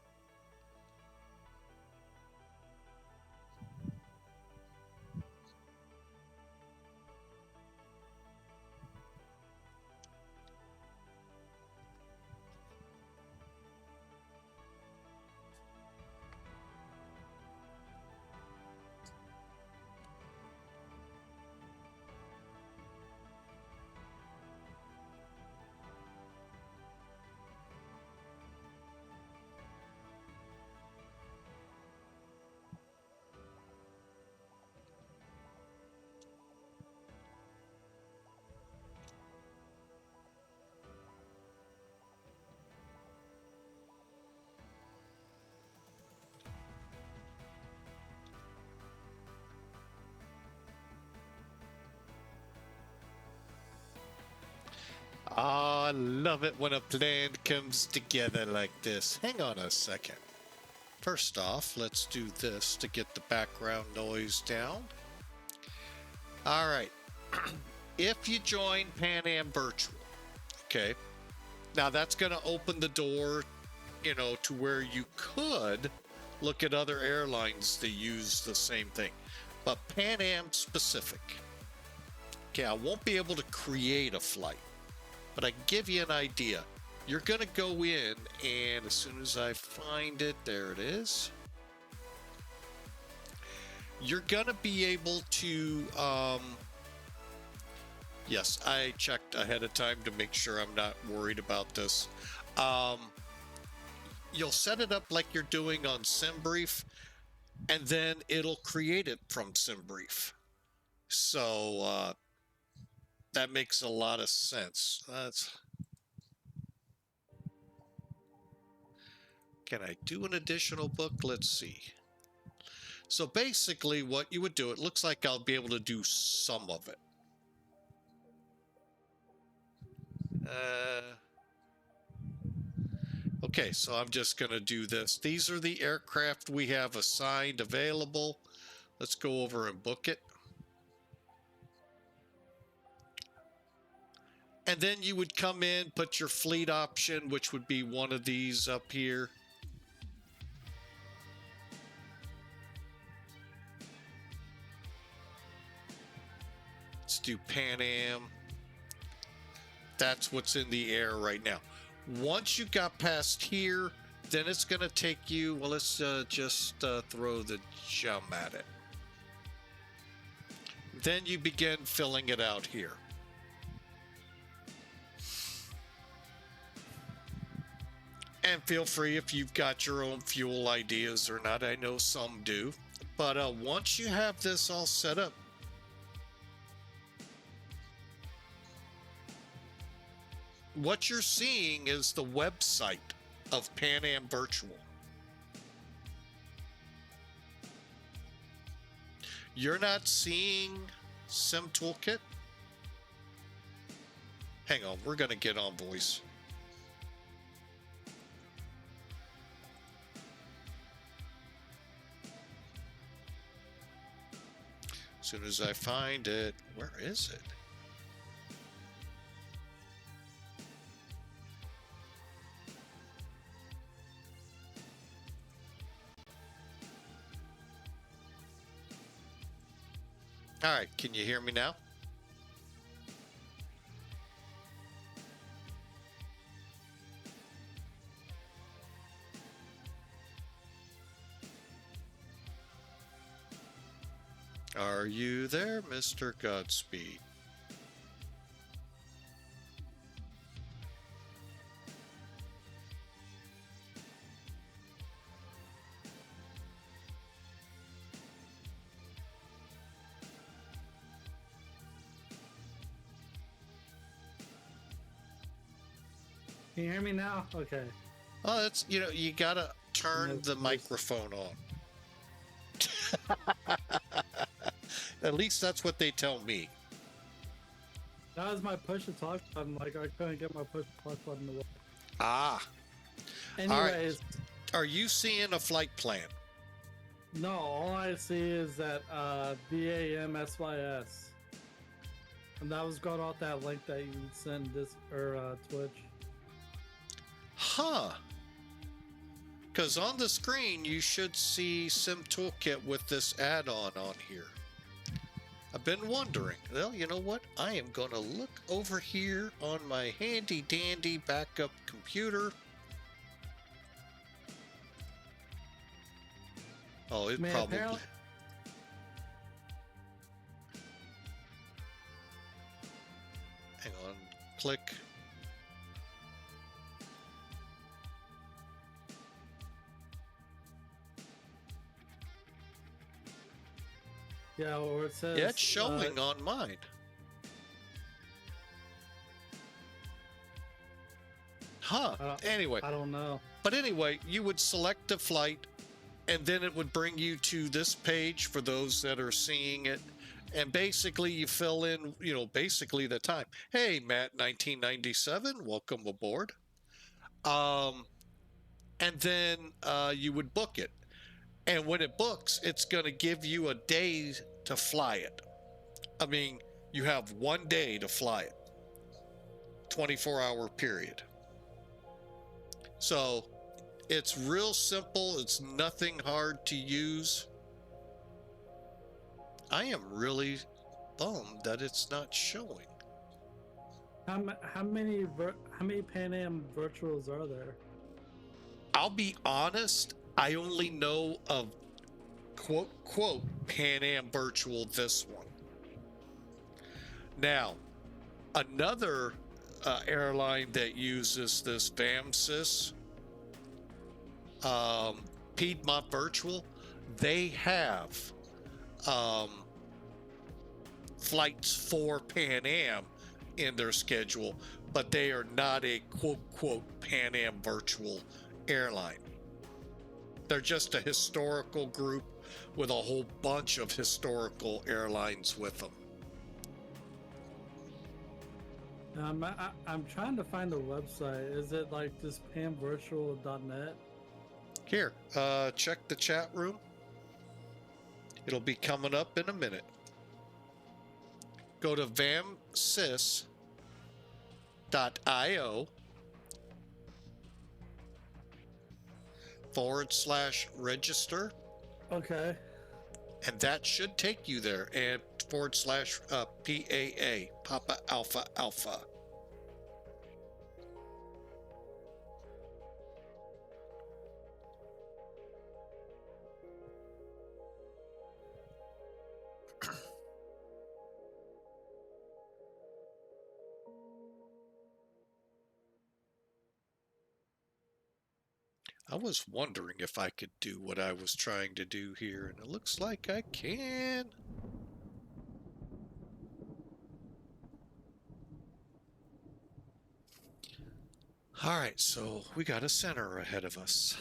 I love it when a plan comes together like this. Hang on a second. First off, let's do this to get the background noise down. All right. if you join Pan Am Virtual, okay, now that's going to open the door, you know, to where you could look at other airlines that use the same thing, but Pan Am specific. Okay, I won't be able to create a flight, but I can give you an idea. You're going to go in, and as soon as I find it, there it is. You're going to be able to, yes, I checked ahead of time to make sure I'm not worried about this. You'll set it up like you're doing on SimBrief, and then it'll create it from SimBrief. So that makes a lot of sense. Can I do an additional book? Let's see. So basically what you would do, it looks like I'll be able to do some of it. Okay, so I'm just going to do this. These are the aircraft we have assigned available. Let's go over and book it. And then you would come in, put your fleet option, which would be one of these up here. Let's do Pan Am. That's what's in the air right now. Once you got past here, then it's going to take you, well, let's just throw the jump at it. Then you begin filling it out here. And feel free if you've got your own fuel ideas or not. I know some do. But once you have this all set up, what you're seeing is the website of Pan Am Virtual. You're not seeing Sim Toolkit? Hang on, we're going to get on voice. As soon as I find it, where is it? All right, can you hear me now? Are you there, Mr. Godspeed? Can you hear me now? Okay. Oh, that's, you know, you gotta turn the microphone on. At least that's what they tell me. That was my push to talk button. Like, I couldn't get my push to talk button to work. Ah. Anyways. Right. Are you seeing a flight plan? No, all I see is that BAMSYS. And that was going off that link that you sent this, or Twitch. Huh. Because on the screen, you should see Sim Toolkit with this add-on on here. I've been wondering. Well, you know what? I am going to look over here on my handy-dandy backup computer. Oh, it probably... Apparently... Hang on. Click. Yeah, or it says... Yeah, it's showing on mine. Huh. Anyway. I don't know. But anyway, you would select the flight, and then it would bring you to this page for those that are seeing it. And basically, you fill in, you know, basically the time. Hey, Matt, 1997, welcome aboard. And then you would book it. And when it books, it's going to give you a day to fly it. I mean, You have 1 day to fly it. 24-hour period. So it's real simple. It's nothing hard to use. I am really bummed that it's not showing. How many Pan Am virtuals are there? I'll be honest, I only know of quote Pan Am Virtual this one. Now, another airline that uses this VAMSIS, Piedmont Virtual, they have flights for Pan Am in their schedule, but they are not a quote Pan Am Virtual airline. They're just a historical group with a whole bunch of historical airlines with them. I'm trying to find a website. Is it like just panvirtual.net? Here, check the chat room. It'll be coming up in a minute. Go to vamsys.io/register. Okay. And that should take you there. And /PAA, Papa Alpha Alpha. I was wondering if I could do what I was trying to do here, and it looks like I can. All right, so we got a center ahead of us.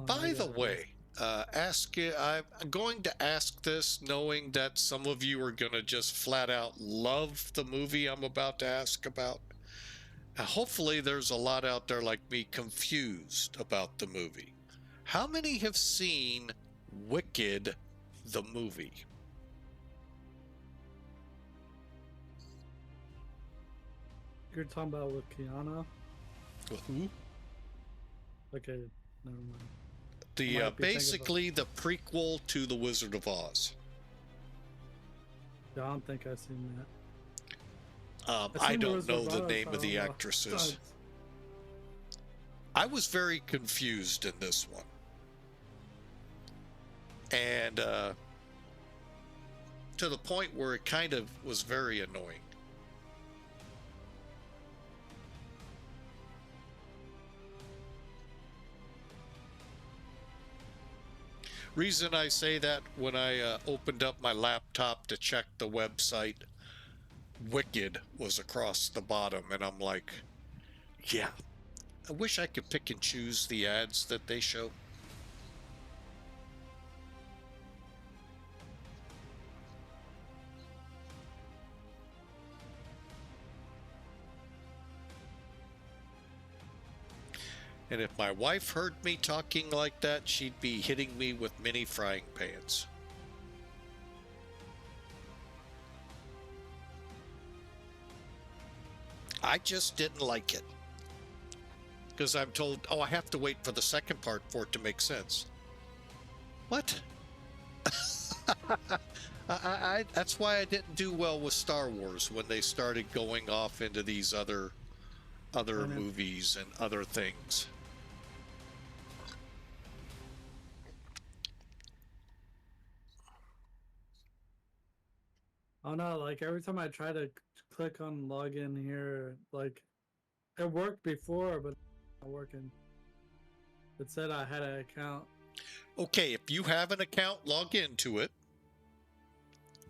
By the way, I'm going to ask this knowing that some of you are going to just flat out love the movie I'm about to ask about. Hopefully there's a lot out there like me confused about the movie. How many have seen Wicked, the movie? You're talking about with Kiana? With who? Okay, never mind. The basically the prequel to The Wizard of Oz. Yeah, I don't think I've seen that. I don't know the name of the actresses. I was very confused in this one. And to the point where it kind of was very annoying. Reason I say that, when I opened up my laptop to check the website, Wicked was across the bottom, and I'm like, yeah, I wish I could pick and choose the ads that they show. And if my wife heard me talking like that, she'd be hitting me with mini frying pans. I just didn't like it. Because I'm told, oh, I have to wait for the second part for it to make sense. What? That's why I didn't do well with Star Wars when they started going off into these other movies and other things. Oh no, like every time I try to click on login here, like it worked before, but it's not working. It said I had an account Okay, if you have an account, log into it.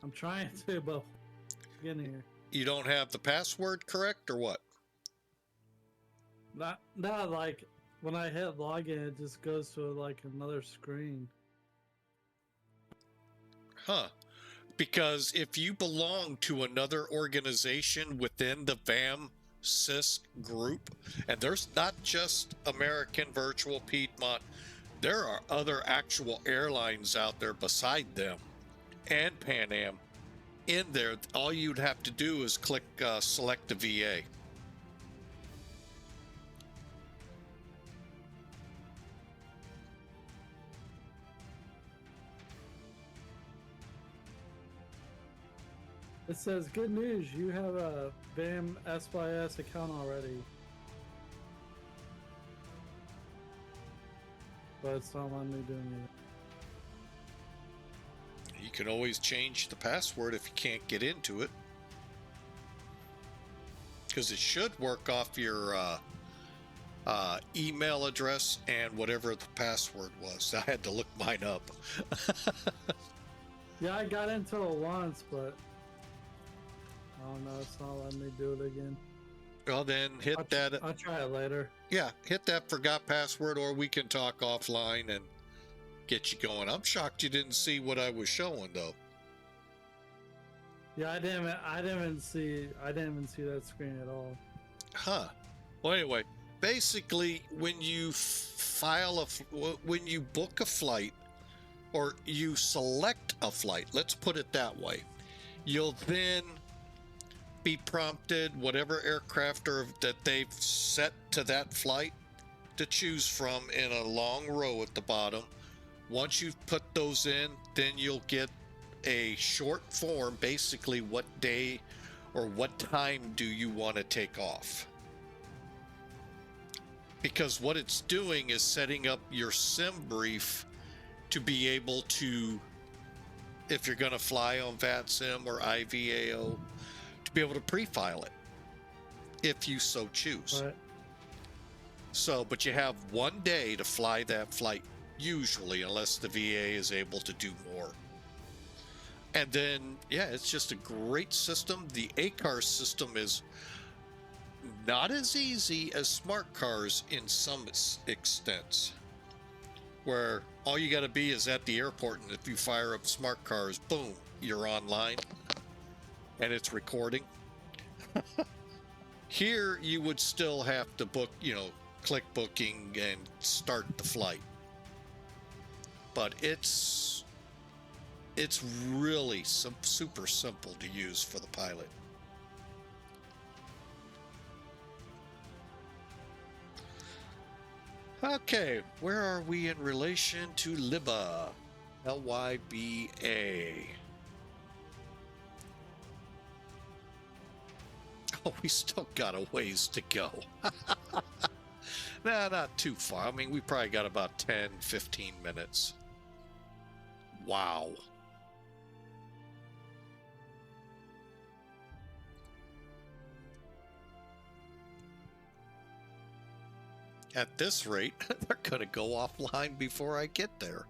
I'm trying to, but get in here. You don't have the password correct or what? Not like when I hit login, it just goes to like another screen. Huh. Because if you belong to another organization within the VAM-CISC group, and there's not just American Virtual Piedmont, there are other actual airlines out there beside them and Pan Am. In there, all you'd have to do is click select a VA. It says, good news, you have a VAM SYS account already. But it's not letting me do anything. You can always change the password if you can't get into it. Because it should work off your email address and whatever the password was. I had to look mine up. Yeah, I got into it once, but I don't know, it's not letting me do it again. Well, then hit that. I'll try it later. Yeah, hit that forgot password, or we can talk offline and get you going. I'm shocked you didn't see what I was showing, though. Yeah, I didn't even see that screen at all. Huh. Well, anyway, basically, when you when you book a flight, or you select a flight, let's put it that way, you'll then be prompted whatever aircraft that they've set to that flight to choose from in a long row at the bottom. Once you've put those in, then you'll get a short form, basically what day or what time do you want to take off. Because what it's doing is setting up your sim brief to be able to, if you're going to fly on VATSIM or IVAO, to be able to pre-file it if you so choose. Right. So, but you have 1 day to fly that flight, usually, unless the VA is able to do more. And then, yeah, it's just a great system. The ERKIR system is not as easy as smart cars in some extents, where all you got to be is at the airport, and if you fire up smart cars, boom, you're online and it's recording. Here you would still have to book, click booking and start the flight. But it's really super simple to use for the pilot. Okay, where are we in relation to LIBA? LYBA. Oh, we still got a ways to go. Nah, not too far. I mean, we probably got about 10, 15 minutes. Wow. At this rate, they're going to go offline before I get there.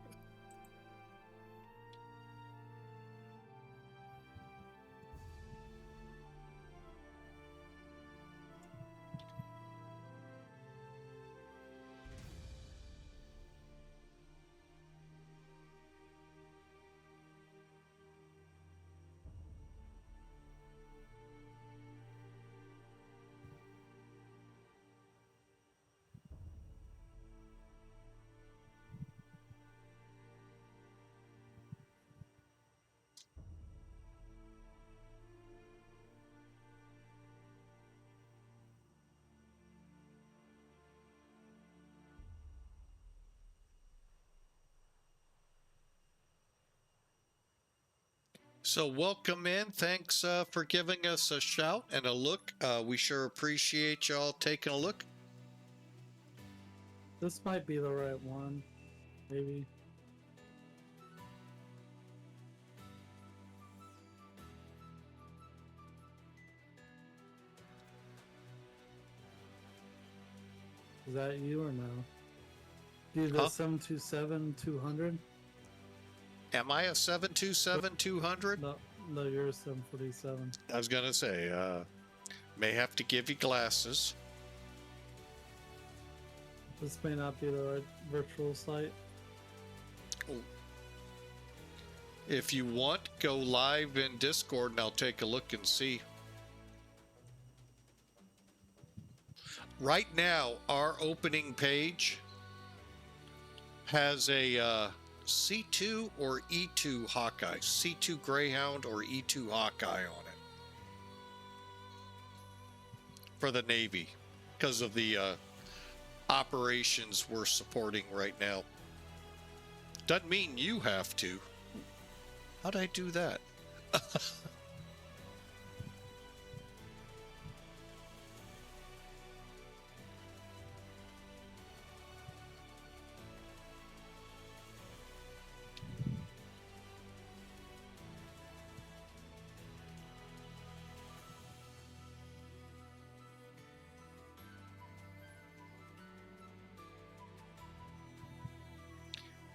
So welcome in. Thanks for giving us a shout and a look. We sure appreciate y'all taking a look. This might be the right one, maybe. Is that you or no? Do the Huh? 727-200? Am I a 727-200? No, no, you're a 747. I was gonna say, may have to give you glasses. This may not be the right virtual site. If you want, go live in Discord and I'll take a look and see. Right now, our opening page has a C2 or E2 Hawkeye, C2 Greyhound or E2 Hawkeye on it for the Navy because of the operations we're supporting right now. Doesn't mean you have to. How'd I do that?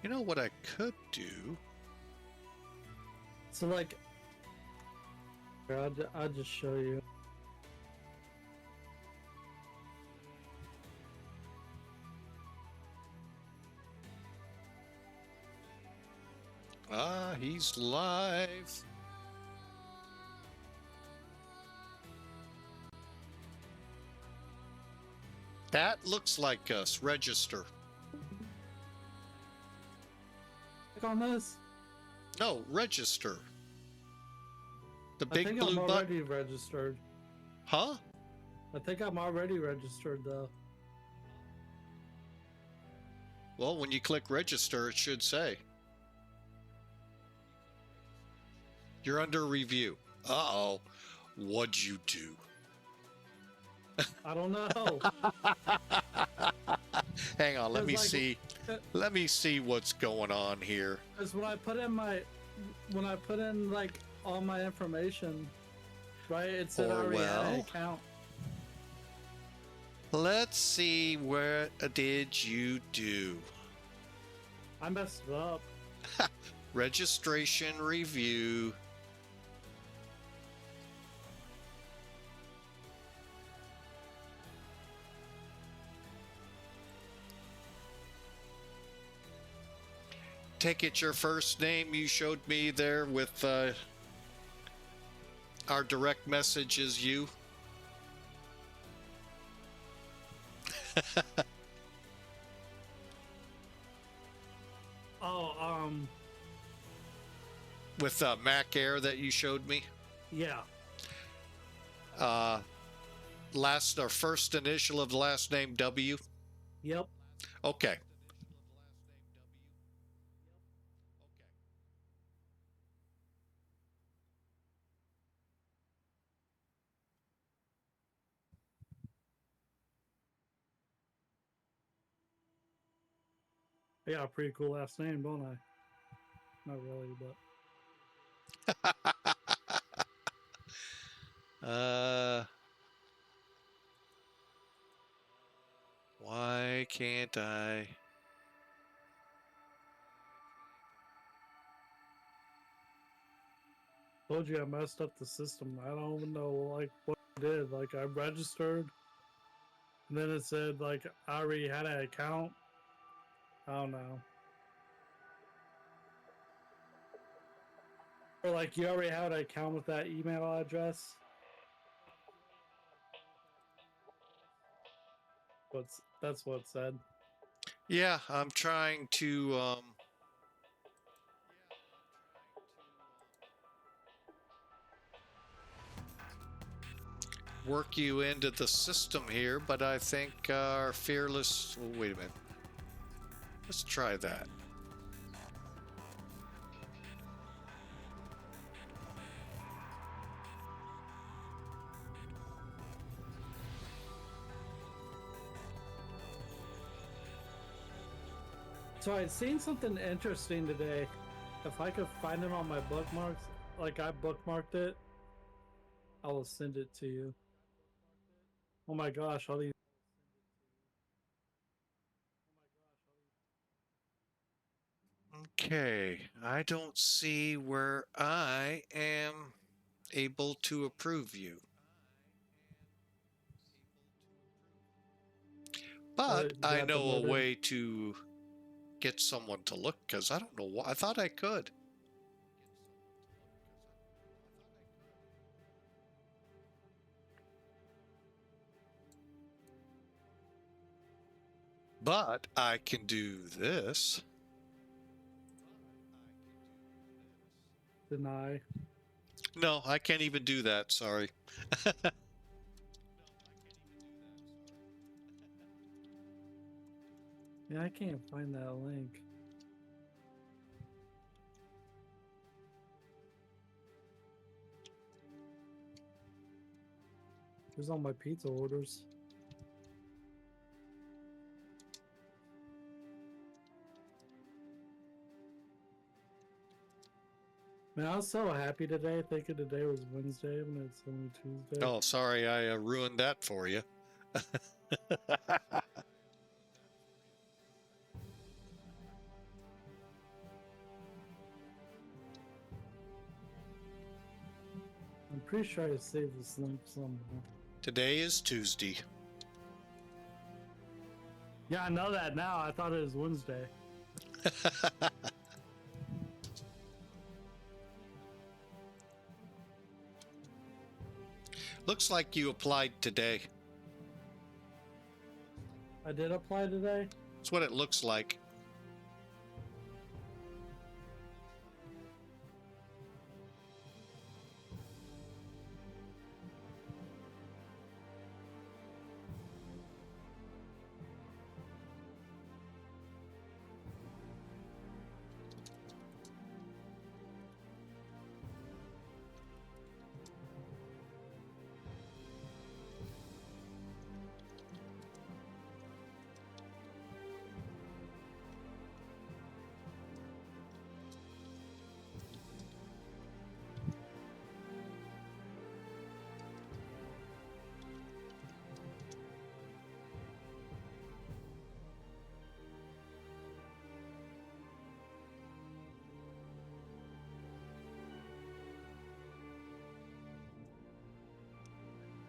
You know what I could do? So like, here, I'll just show you. Ah, he's live. That looks like us. Register. Click on this. No, register. The I big think blue I'm button. already registered. Huh? I think I'm already registered though. Well, when you click register, it should say. You're under review. Uh-oh. What'd you do? I don't know. Hang on, let me Because, like, see. Let me see what's going on here. Because when I put in like all my information, right, it said I already had an account. Let's see, what did you do? I messed it up. Registration review. Take it your first name you showed me there with our direct message is you. Oh, With Mac Air that you showed me. yeah. Last or first initial of the last name W. Yep. Okay. Yeah, pretty cool last name, don't I? Not really, but Why can't I? told you I messed up the system. I don't even know like what I did. Like I registered, and then it said like I already had an account. I don't know. Or like you already had an account with that email address. That's what it said. Yeah, I'm trying to work you into the system here, but I think our fearless. Oh, wait a minute. Let's try that. So I'd seen something interesting today. If I could find it on my bookmarks, like I bookmarked it, I will send it to you. Oh my gosh, all these. Okay, I don't see where I am able to approve you. But You I got know a demoted? way to get someone to look, because I don't know why. I thought I could. But I can do this. Deny. No, I can't even do that. Sorry. Yeah, I can't find that link. There's all my pizza orders. Man, I was so happy today, thinking today was Wednesday when it's only Tuesday. Oh, sorry, I ruined that for you. I'm pretty sure I saved this link somewhere. Today is Tuesday. Yeah, I know that now. I thought it was Wednesday. Looks like you applied today. I did apply today. That's what it looks like.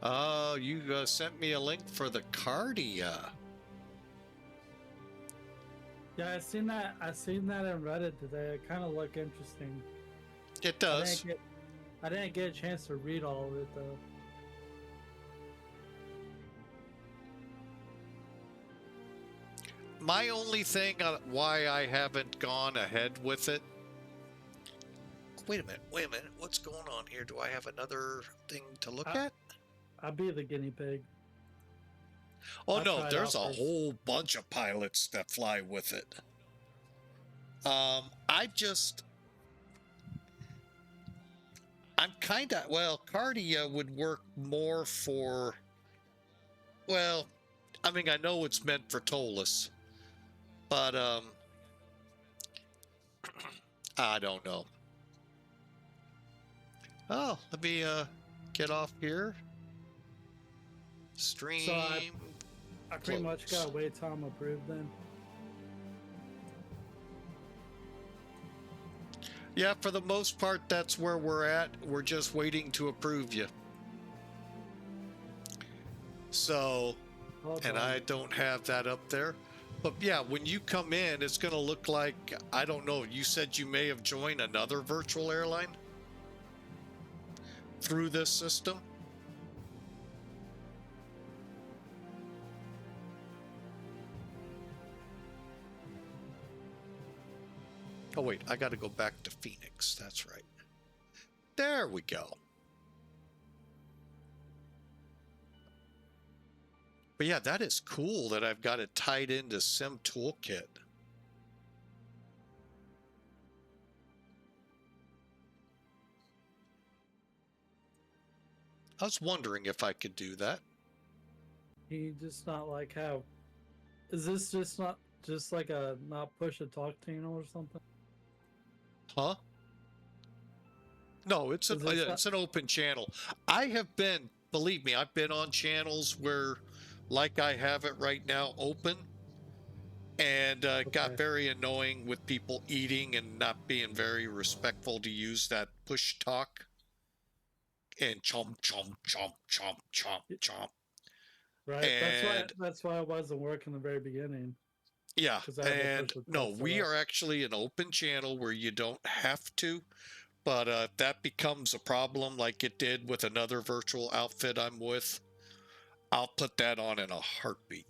Oh, you sent me a link for the Cardia. Yeah, I seen that. I seen that in Reddit today. It kind of looked interesting. It does. I didn't get a chance to read all of it though. My only thing on why I haven't gone ahead with it. Wait a minute. What's going on here? Do I have another thing to look at? I'll be the guinea pig. Oh I'll no, try it there's a out first. whole bunch of pilots that fly with it. I'm kind of, well, Cardia would work more for, well, I mean, I know it's meant for Tolus, but, I don't know. Oh, let me, get off here. Stream. So I pretty much close. got wait till I'm approved then. Yeah, for the most part, that's where we're at. We're just waiting to approve you. So, Hold and on. I don't have that up there. But yeah, when you come in, it's going to look like, I don't know, you said you may have joined another virtual airline through this system. Oh wait, I got to go back to Phoenix. That's right. There we go. But yeah, that is cool that I've got it tied into Sim Toolkit. I was wondering if I could do that. He just not like how. Is this just not just like a not push a talk channel or something? Huh? No, it's Is this it's an open channel. I have been, believe me, I've been on channels where, like I have it right now, open, And got Okay. very annoying with people eating and not being very respectful to use that push talk. And chomp, chomp, chomp, chomp, chomp, chomp. Right. And That's why it wasn't working in the very beginning. yeah, 'Cause I had the and push request no, set we up. are actually an open channel where you don't have to. But if that becomes a problem like it did with another virtual outfit I'm with, I'll put that on in a heartbeat.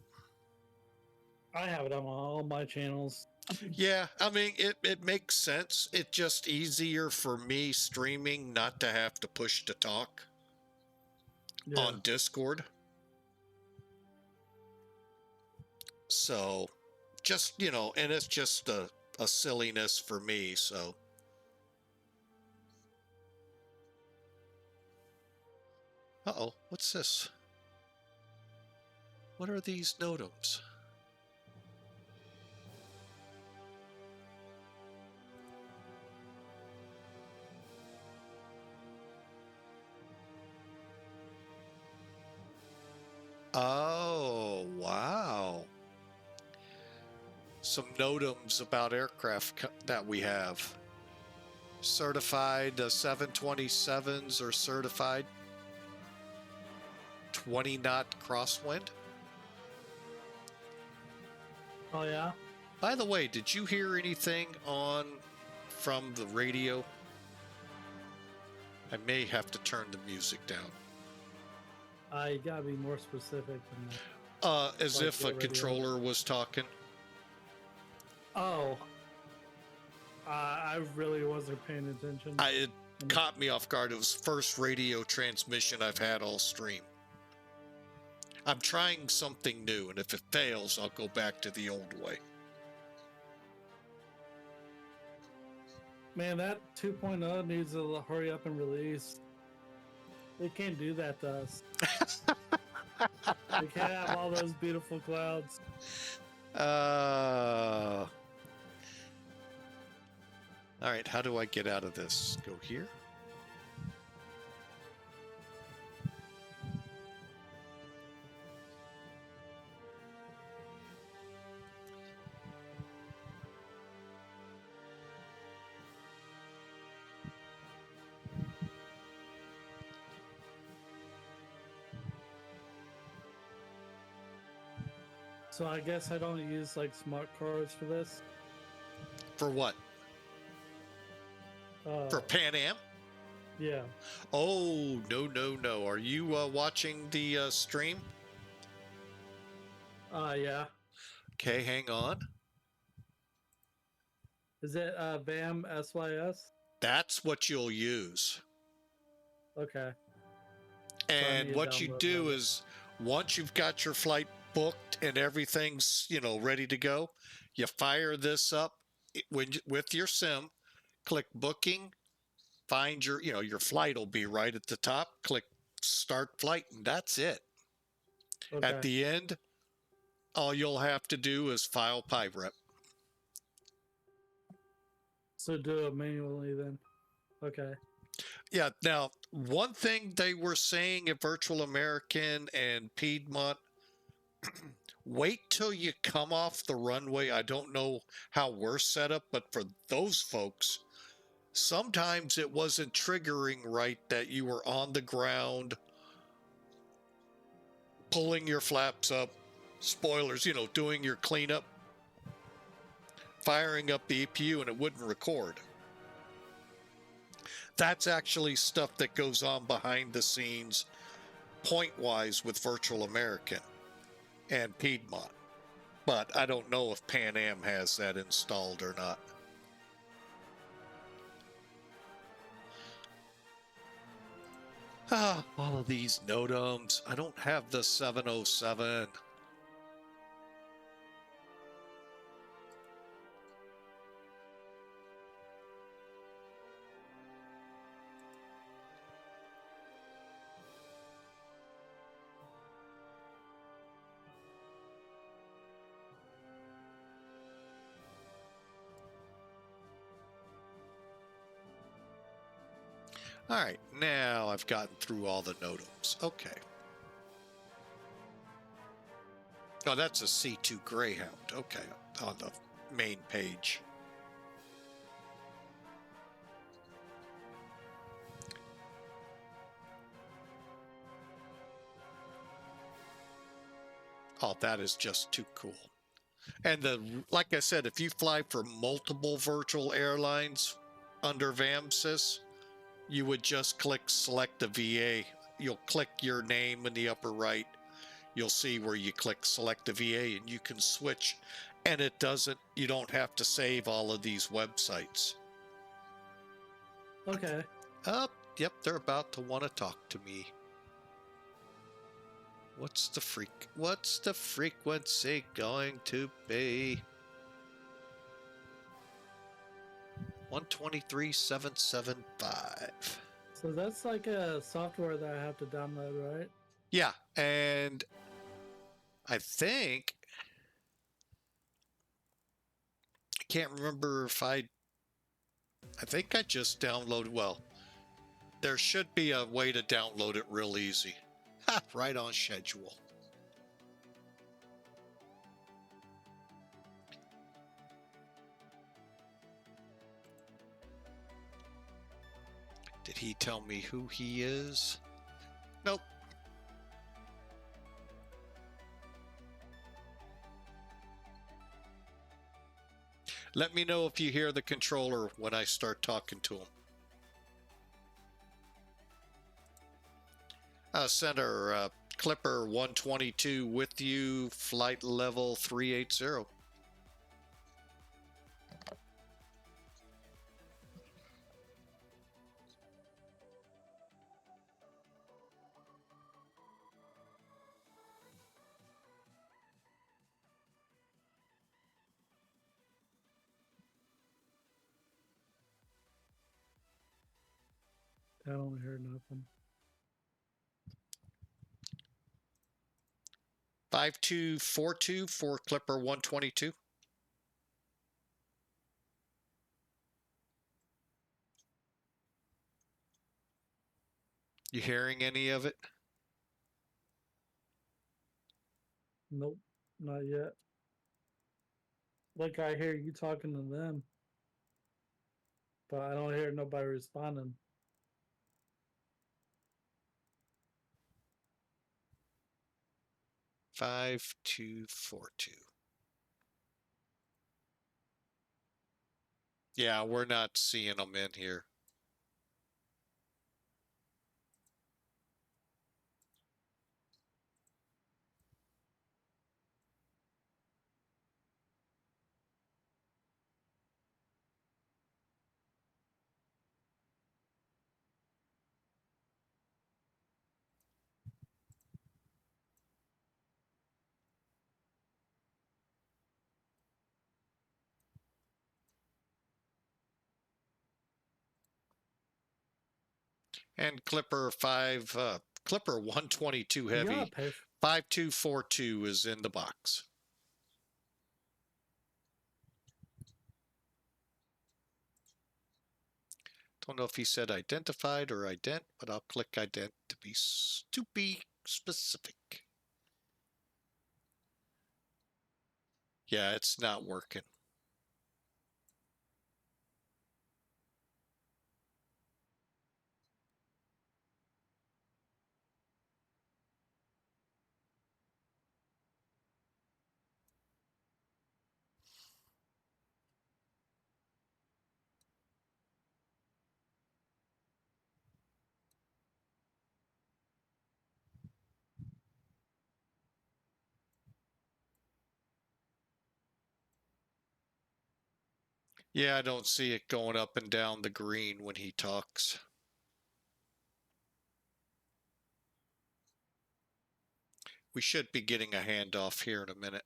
I have it on all my channels. Yeah, I mean, it makes sense. It's just easier for me streaming not to have to push to talk Yeah. on Discord. So, just, you know, and it's just a silliness for me, so. Uh-oh, what's this? What are these NOTAMs? Oh, wow. Some NOTAMs about aircraft that we have. Certified 727s are certified 20 knot crosswind. Oh yeah. By the way, did you hear anything from the radio? I may have to turn the music down. You gotta be more specific than that. As Like if the a radio. controller was talking. Oh. I really wasn't paying attention. It caught me off guard. It was the first radio transmission I've had all stream. I'm trying something new, and if it fails, I'll go back to the old way. Man, that 2.0 needs to hurry up and release. They can't do that to us. They can't have all those beautiful clouds. All right, how do I get out of this? Go here? So I guess I don't use like smart cards for this. For what? For Pan Am? Yeah. Oh, no. Are you watching the stream? Yeah. Okay, hang on. Is it BAM SYS? That's what you'll use. Okay. And need to what you download do that. is, once you've got your flight booked and everything's, you know, ready to go, you fire this up with your sim, click booking, find your flight will be right at the top, click start flight, and that's it. Okay. At the end, all you'll have to do is file PIREP. So do it manually then. Okay. Yeah, now, one thing they were saying at Virtual American and Piedmont, wait till you come off the runway. I don't know how we're set up, but for those folks, sometimes it wasn't triggering right that you were on the ground, pulling your flaps up, spoilers, you know, doing your cleanup, firing up the EPU, and it wouldn't record. That's actually stuff that goes on behind the scenes, point-wise, with Virtual American and Piedmont. But I don't know if Pan Am has that installed or not. All of these NOTAMs. I don't have the 707. All right, now I've gotten through all the NOTAMs. Okay. Oh, that's a C2 Greyhound. Okay, on the main page. Oh, that is just too cool. And like I said, if you fly for multiple virtual airlines under VAMSIS, you would just click select the VA. You'll click your name in the upper right. You'll see where you click select the VA and you can switch. And it doesn't, you don't have to save all of these websites. Okay. Oh, yep, they're about to want to talk to me. What's the frequency going to be? 123.775. So that's like a software that I have to download, right? Yeah, and I think I can't remember if I think I just downloaded. Well, there should be a way to download it real easy. Ha, right on schedule. Did he tell me who he is? Nope. Let me know if you hear the controller when I start talking to him. Center, Clipper 122 with you, flight level 380. I don't hear nothing. 5242 for Clipper 122. You hearing any of it? Nope, not yet. Like I hear you talking to them, but I don't hear nobody responding. Five, 242. Yeah, we're not seeing them in here. And Clipper 122 You heavy, gotta pay. 5242 is in the box. Don't know if he said identified or ident, but I'll click ident to be specific. Yeah, it's not working. Yeah, I don't see it going up and down the green when he talks. We should be getting a handoff here in a minute.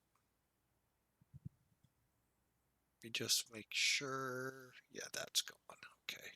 Let me just make sure. Yeah, that's going. Okay.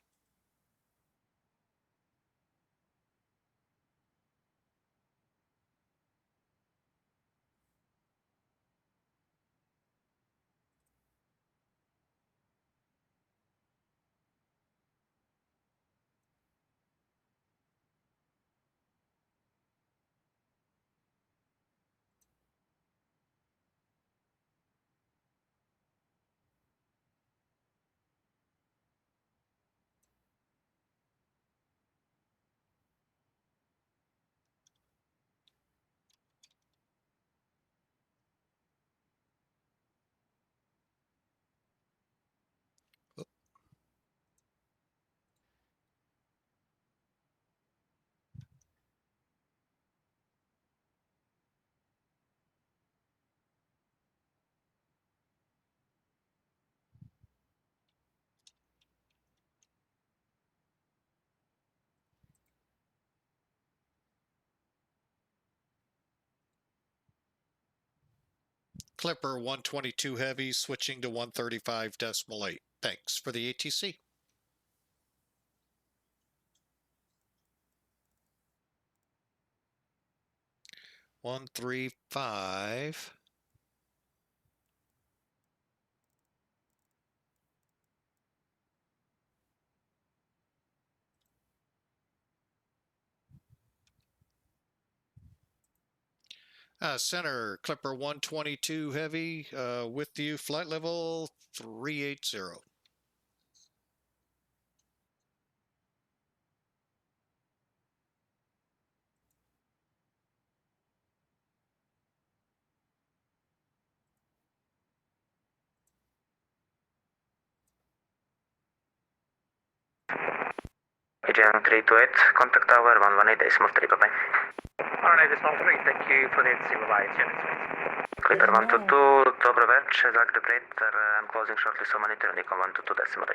Clipper 122 Heavy switching to 135.8. Thanks for the ATC. One, 3, 5. Center Clipper 122 Heavy with you, flight level 380. Agent 328, contact tower 118.3, bye-bye. 118.3, thank you for the ATC, bye-bye, Clipper 122, dobro več, exact operator, I'm closing shortly, so monitor Nikon 122.8.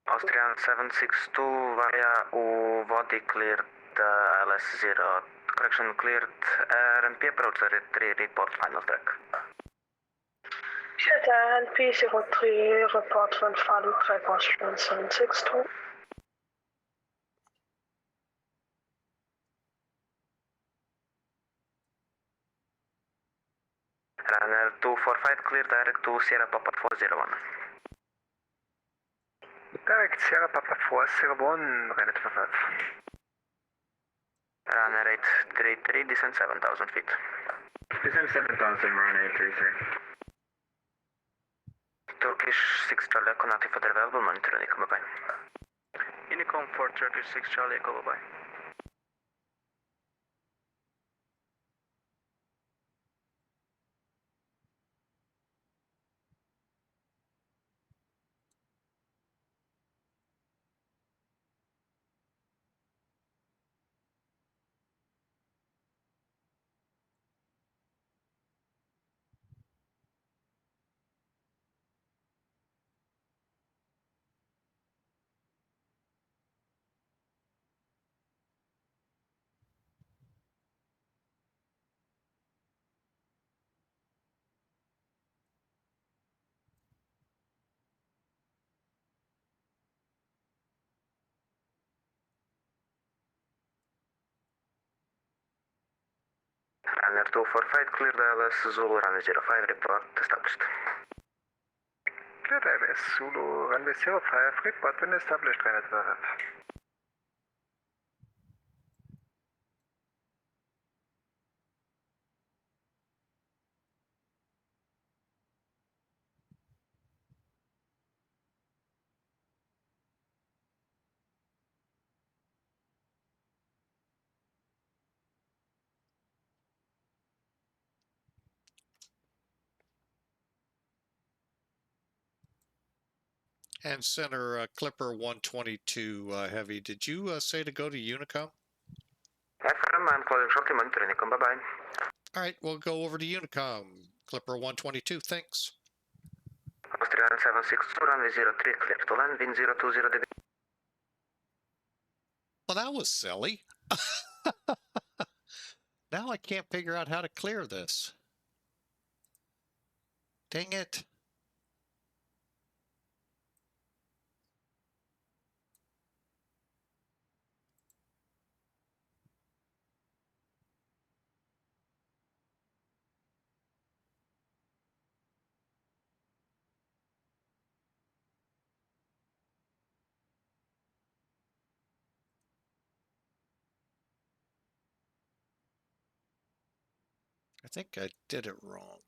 Austrian 762 via u vodi cleared LS0, correction cleared RMP approach 3 report final track. LP03 report from final track Austrian 762. Runner 245 clear direct to Sierra Papa 401. Direct Sierra Papa 401, ready to 5. Runner 833, descend 7,000 feet. Descend 7,000, run 833. Turkish 6 Charlie Echo, not further available, monitor Unicom, bye-bye. Unicom for Turkish 6 Charlie Echo, bye-bye. Runner 245, clear the LS Zulu, runway 05, report established. Clear the LS Zulu, runway 05, report when established, runway 12. And center Clipper 122 Heavy. Did you say to go to Unicom? I'm closing shortly, monitor Unicom, bye-bye. All right, we'll go over to Unicom. Clipper 122, thanks. Austrian 762, runway 03, clear to land, wind 020 degrees. Well, that was silly. Now I can't figure out how to clear this. Dang it. I think I did it wrong.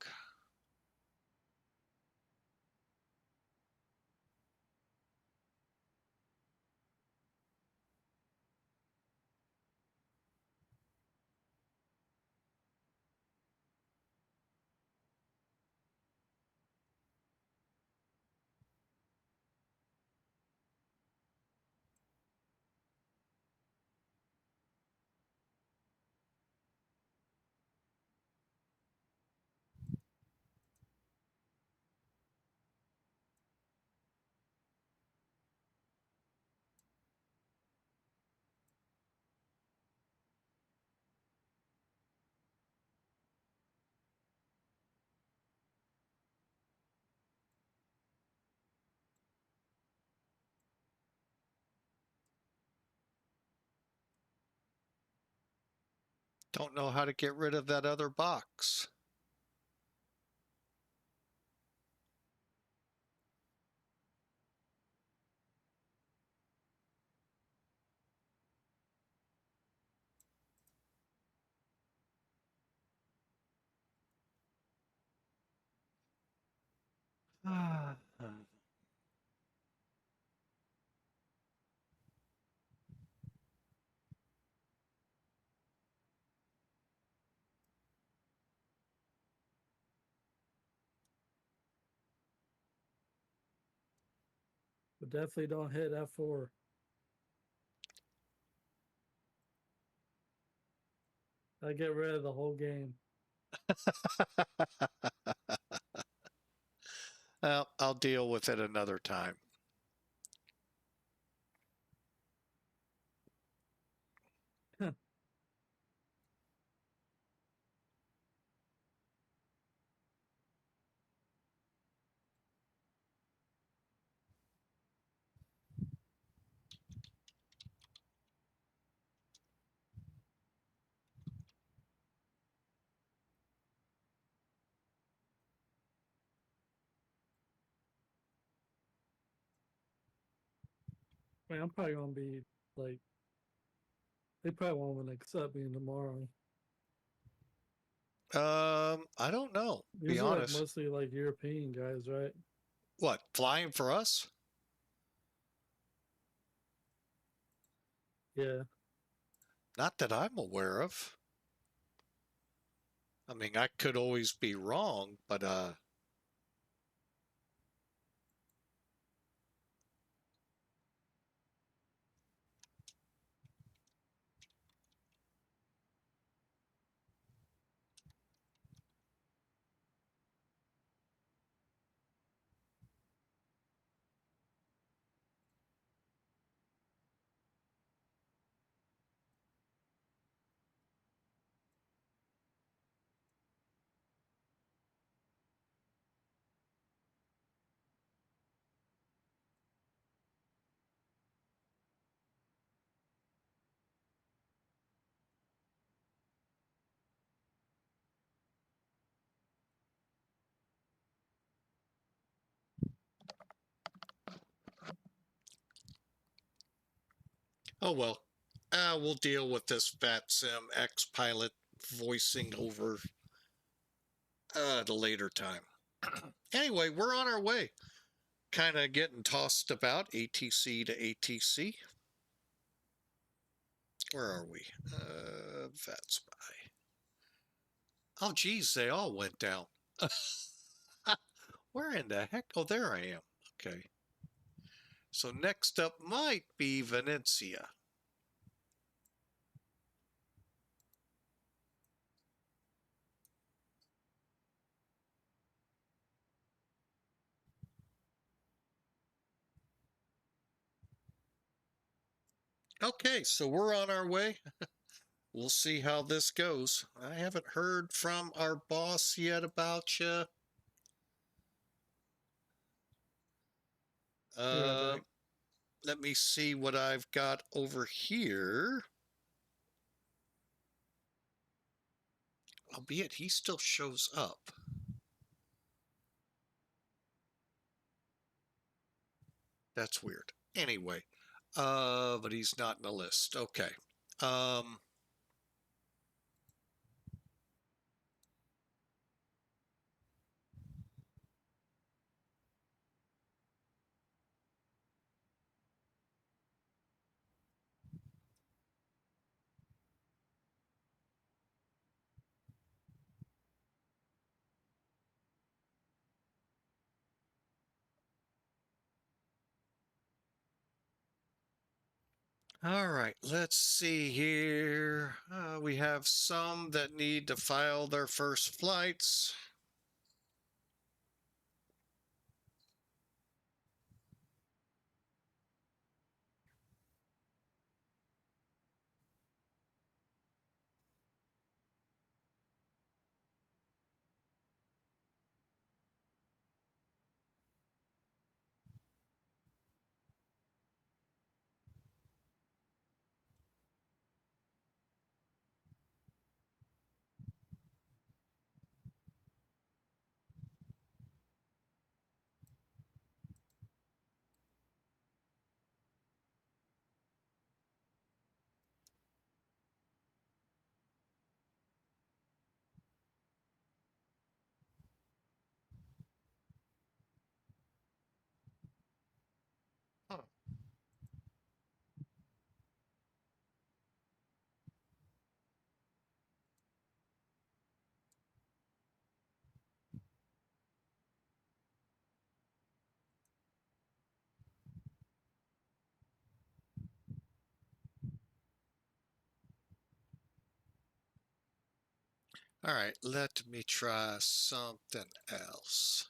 Don't know how to get rid of that other box. But definitely don't hit F4. I get rid of the whole game. Well, I'll deal with it another time. I mean, I'm probably gonna be like, they probably won't even accept me tomorrow. I don't know. These Be are like honest. mostly like European guys, right? What, flying for us? Yeah. Not that I'm aware of. I mean, I could always be wrong, but oh well. We'll deal with this VATSIM X pilot voicing over at a later time. Anyway, we're on our way. Kind of getting tossed about ATC to ATC. Where are we? VATSIM. Oh, geez, they all went down. Where in the heck? Oh, there I am. Okay. So next up might be Venezia. Okay, so we're on our way. We'll see how this goes. I haven't heard from our boss yet about you. Be right back. Let me see what I've got over here. Albeit he still shows up. That's weird. Anyway, but he's not in the list. Okay. All right, let's see here. We have some that need to file their first flights. All right, let me try something else.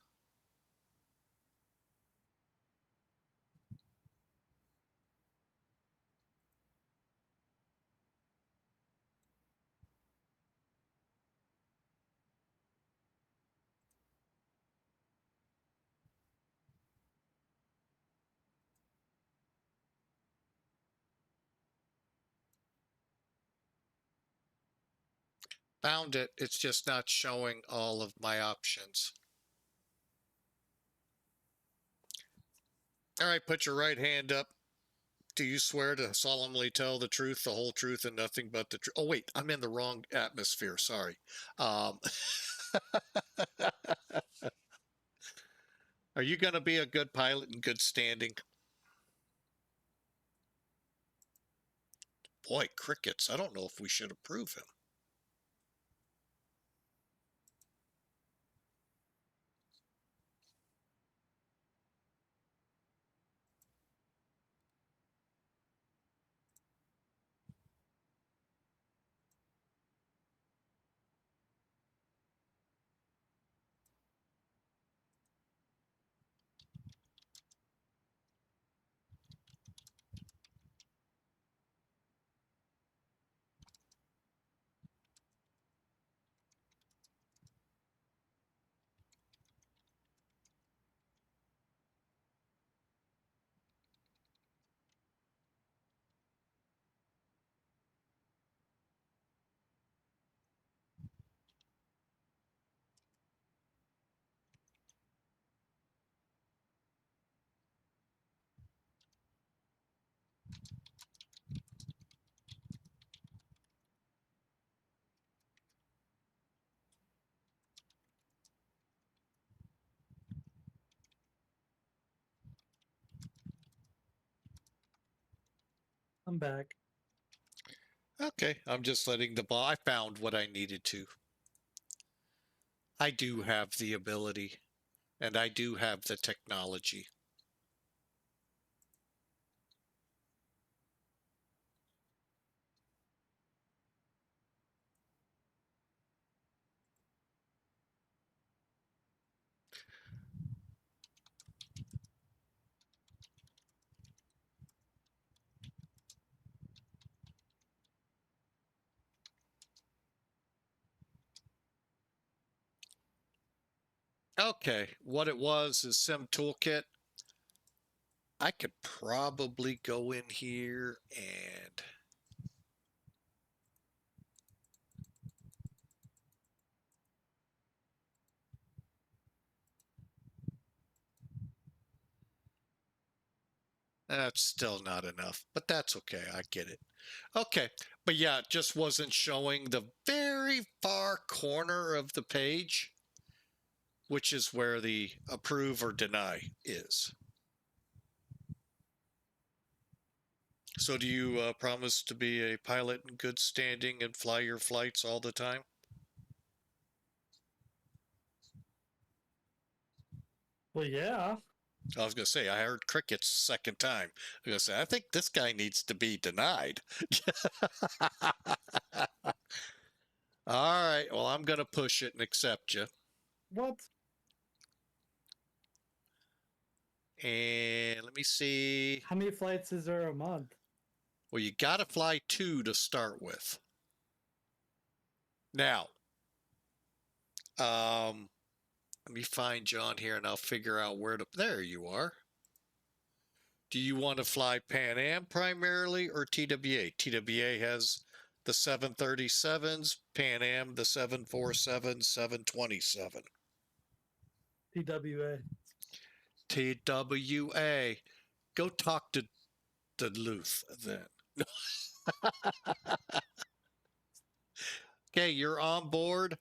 Found it. It's just not showing all of my options. All right, put your right hand up. Do you swear to solemnly tell the truth, the whole truth, and nothing but the truth? Oh, wait, I'm in the wrong atmosphere. Sorry. Are you going to be a good pilot in good standing? Boy, crickets. I don't know if we should approve him. I'm back. Okay, I'm just letting the ball. I found what I needed to. I do have the ability, and I do have the technology. Okay, what it was is Sim Toolkit. I could probably go in here and that's still not enough, but that's okay. I get it. Okay, but yeah, it just wasn't showing the very far corner of the page, which is where the approve or deny is. So do you promise to be a pilot in good standing and fly your flights all the time? Well, yeah. I was going to say, I heard crickets second time. I was going to say, I think this guy needs to be denied. All right, well, I'm going to push it and accept you. What? And let me see. How many flights is there a month? Well, you got to fly 2 to start with. Now, let me find John here and I'll figure out where to. There you are. Do you want to fly Pan Am primarily or TWA? TWA has the 737s, Pan Am the 747-727. TWA. TWA. Go talk to Duluth then. Okay, you're on board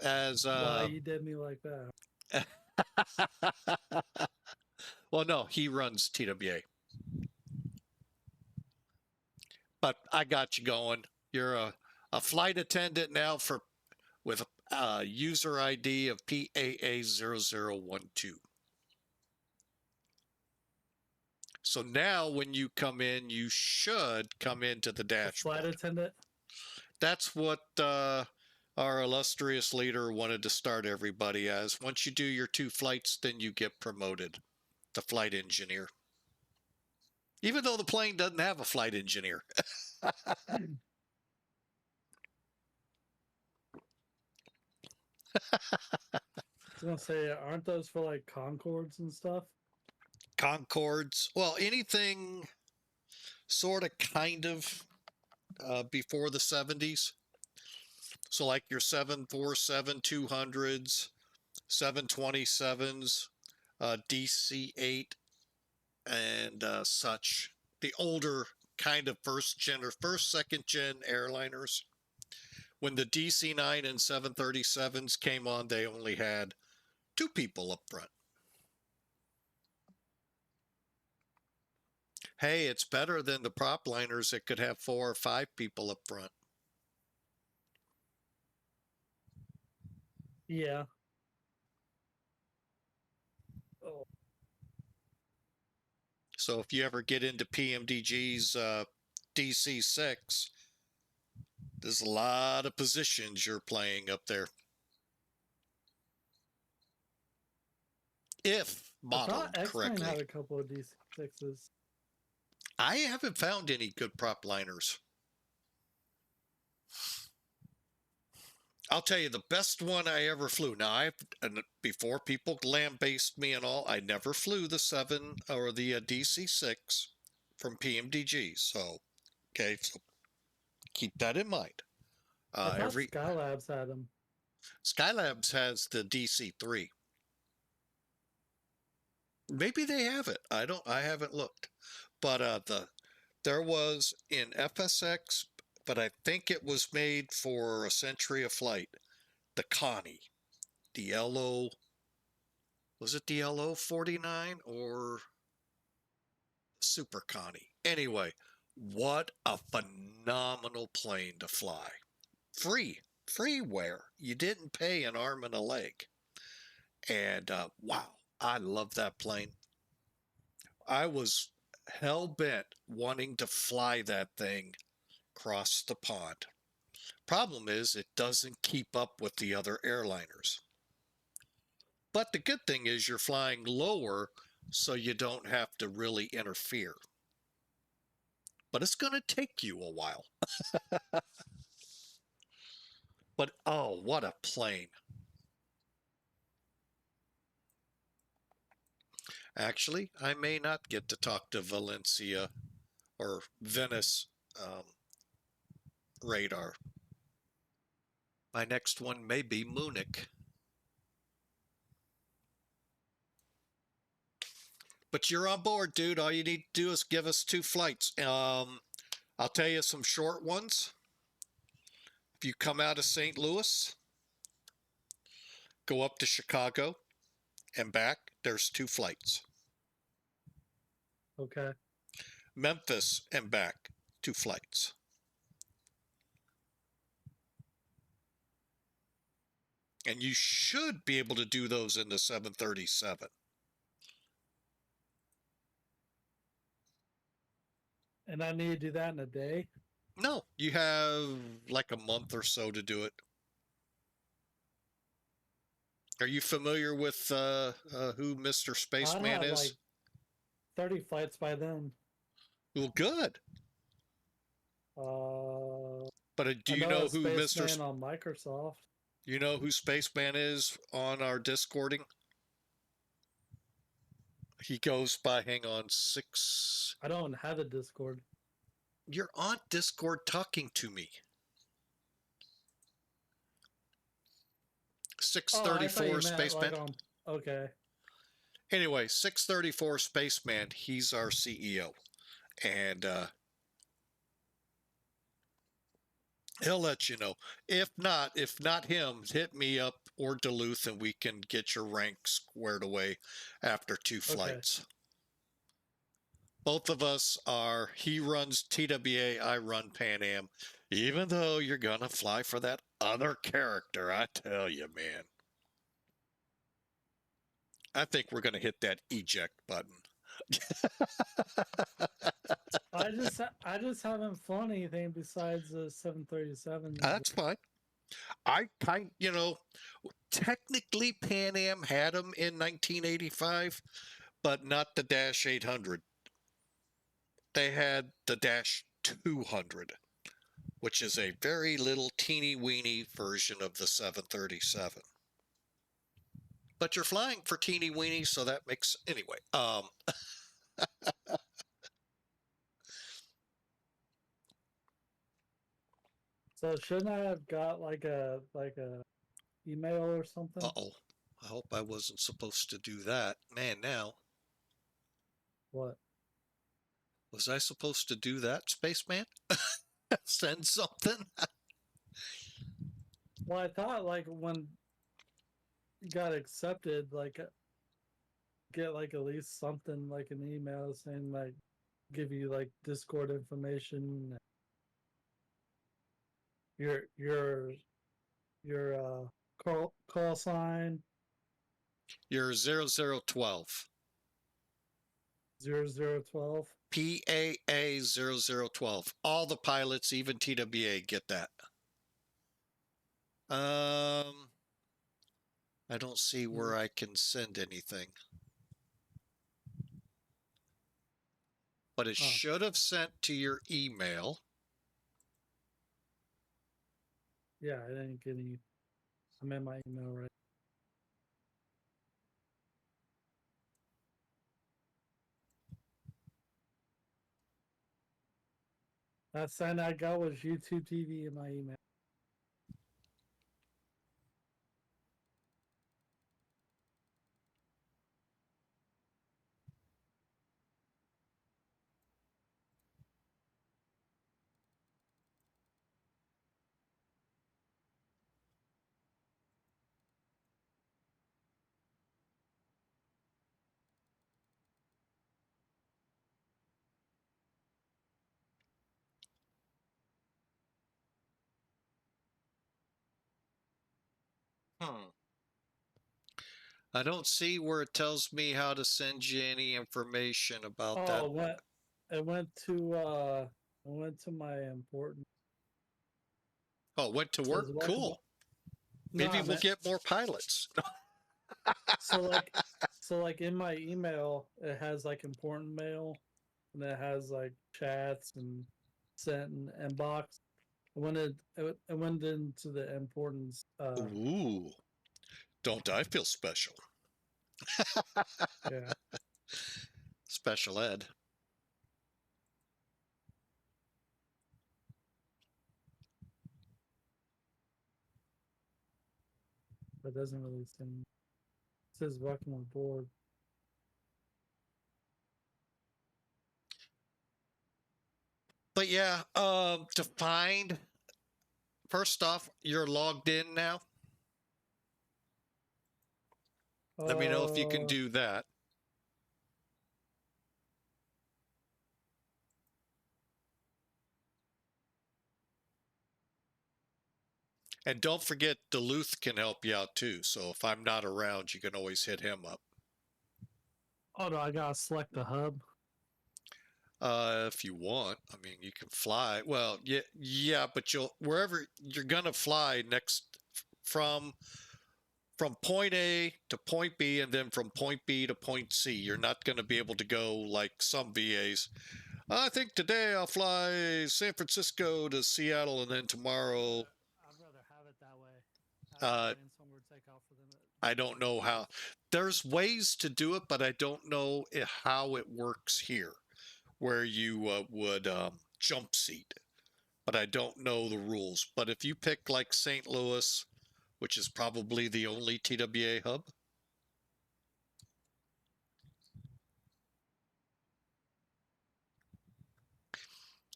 as Why you did me like that? well, no, he runs TWA. But I got you going. You're a flight attendant now with a user ID of PAA0012. So now when you come in, you should come into the A flight dashboard. attendant? That's what our illustrious leader wanted to start everybody as. Once you do your 2 flights, then you get promoted to flight engineer. Even though the plane doesn't have a flight engineer. I was gonna say, aren't those for like Concords and stuff? Concords, well, anything sort of kind of before the 70s. So like your 747-200s, 727s, DC-8, and such. The older kind of first, second gen airliners. When the DC-9 and 737s came on, they only had 2 people up front. Hey, it's better than the prop liners that could have 4 or 5 people up front. Yeah. Oh. So if you ever get into PMDG's DC-6, there's a lot of positions you're playing up there. If modeled correctly. Had a couple of DC-6s. I haven't found any good prop liners. I'll tell you the best one I ever flew. Now, before people lambasted me and all, I never flew the 7 or the DC-6 from PMDG. So, okay, so keep that in mind. I thought Skylabs had them. Skylabs has the DC-3. Maybe they have it. I haven't looked. But there was in FSX, but I think it was made for a century of flight. The Connie, the LO, was it the LO 49 or Super Connie? Anyway, what a phenomenal plane to fly. Freeware. You didn't pay an arm and a leg. And wow, I love that plane. I was hell-bent wanting to fly that thing across the pond. Problem is, it doesn't keep up with the other airliners. But the good thing is you're flying lower, so you don't have to really interfere. But it's going to take you a while. But oh, what a plane. Actually, I may not get to talk to Valencia or Venice radar. My next one may be Munich. But you're on board, dude. All you need to do is give us 2 flights. I'll tell you some short ones. If you come out of St. Louis, go up to Chicago and back, there's 2 flights. Okay. Memphis and back, 2 flights. And you should be able to do those in the 737. And I need to do that in a day? No, you have like a month or so to do it. Are you familiar with who Mr. Spaceman is? Like 30 flights by then. Well, good. But do you know who Mr. on Microsoft? You know who Spaceman is on our Discording? He goes by, hang on, 6. I don't have a Discord. You're on Discord talking to me. 634 Spaceman. Like okay. Anyway, 634 Spaceman, he's our CEO. And he'll let you know. If not him, hit me up or Duluth and we can get your rank squared away after 2 flights. Okay. Both of us are, he runs TWA, I run Pan Am. Even though you're going to fly for that other character, I tell you, man. I think we're going to hit that eject button. I just haven't flown anything besides the 737. That's fine. Technically Pan Am had them in 1985, but not the Dash 800. They had the Dash 200, which is a very little teeny weeny version of the 737. But you're flying for teeny weeny, so that makes anyway. So shouldn't I have got like a email or something? Uh-oh. I hope I wasn't supposed to do that. Man, now. What? Was I supposed to do that, spaceman? Send something? Well, I thought like when you got accepted, like get like at least something like an email saying like give you like Discord information, your call sign You're 0012. 0012. PAA 0012. All the pilots, even TWA, get that. I don't see where I can send anything. But it should have sent to your email. Yeah, I didn't get any. I'm in my email right. Last sign I got was YouTube TV in my email. I don't see where it tells me how to send you any information about that. Oh, it went to my important. Oh, went to work? Cool. Maybe we'll get more pilots. So like in my email, it has like important mail, and it has like chats and sent and inbox. It went into the importance. Ooh, don't I feel special? Yeah. Special ed. But it doesn't really seem. It says welcome aboard. But yeah, to find, first off, you're logged in now. Let me know if you can do that. And don't forget, Duluth can help you out too. So if I'm not around, you can always hit him up. Oh no, I gotta select the hub. If you want, I mean, you can fly. Well, yeah, but wherever you're gonna fly next from point A to point B, and then from point B to point C. You're not gonna be able to go like some VAs. I think today I'll fly San Francisco to Seattle, and then tomorrow. I'd rather have it that way. I don't know how. There's ways to do it, but I don't know how it works here, where you would jump seat. But I don't know the rules. But if you pick like St. Louis, which is probably the only TWA hub.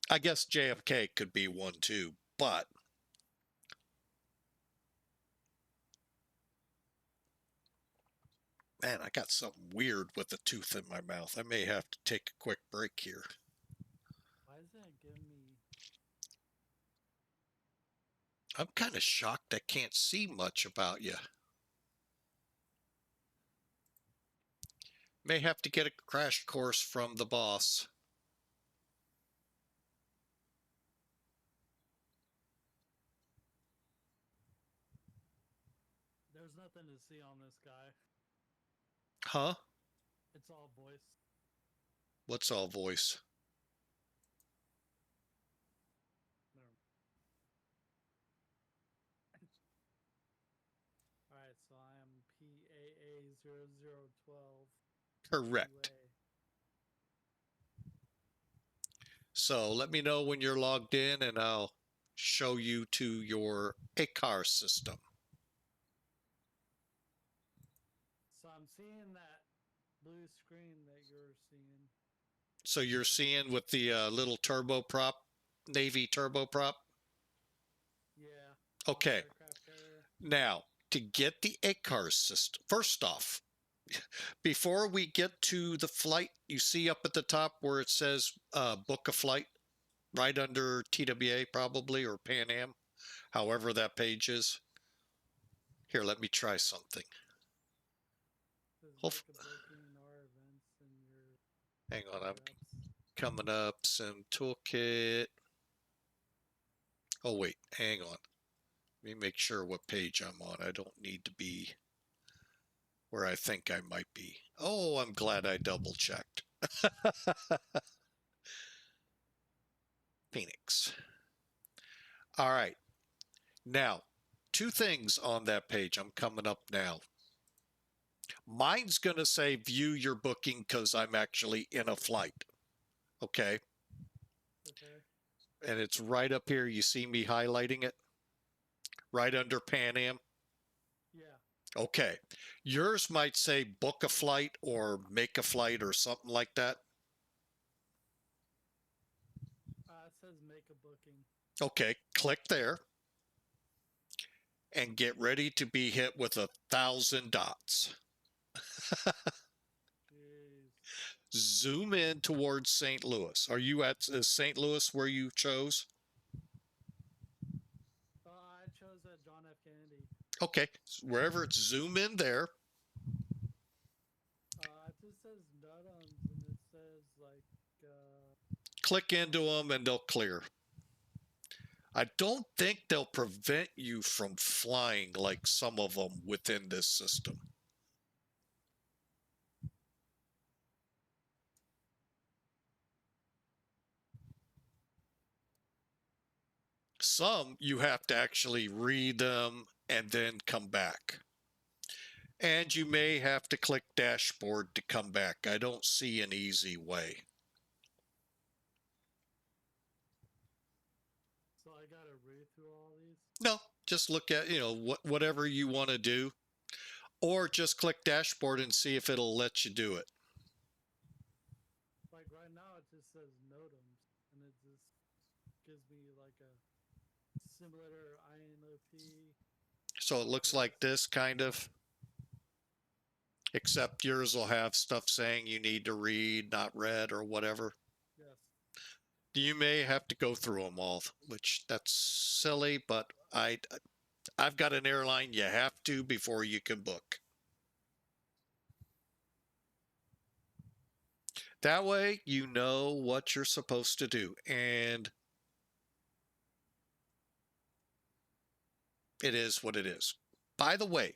I guess JFK could be one too, but man, I got something weird with a tooth in my mouth. I may have to take a quick break here. Why isn't it giving me? I'm kind of shocked I can't see much about you. May have to get a crash course from the boss. There's nothing to see on this guy. Huh? It's all voice. What's all voice? Never mind. All right, so I am PAA0012. Correct. 2A. So let me know when you're logged in and I'll show you to your ERKIR system. So I'm seeing that blue screen that you're seeing. So you're seeing with the little turboprop, Navy turboprop? Yeah. Okay. Aircraft carrier. Now, to get the ERKIR system, first off, before we get to the flight, you see up at the top where it says book a flight, right under TWA probably, or Pan Am, however that page is. Here, let me try something. Says Hope- make a booking or events in your Hang on, I'm apps. coming up, Sim Toolkit. Oh, wait, hang on. Let me make sure what page I'm on. I don't need to be where I think I might be. Oh, I'm glad I double checked. Phoenix. All right. Now, two things on that page. I'm coming up now. Mine's going to say view your booking because I'm actually in a flight. Okay. Okay. And it's right up here. You see me highlighting it? Right under Pan Am? Yeah. Okay. Yours might say book a flight or make a flight or something like that. It says make a booking. Okay. Click there. And get ready to be hit with 1,000 dots. Jeez. Zoom in towards St. Louis. Are you at St. Louis where you chose? I chose John F. Kennedy. Okay, wherever it's zoom in there. It just says Nutums and it says like Click into them and they'll clear. I don't think they'll prevent you from flying like some of them within this system. Some you have to actually read them and then come back. And you may have to click dashboard to come back. I don't see an easy way. so I gotta read through all these. No, just look at, whatever you want to do. Or just click dashboard and see if it'll let you do it. Like right now it just says Notums and it just gives me like a simulator INOP. So it looks like this kind of. Except yours will have stuff saying you need to read, not read, or whatever. Yes. You may have to go through them all, which that's silly, but I've got an airline you have to before you can book. That way you know what you're supposed to do. And it is what it is. By the way,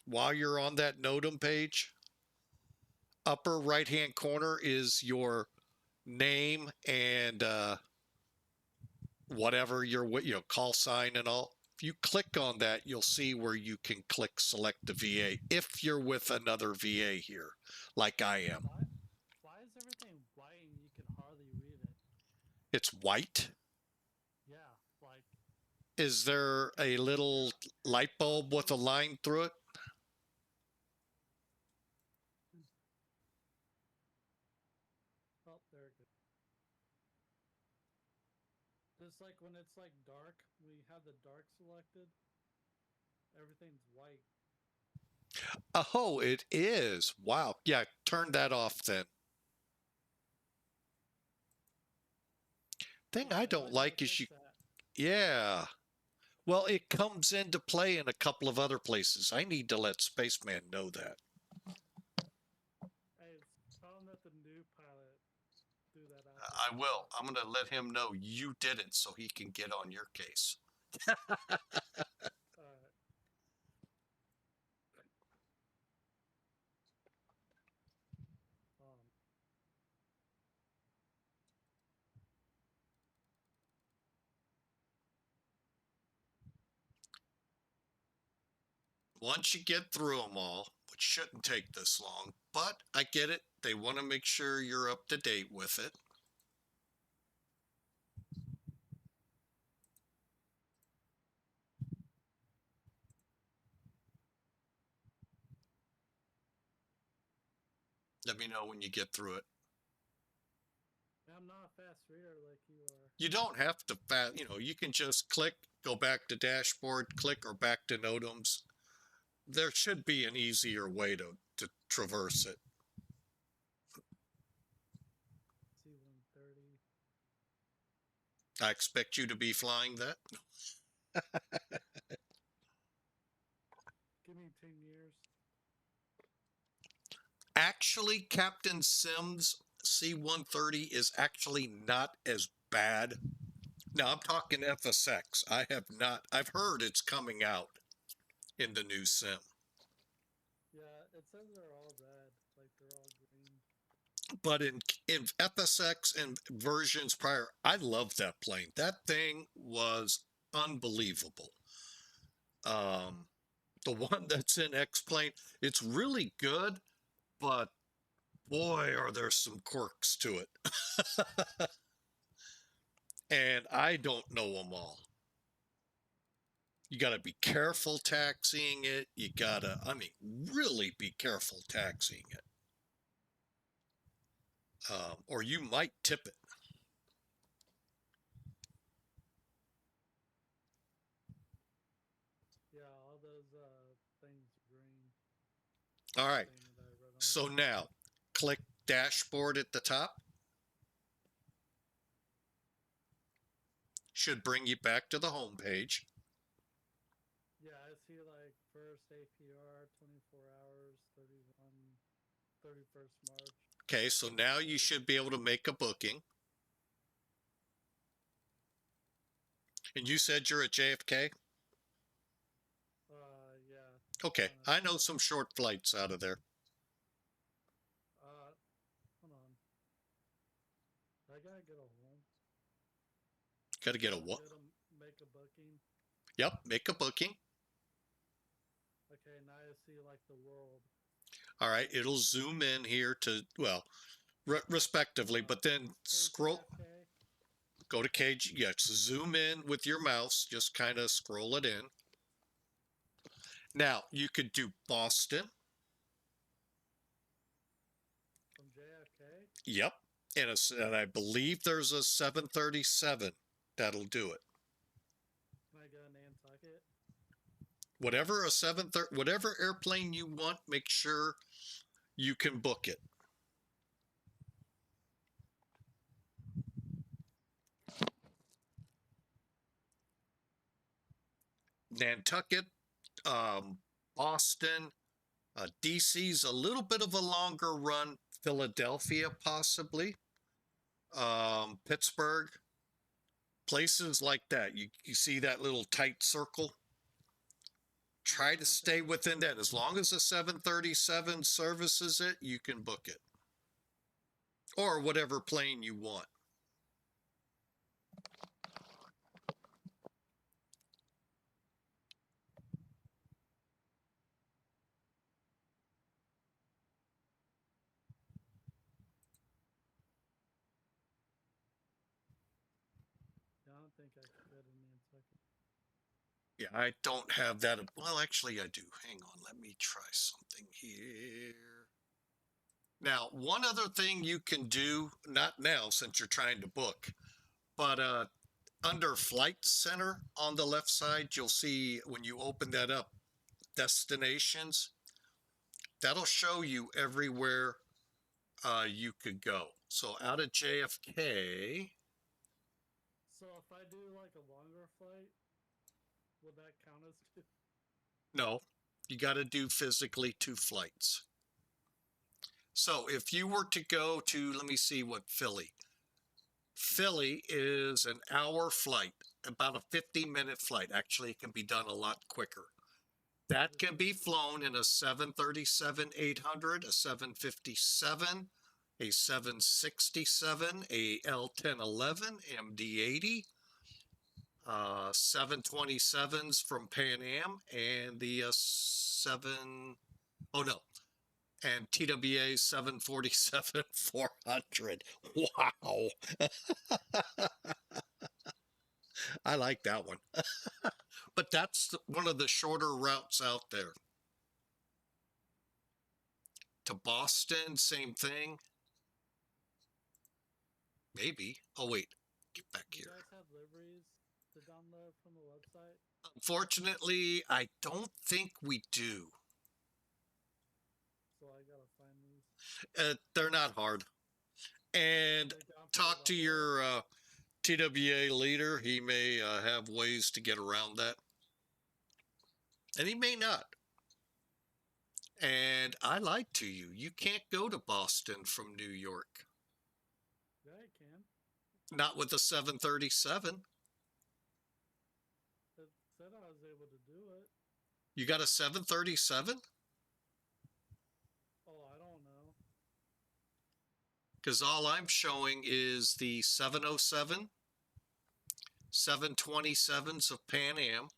while you're on that NOTAM page, upper right-hand corner is your name and whatever your call sign and all. If you click on that, you'll see where you can click select the VA if you're with another VA here, like I am. Why is everything white and you can hardly read it? It's white. Yeah, like Is there a little light bulb with a line through it? oh, there it goes. Just like when it's like dark, we have the dark selected, everything's white. Oh, it is. Wow. Yeah, turn that off then. Thing I don't like is you. Yeah. Well, it comes into play in a couple of other places. I need to let Spaceman know that. Hey, tell him that the new pilot do that. I will. I'm going to let him know you did it so he can get on your case. Once you get through them all, which shouldn't take this long, but I get it. They want to make sure you're up to date with it. Let me know when you get through it. I'm not a fast reader like you are. You don't have to, you can just click, go back to dashboard, click, or back to NOTAMs. There should be an easier way to traverse it. C-130. I expect you to be flying that. Give me 10 years. Actually, Captain Sims C-130 is actually not as bad. Now, I'm talking FSX. I've heard it's coming out in the new sim. Yeah, it says they're all red, like they're all green. But in FSX and versions prior, I loved that plane. That thing was unbelievable. The one that's in X-Plane, it's really good, but boy, are there some quirks to it. And I don't know them all. You got to be careful taxiing it. You got to, really be careful taxiing it. Or you might tip it. Yeah, all those things green. All right. Thing that I wrote on. So now, click dashboard at the top. Should bring you back to the home page. Yeah, I see like first APR, 24 hours, 31st March. Okay, so now you should be able to make a booking. And you said you're at JFK? Yeah. Okay, I know some short flights out of there. Hold on. I gotta get a home. Got to get a what? Make a booking. Yep, make a booking. Okay, now I see like the world. All right, it'll zoom in here to, well, respectively, but then scroll, JFK. go to KG, yes, zoom in with your mouse, just kind of scroll it in. Now, you could do Boston. From JFK? Yep, and I believe there's a 737 that'll do it. Can I go to Nantucket? Whatever airplane you want, make sure you can book it. Nantucket, Boston, DC's a little bit of a longer run. Philadelphia, possibly. Pittsburgh, places like that. You see that little tight circle? Try to stay within that. As long as the 737 services it, you can book it. Or whatever plane you want. Yeah, I don't think I could go to Nantucket. Yeah, I don't have that. Well, actually, I do. Hang on. Let me try something here. Now, one other thing you can do, not now since you're trying to book, but under Flight Center on the left side, you'll see when you open that up, destinations. That'll show you everywhere you could go. So out of JFK. So if I do like a longer flight, would that count as two? No, you got to do physically 2 flights. So if you were to go to, let me see what Philly is an hour flight, about a 50-minute flight. Actually, it can be done a lot quicker. That can be flown in a 737-800, a 757, a 767, a L1011, MD-80, 727s from Pan Am and the and TWA 747-400. Wow. I like that one. But that's one of the shorter routes out there. To Boston, same thing. Maybe. Oh, wait. Get back Do you here. guys have liveries to download from the website? Unfortunately, I don't think we do. So I gotta find these. They're not hard. And They're down for talk the to your TWA leader. He may have ways to get around that. And he may not. And I lied to you. You can't go to Boston from New York. Yeah, I can. Not with a 737. It said I was able to do it. You got a 737? Oh, I don't know. Because all I'm showing is the 707, 727s of Pan Am.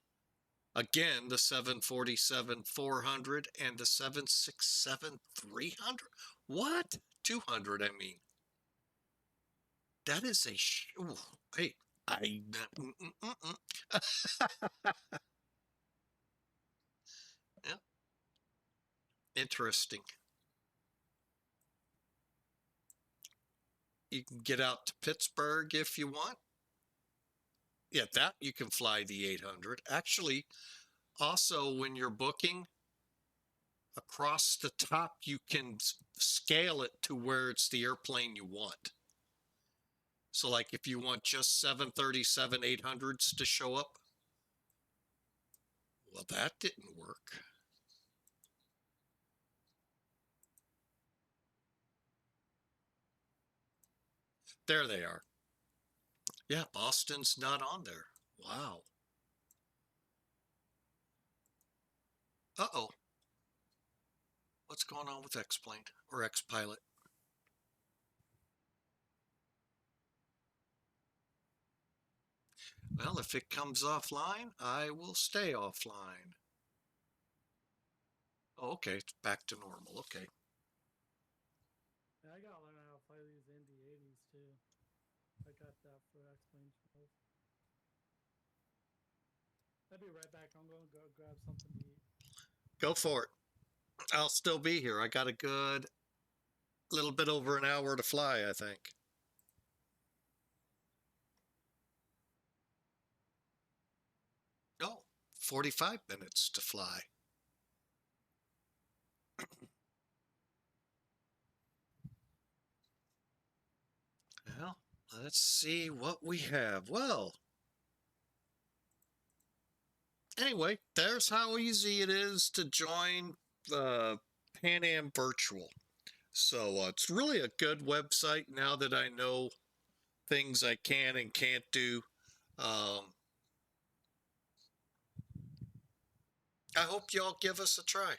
Again, the 747-400 and the 767-300. What? 200, I mean. That is a ooh, hey, yeah. Interesting. You can get out to Pittsburgh if you want. Yeah, that you can fly the 800. Actually, also when you're booking, across the top, you can scale it to where it's the airplane you want. So like if you want just 737-800s to show up, well, that didn't work. There they are. Yeah, Boston's not on there. Wow. Uh-oh. What's going on with X-Plane or X-Pilot? Well, if it comes offline, I will stay offline. Oh, okay, it's back to normal. Okay. Yeah, I gotta learn how to fly these Indy 80s too. I got that for X-Plane 12. I'll be right back. I'm gonna go grab something to eat. Go for it. I'll still be here. I got a good little bit over an hour to fly, I think. Oh, 45 minutes to fly. Well, let's see what we have. Well, anyway, there's how easy it is to join Pan Am Virtual. So it's really a good website now that I know things I can and can't do. I hope y'all give us a try.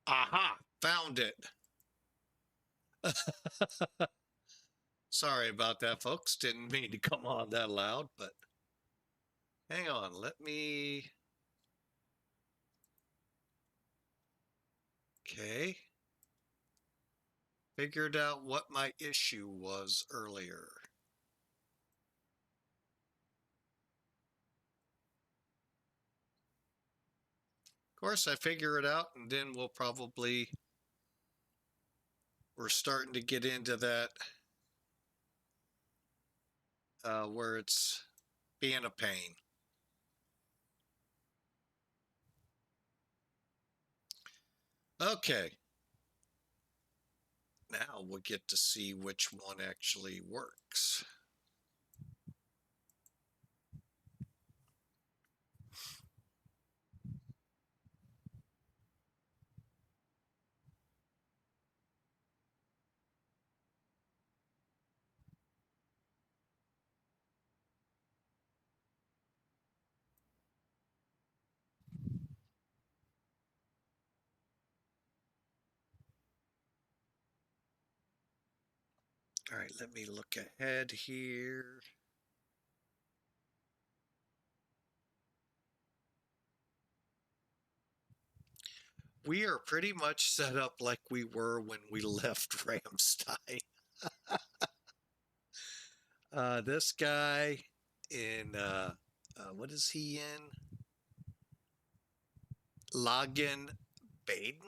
Aha, found it. Sorry about that, folks. Didn't mean to come on that loud, but hang on. Let me. Okay. Figured out what my issue was earlier. Of course, I figure it out, and then we're starting to get into that where it's being a pain. Okay. Now we'll get to see which one actually works. All right, let me look ahead here. We are pretty much set up like we were when we left Ramstein. This guy in, what is he in? Login Baden?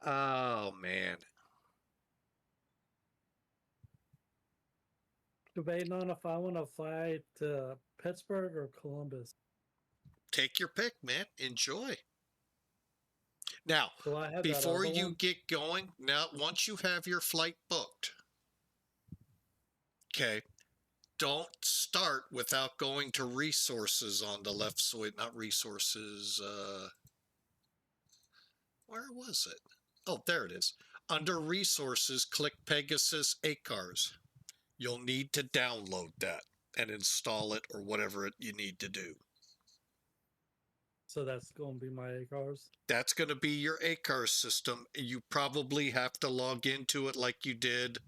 Oh, man. Debating on if I want to fly to Pittsburgh or Columbus. Take your pick, man. Enjoy. Now, Do I have that before other you one? get going, now, once you have your flight booked, okay, don't start without going to resources on the left side. Not resources. Where was it? Oh, there it is. Under resources, click Pegasus ACARS. You'll need to download that and install it or whatever you need to do. So that's going to be my cars. That's going to be your ACARS system. You probably have to log into it like you did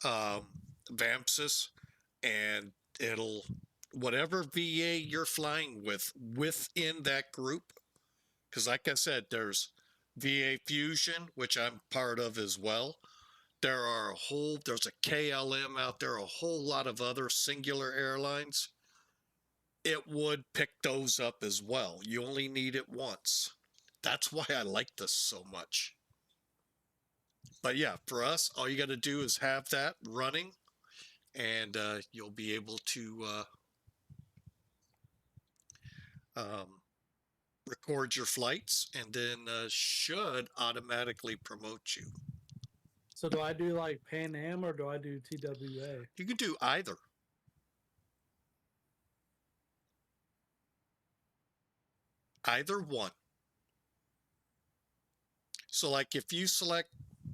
VAMSIS, and it'll, whatever VA you're flying with within that group, because like I said, there's VA Fusion, which I'm part of as well. There's a KLM out there, a whole lot of other singular airlines. It would pick those up as well. You only need it once. That's why I like this so much. But yeah, for us, all you got to do is have that running, and you'll be able to record your flights, and then should automatically promote you. So do I do like Pan Am or do I do TWA? You can do either. Either one. So like if you select,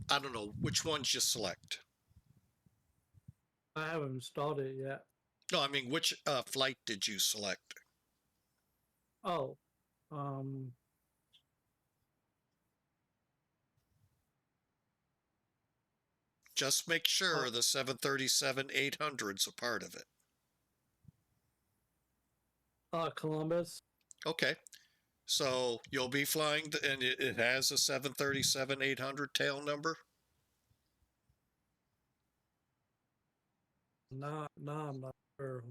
I don't know, which ones you select. I haven't installed it yet. No, I mean, which flight did you select? Oh, Just make sure the 737-800's a part of it. Columbus. Okay. So you'll be flying, and it has a 737-800 tail number? No, I'm not sure.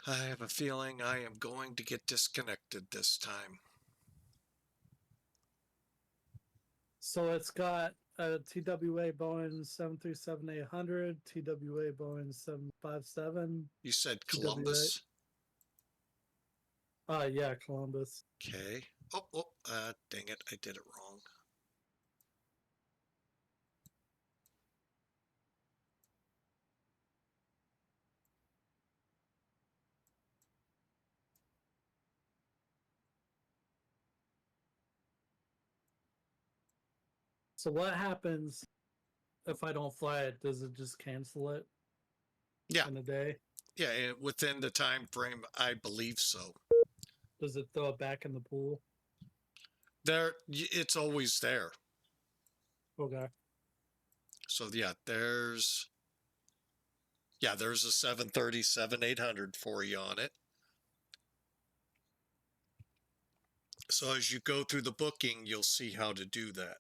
I have a feeling I am going to get disconnected this time. So it's got a TWA Boeing 737-800, TWA Boeing 757. You said TWA. Columbus? Yeah, Columbus. Okay. Dang it, I did it wrong. So what happens if I don't fly it? Does it just cancel it Yeah, in a day? yeah, and within the time frame, I believe so. Does it throw it back in the pool? It's always there. Okay. So yeah, there's a 737-800 for you on it. So as you go through the booking, you'll see how to do that.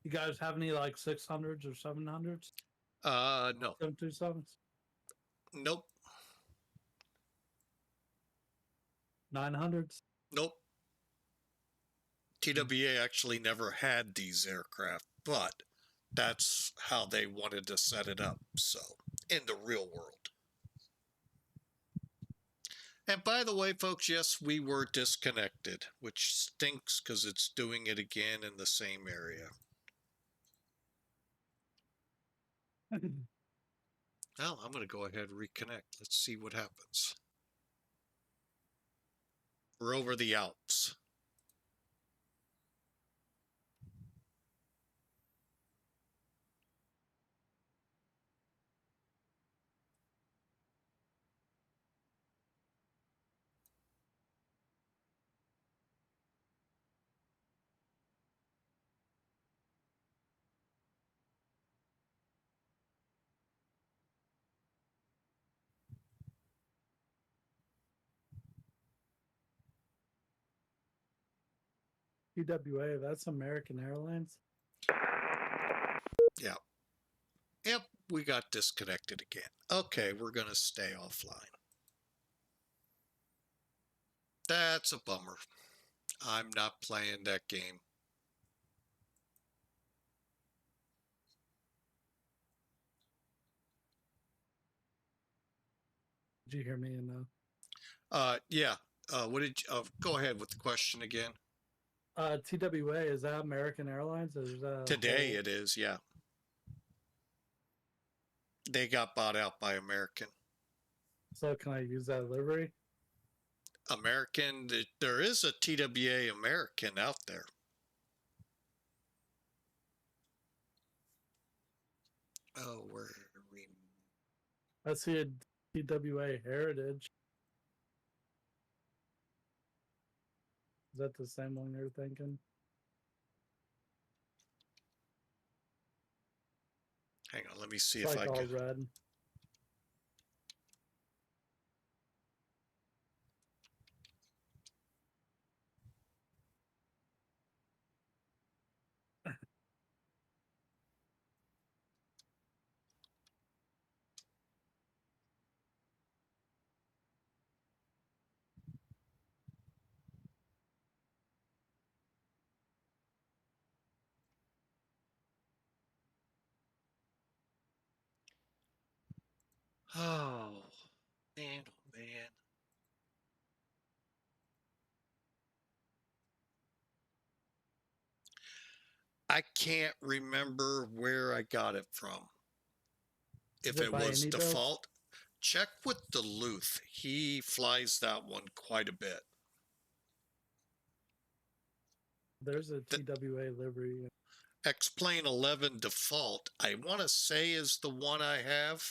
You guys have any like 600s or 700s? No, 727s? nope, 900s? nope. TWA actually never had these aircraft, but that's how they wanted to set it up. So in the real world. And by the way, folks, yes, we were disconnected, which stinks because it's doing it again in the same area. Well, I'm going to go ahead and reconnect. Let's see what happens. We're over the Alps. TWA, that's American Airlines. Yeah. Yep, we got disconnected again. Okay, we're going to stay offline. That's a bummer. I'm not playing that game. Did you hear me? Yeah. What did you, go ahead with the question again? TWA, is that American Airlines? Or is that Today it is, yeah. They got bought out by American. So can I use that livery? American, there is a TWA American out there. Oh, where are we? I see a TWA Heritage. Is that the same one you're thinking? Hang on, let me see It's if like I all can. red. Oh, man, oh, man. I can't remember where I got it from. If Is it it by was any build? default, check with Duluth. He flies that one quite a bit. There's a TWA livery. X-Plane 11 default, I want to say is the one I have.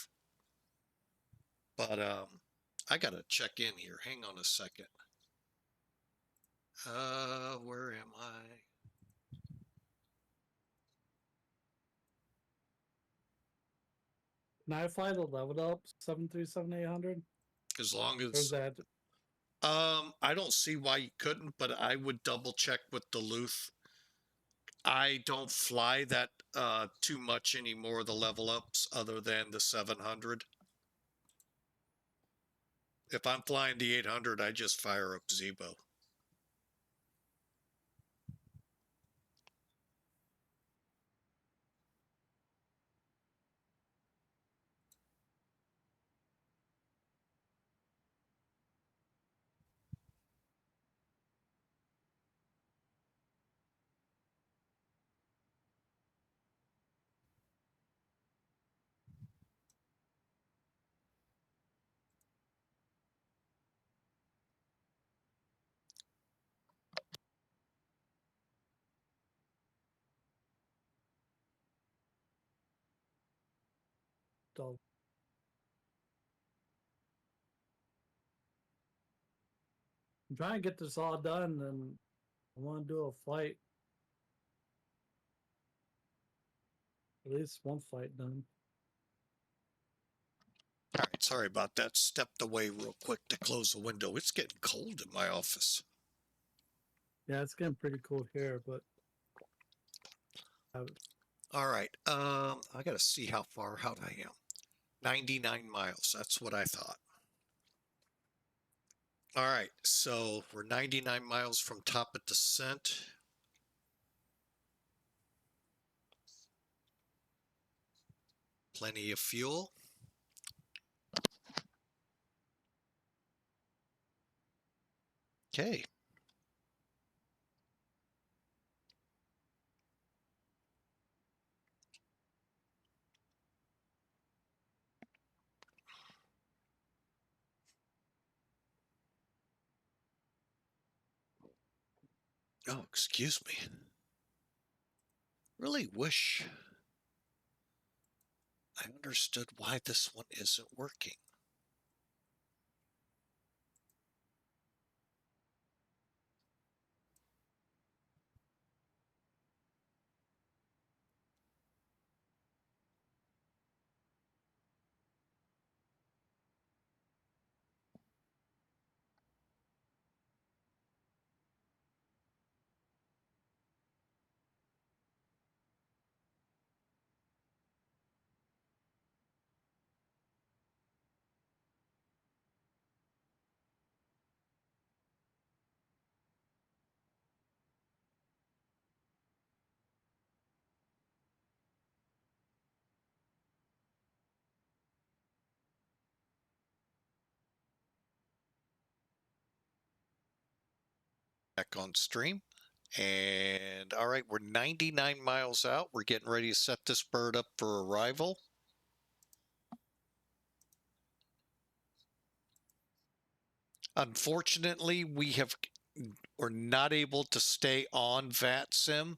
But I got to check in here. Hang on a second. Where am I? Can I fly the leveled up 737-800? As long Or is as that I don't see why you couldn't, but I would double check with Duluth. I don't fly that too much anymore, the level ups, other than the 700. If I'm flying the 800, I just fire up Zebo. stuff. I'm trying to get this all done, and I want to do a flight. At least one flight done. All right, sorry about that. Stepped away real quick to close the window. It's getting cold in my office. Yeah, it's getting pretty cold here, but All right, I gotta see how far out I am. 99 miles. That's what I thought. All right, so we're 99 miles from top of descent. Plenty of fuel. Okay. Oh, excuse me. Really wish I understood why this one isn't working. Back on stream. And all right, we're 99 miles out. We're getting ready to set this bird up for arrival. Unfortunately, we're not able to stay on VATSIM.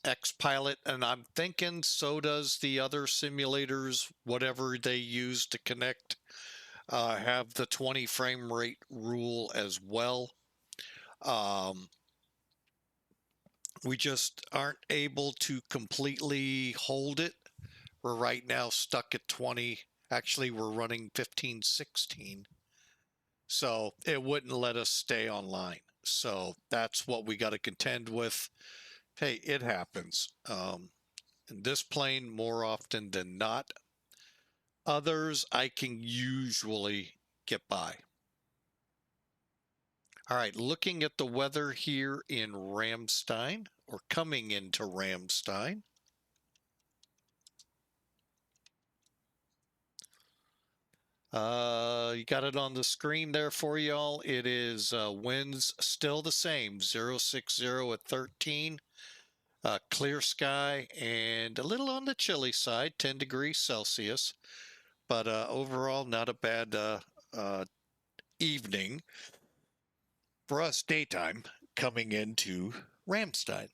X-Pilot, and I'm thinking so does the other simulators, whatever they use to connect, have the 20 frame rate rule as well. We just aren't able to completely hold it. We're right now stuck at 20. Actually, we're running 1516. So it wouldn't let us stay online. So that's what we got to contend with. Hey, it happens. In this plane, more often than not. Others, I can usually get by. All right, looking at the weather here in Ramstein, or coming into Ramstein. You got it on the screen there for y'all. It is winds still the same, 060 at 13. Clear sky and a little on the chilly side, 10 degrees Celsius. But overall, not a bad evening for us, daytime, coming into Ramstein.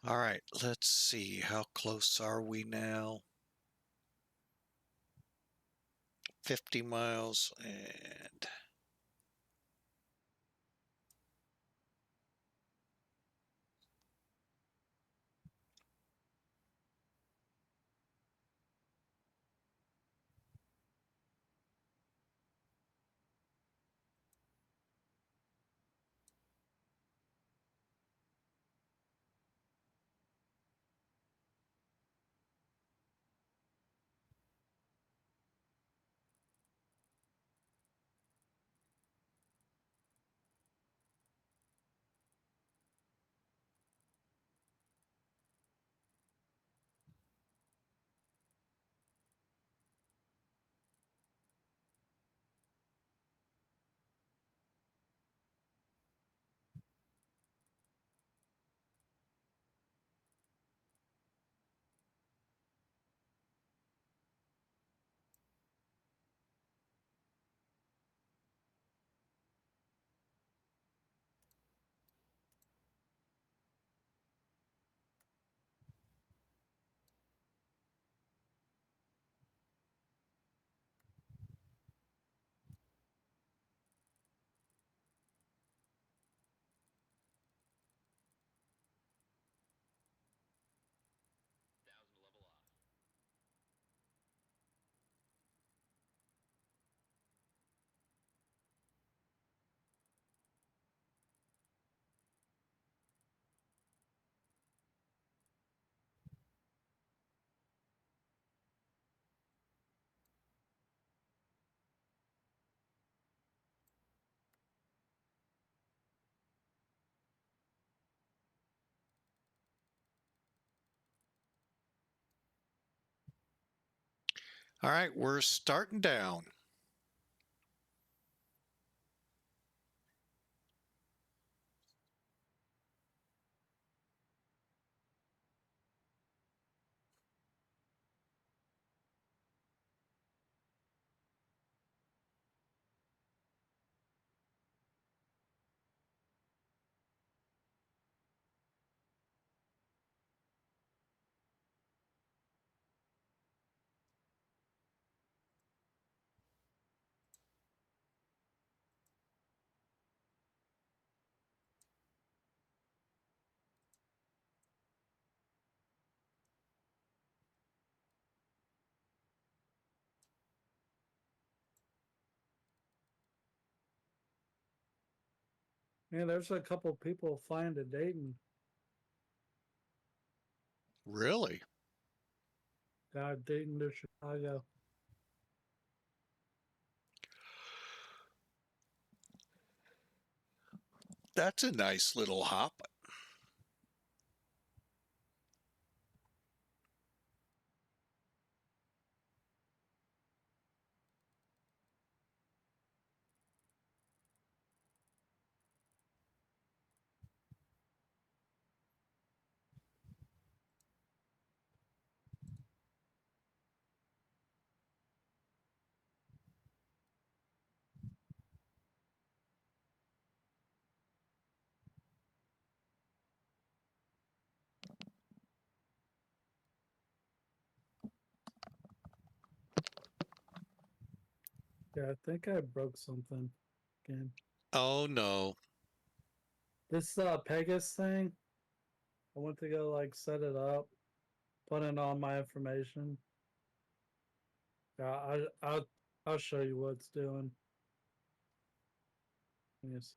All right, let's see. How close are we now? 50 miles and... level off. All right, we're starting down. Man, there's a couple people flying to Dayton. Really? Dayton to Chicago. That's a nice little hop. Yeah, I think I broke something again. Oh no. This Pegasus thing, I went to go like set it up, put in all my information. Yeah, I'll show you what it's doing. Yes.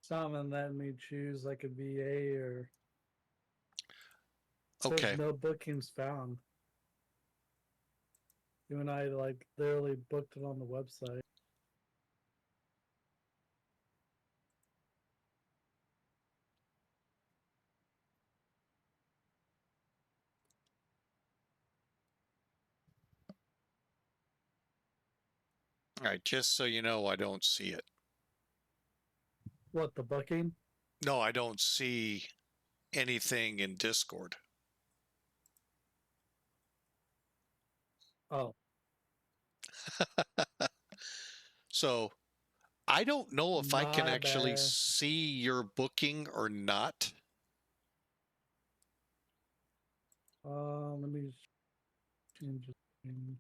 Something letting me choose like a VA or Okay. says no bookings found. You and I like literally booked it on the website. All right, just so you know, I don't see it. What, the booking? No, I don't see anything in Discord. Oh. So I don't know if I can My actually bad. see your booking or not. Let me just change the thing.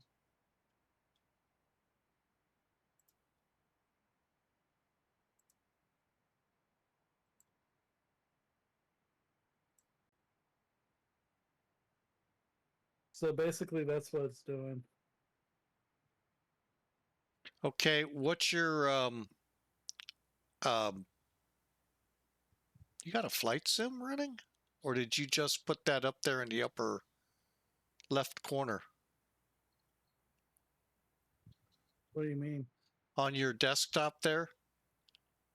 So basically, that's what it's doing. Okay, what's your you got a flight sim running? Or did you just put that up there in the upper left corner What do you mean? on your desktop there?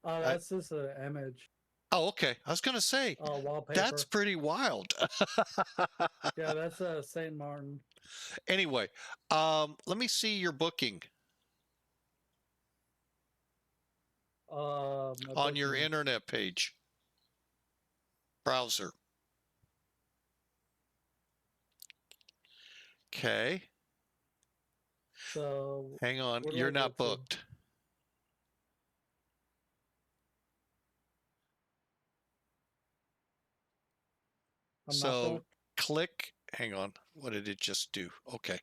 Oh, that's just an image. Oh, okay. I was going to say, Wallpaper. that's pretty wild. Yeah, that's St. Martin. Anyway, let me see your booking My on your booking. internet page. Browser. Okay. So Hang on. where do I You're go not to? booked. I'm not So booked. click, hang on. What did it just do? Okay.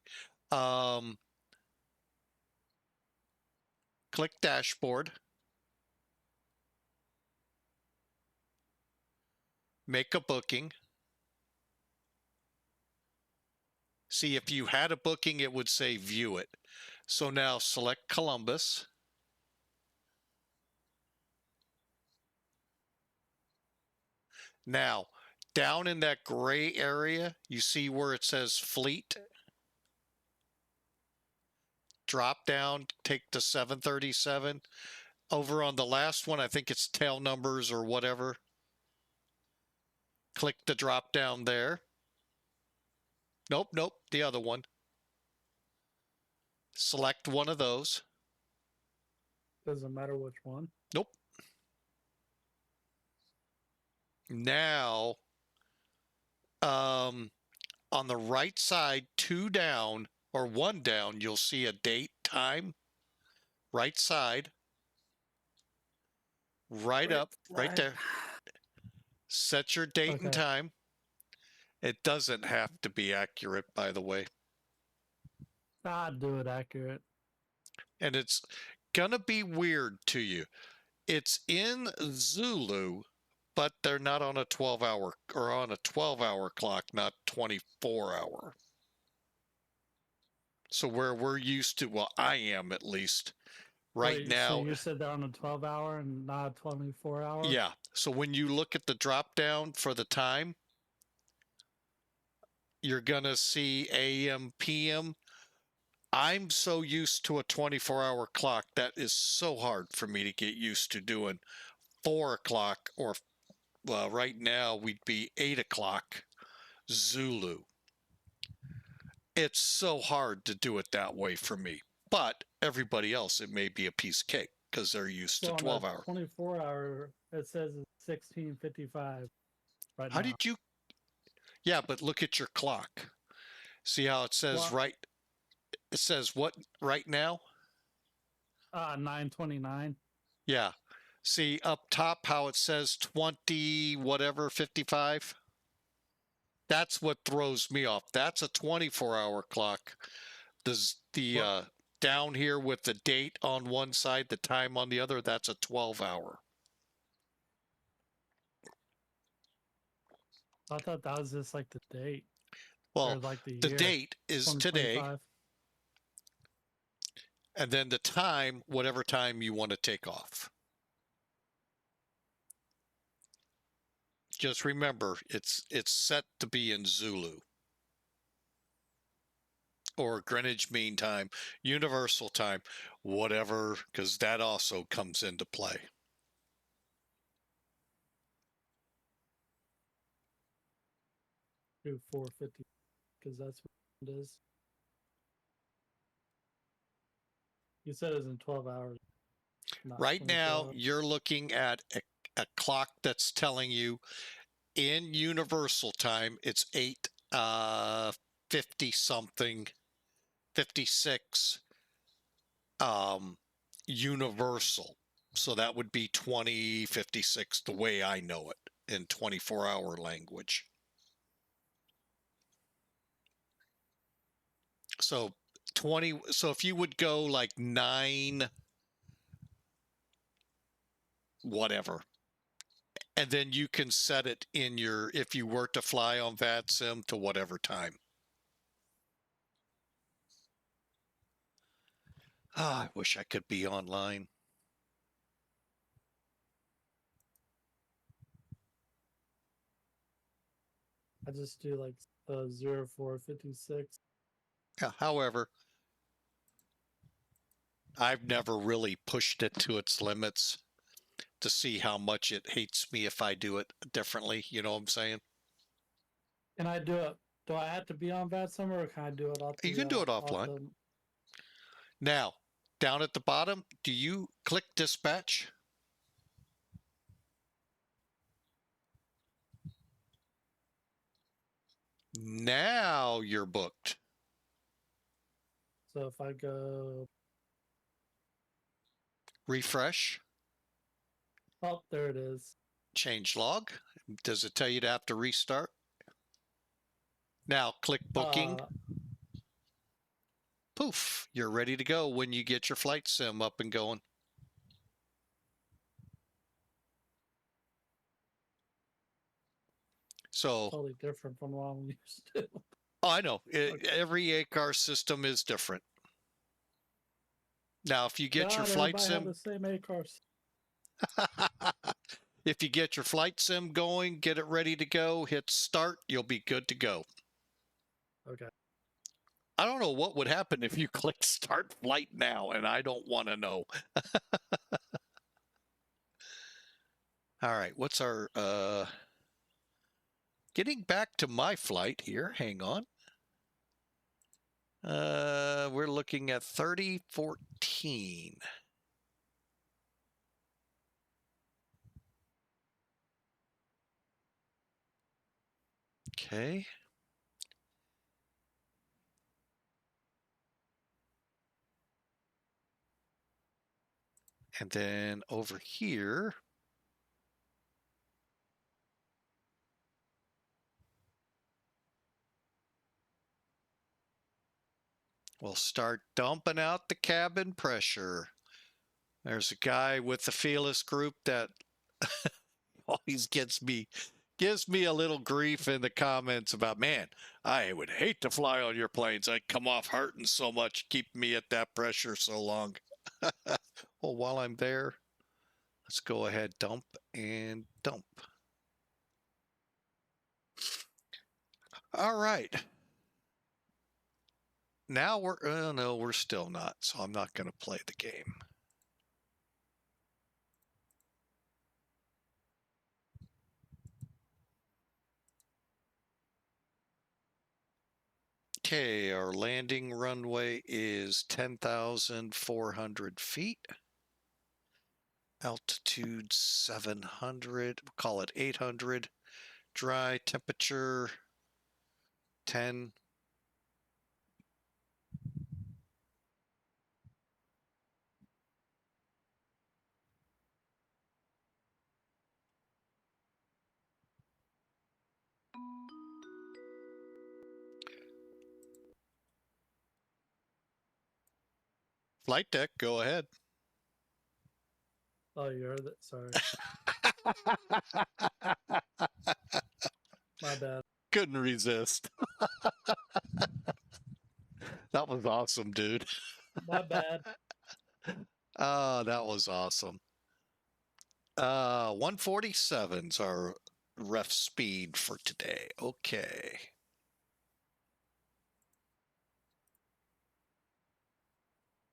Click dashboard. Make a booking. See, if you had a booking, it would say view it. So now select Columbus. Now, down in that gray area, you see where it says fleet? Drop down, take the 737. Over on the last one, I think it's tail numbers or whatever. Click the drop down there. Nope, nope, the other one. Select one of those. Doesn't matter which one. Nope. Now, on the right side, 2 down or 1 down, you'll see a date, time. Right side. Right up, right there. Set your date and time. It doesn't have to be accurate, by the way. I'd do it accurate. And it's gonna be weird to you. It's in Zulu, but they're not on a 12-hour or on a 12-hour clock, not 24-hour. So where we're used to, well, I am at least right Wait, now. So you said they're on a 12-hour and not a 24-hour? Yeah. So when you look at the drop down for the time, you're gonna see AM, PM. I'm so used to a 24-hour clock that is so hard for me to get used to doing 4 o'clock or well, right now we'd be 8 o'clock Zulu. It's so hard to do it that way for me. But everybody else, it may be a piece of cake because they're used to 12 hour. 24-hour, it says it's 16:55 right How now. did you? Yeah, but look at your clock. See how it says Well, right? It says what right now? 9:29. Yeah. See up top how it says 20 whatever 55? That's what throws me off. That's a 24-hour clock. The down here with the date on one side, the time on the other, that's a 12-hour. I thought that was just like the date. Well, or like the the year. date is today, 2025. and then the time, whatever time you want to take off. Just remember, it's set to be in Zulu or Greenwich Mean Time, Universal Time, whatever, because that also comes into play. Do 450 because that's what it is. You said it's in 12 hours. Right now, you're looking at a clock that's telling you in Universal Time, it's 8:50 something, 56. universal. So that would be 2056 the way I know it in 24-hour language. So 20, so if you would go like 9 whatever, and then you can set it in your, if you were to fly on VATSIM, to whatever time. Ah, I wish I could be online. I just do like 0456. Yeah, however, I've never really pushed it to its limits to see how much it hates me if I do it differently. You know what I'm saying? Can I do it? Do I have to be on VATSIM or can I do it off the? You can do it off offline. the... Now, down at the bottom, do you click dispatch? Now you're booked. So if I go, Refresh, oh, there it is. change log. Does it tell you to have to restart? Now click booking. Poof, you're ready to go when you get your flight sim up and going. So, Totally different from what I'm used to. oh, I know. Every ACAR system is different. Now, if you get your flight sim, have the same ACARs. if you get your flight sim going, get it ready to go, hit start, you'll be good to go. Okay. I don't know what would happen if you click start flight now, and I don't want to know. All right, what's our getting back to my flight here, hang on. We're looking at 3014. Okay. And then over here, we'll start dumping out the cabin pressure. There's a guy with the Felis group that always gives me a little grief in the comments about, man, I would hate to fly on your planes. I'd come off hurting so much, keep me at that pressure so long. Well, while I'm there, let's go ahead, dump and dump. All right. Now we're, oh no, we're still not, so I'm not going to play the game. Okay, our landing runway is 10,400 feet. Altitude 700, we'll call it 800. Dry temperature 10. Flight deck, go ahead. Oh, you heard that? Sorry. My bad. Couldn't resist. That was awesome, dude. My bad. Oh, that was awesome. 147's our ref speed for today. Okay.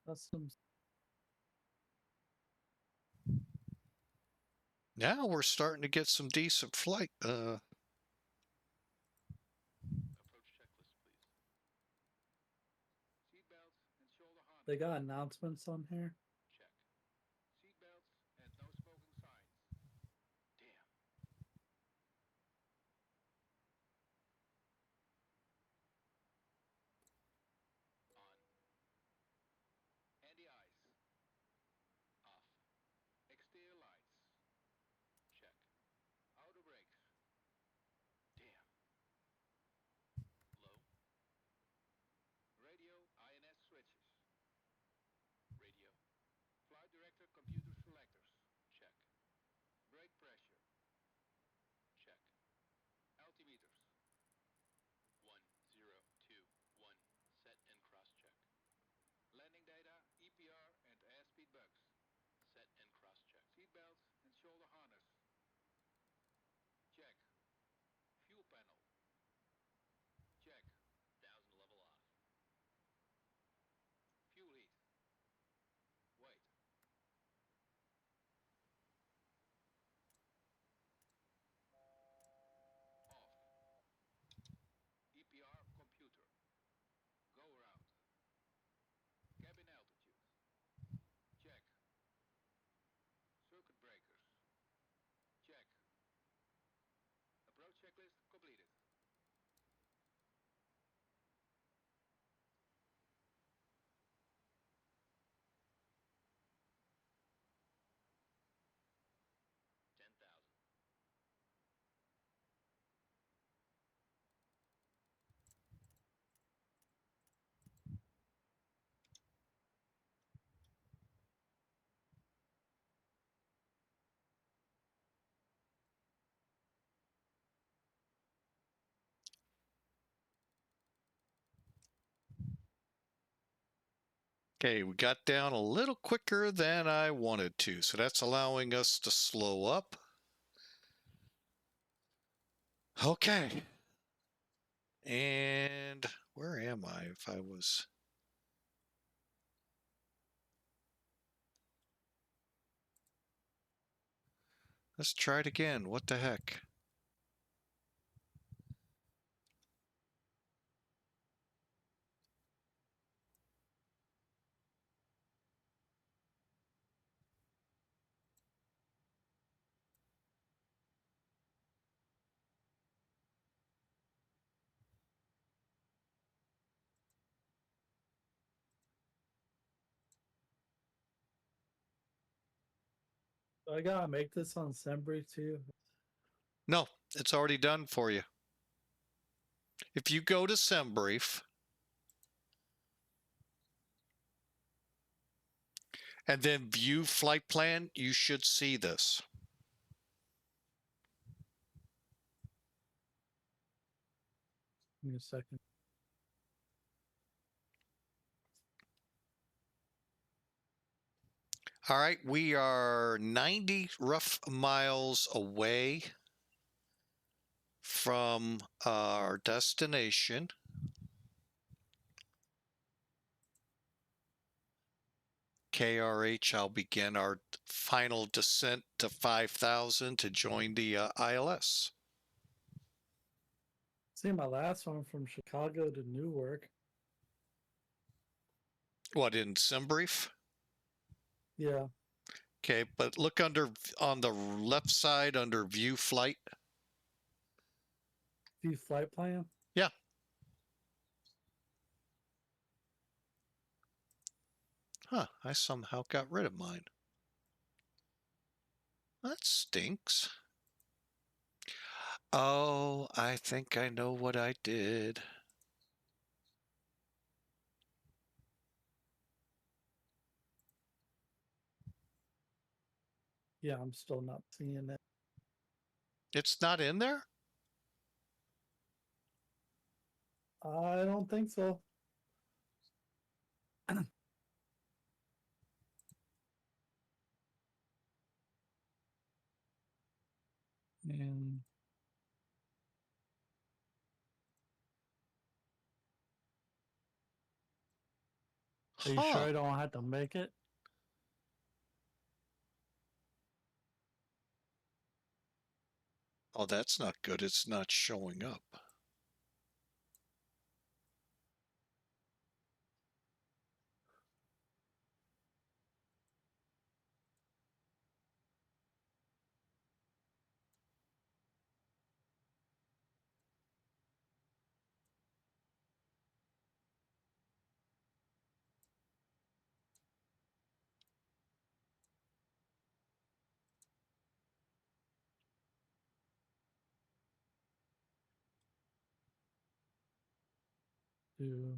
That's some. Now we're starting to get some decent flight. Approach checklist, please. Seatbelts and shoulder harness. They got announcements on here. Check. Seatbelts and no smoking signs. Damn. On. Handy eyes. Center computer selectors. Check. Brake pressure. Check. Altimeters. 1021. Set and cross-check. Landing data, EPR and airspeed bugs. Set and cross-check. Seatbelts and shoulder harness. Check. Fuel panel. Check. 1000 level off. Fuel heat. Wait. Off. EPR computer. Go around. Cabin altitude. Check. Circuit breakers. Check. Approach checklist completed. Okay, we got down a little quicker than I wanted to, so that's allowing us to slow up. Okay. And where am I? If I was... Let's try it again. What the heck? So I gotta make this on Sembry too. No, it's already done for you. If you go to SemBrief and then view flight plan, you should see this. Give me a second. All right, we are 90 rough miles away from our destination. KRH, I'll begin our final descent to 5,000 to join the ILS. See my last one from Chicago to Newark. What, in SemBrief? Yeah. Okay, but look under on the left side under view flight. View flight plan. Yeah. Huh, I somehow got rid of mine. That stinks. Oh, I think I know what I did. Yeah, I'm still not seeing it. It's not in there? I don't think so. And are you sure I don't have to make it? Oh, that's not good. It's not showing up. To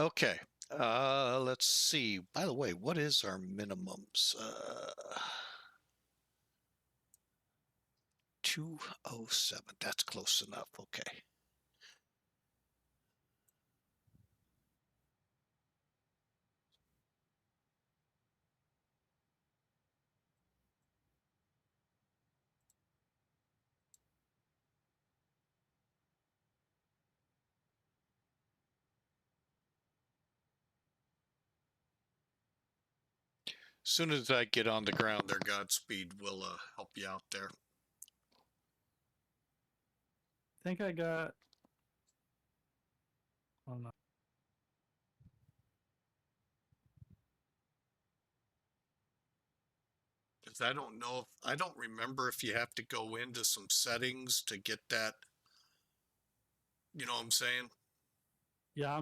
Okay. Let's see. By the way, what is our minimums? 207. That's close enough. Okay. As soon as I get on the ground there, Godspeed will help you out there. I think I got. Oh no. Because I don't know if I don't remember if you have to go into some settings to get that. You know what I'm saying? Yeah,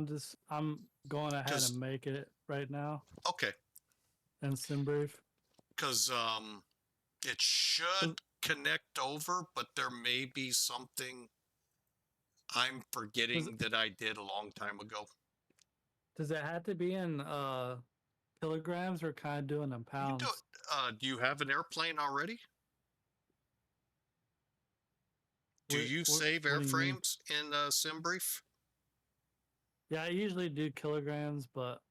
I'm going ahead 'Cause- and make it right now. Okay. And sim brief. Because it should connect over, but there may be something I'm forgetting that I did a long time ago. Does it have to be in kilograms or kind of doing in pounds? Do you have an airplane already? Do you save what do you mean? airframes in SimBrief? Yeah, I usually do kilograms, but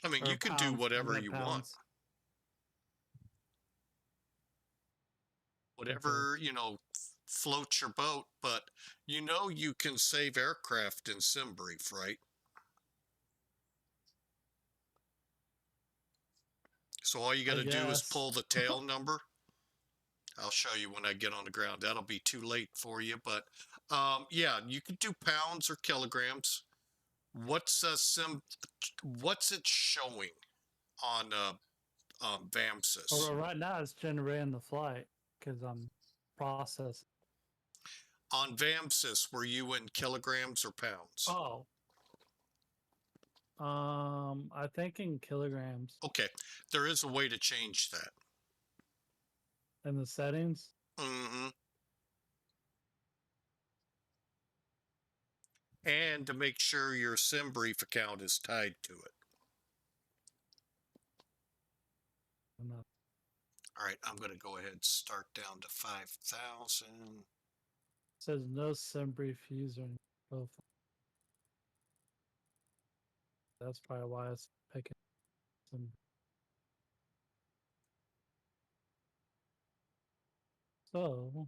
I mean, or you can do pounds, I whatever meant you want. pounds. Whatever, you know, floats your boat, but you know you can save aircraft in SimBrief, right? So all you got to do is pull the tail number. I'll show you when I get on the ground. That'll be too late for you, but yeah, you can do pounds or kilograms. What's it showing on VAMSIS? Oh, well, right now it's generating the flight because I'm processing. On VAMSIS, were you in kilograms or pounds? Oh. I think in kilograms. Okay, there is a way to change that. In the settings? Mm-hmm. And to make sure your SimBrief account is tied to it. No. All right, I'm going to go ahead and start down to 5,000. It says no SimBrief user profile. That's probably why it's picking some. So,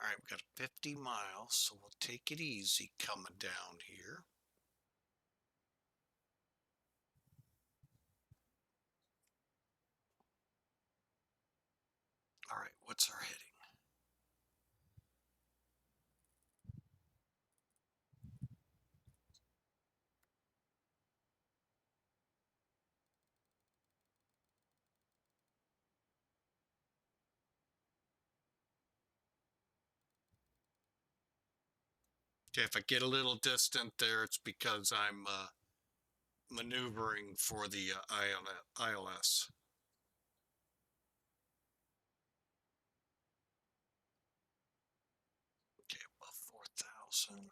All right, we've got 50 miles, so we'll take it easy coming down here. All right, what's our heading? Okay, if I get a little distant there, it's because I'm maneuvering for the ILS. Okay, above 4,000.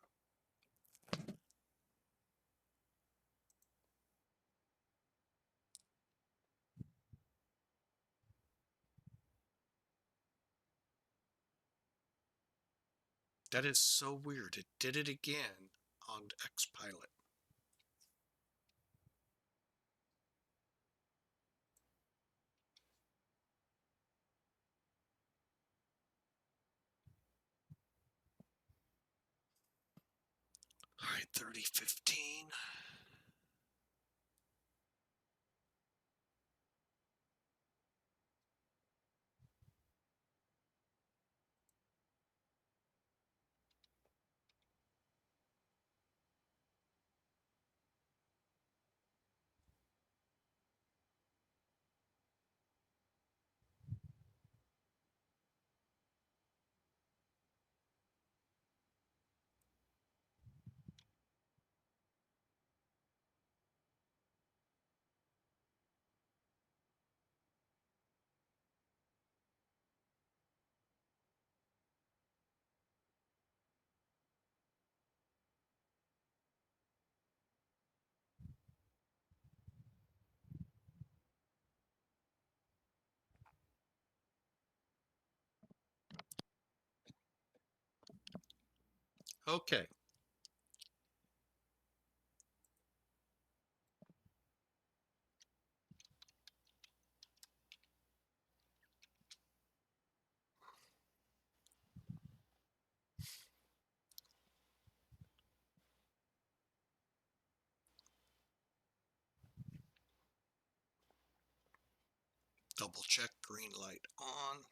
That is so weird. It did it again on X-Pilot. All right, 3015. Okay. Double check, green light on.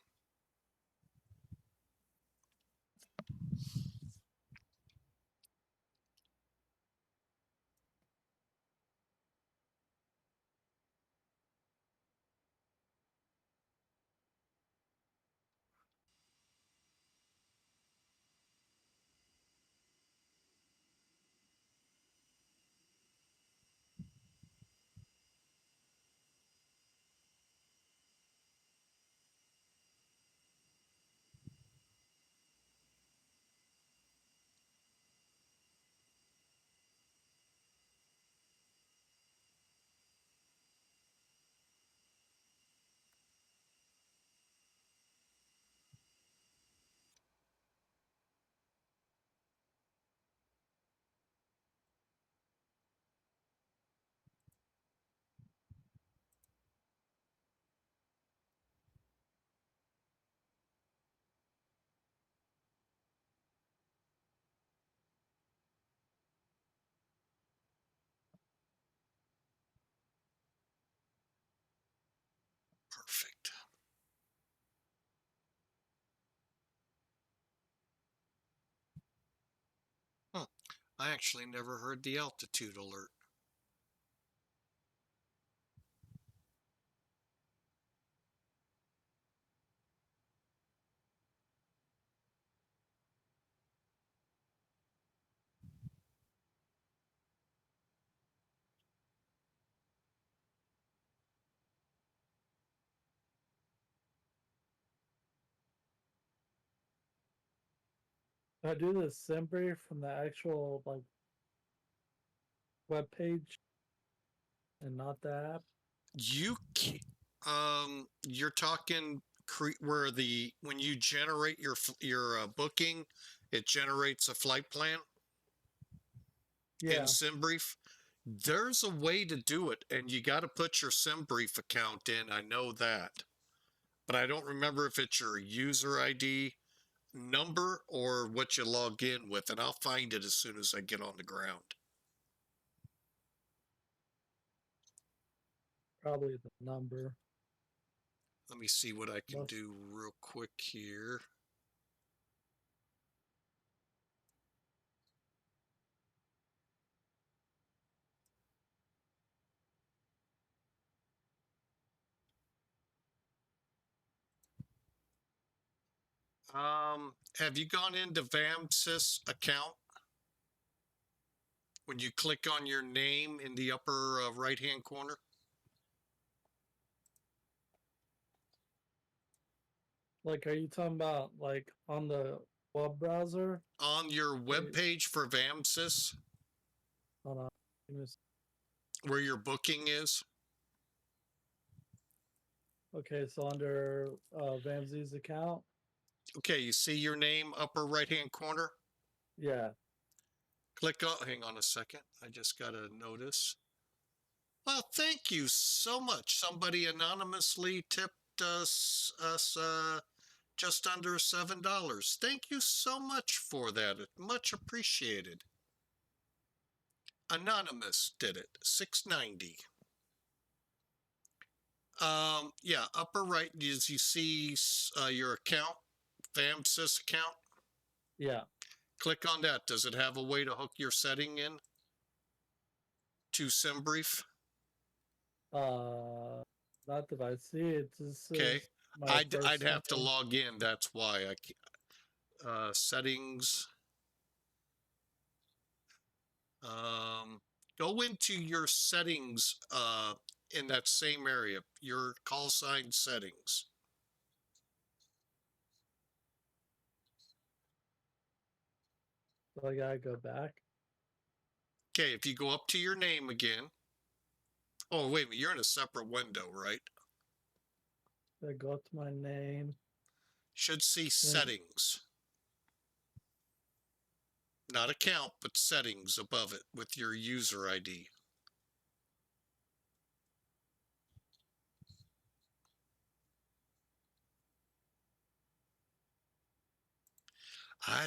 Perfect. I actually never heard the altitude alert. I do the SimBrief from the actual like web page and not the app. You're talking where when you generate your booking, it generates a flight plan in Yeah, SimBrief. There's a way to do it, and you got to put your SimBrief account in. I know that, but I don't remember if it's your user ID number or what you log in with, and I'll find it as soon as I get on the ground. probably the number. Let me see what I can Must- do real quick here. Have you gone into VAMSIS account? When you click on your name in the upper right-hand corner, Like, are you talking about like on the web browser? on your web page for VAMSIS, Hold on. Give me a s- where your booking is, Okay, so under Vamsi's account, okay, you see your name upper right-hand corner? yeah, Click on, hang on a second, I just got a notice. Well, thank you so much. Somebody anonymously tipped us just under $7. Thank you so much for that. Much appreciated. Anonymous did it. $6.90. Yeah, upper right, as you see your account, VAMSIS account. yeah. Click on that. Does it have a way to hook your setting in to SimBrief? Not that I see it. This Okay, is my first I'd have to time. log in. That's why I settings. Go into your settings in that same area, your call sign settings. So I gotta go back. Okay, if you go up to your name again. Oh, wait a minute, you're in a separate window, right? I go to my name. Should see settings. Not account, but settings above it with your user ID.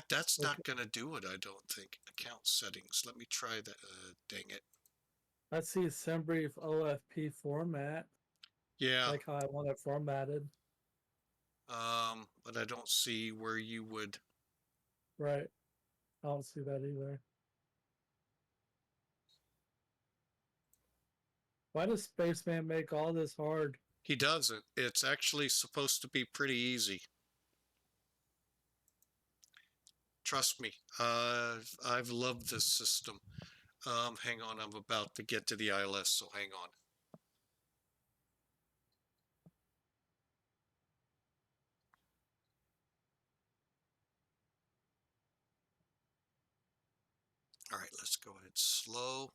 That's Okay. not going to do it, I don't think. Account settings. Let me try that. Dang it. Let's see SendBrief OFP format, Yeah. like how I want it formatted. But I don't see where you would. Right. I don't see that either. Why does Spaceman make all this hard? He doesn't. It's actually supposed to be pretty easy. Trust me. I've loved this system. Hang on. I'm about to get to the ILS, so hang on. All right, let's go ahead slow.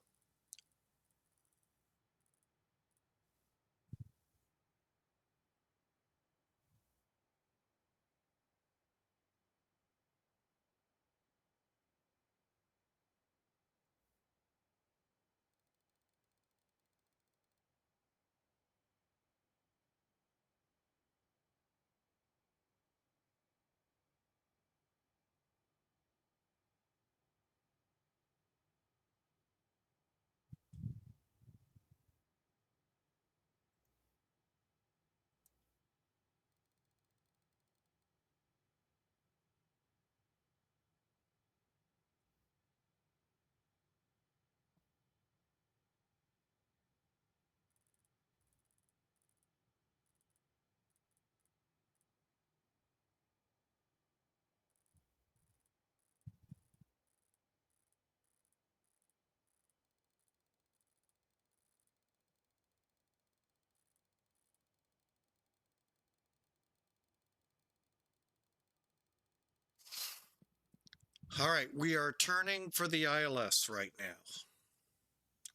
All right, we are turning for the ILS right now.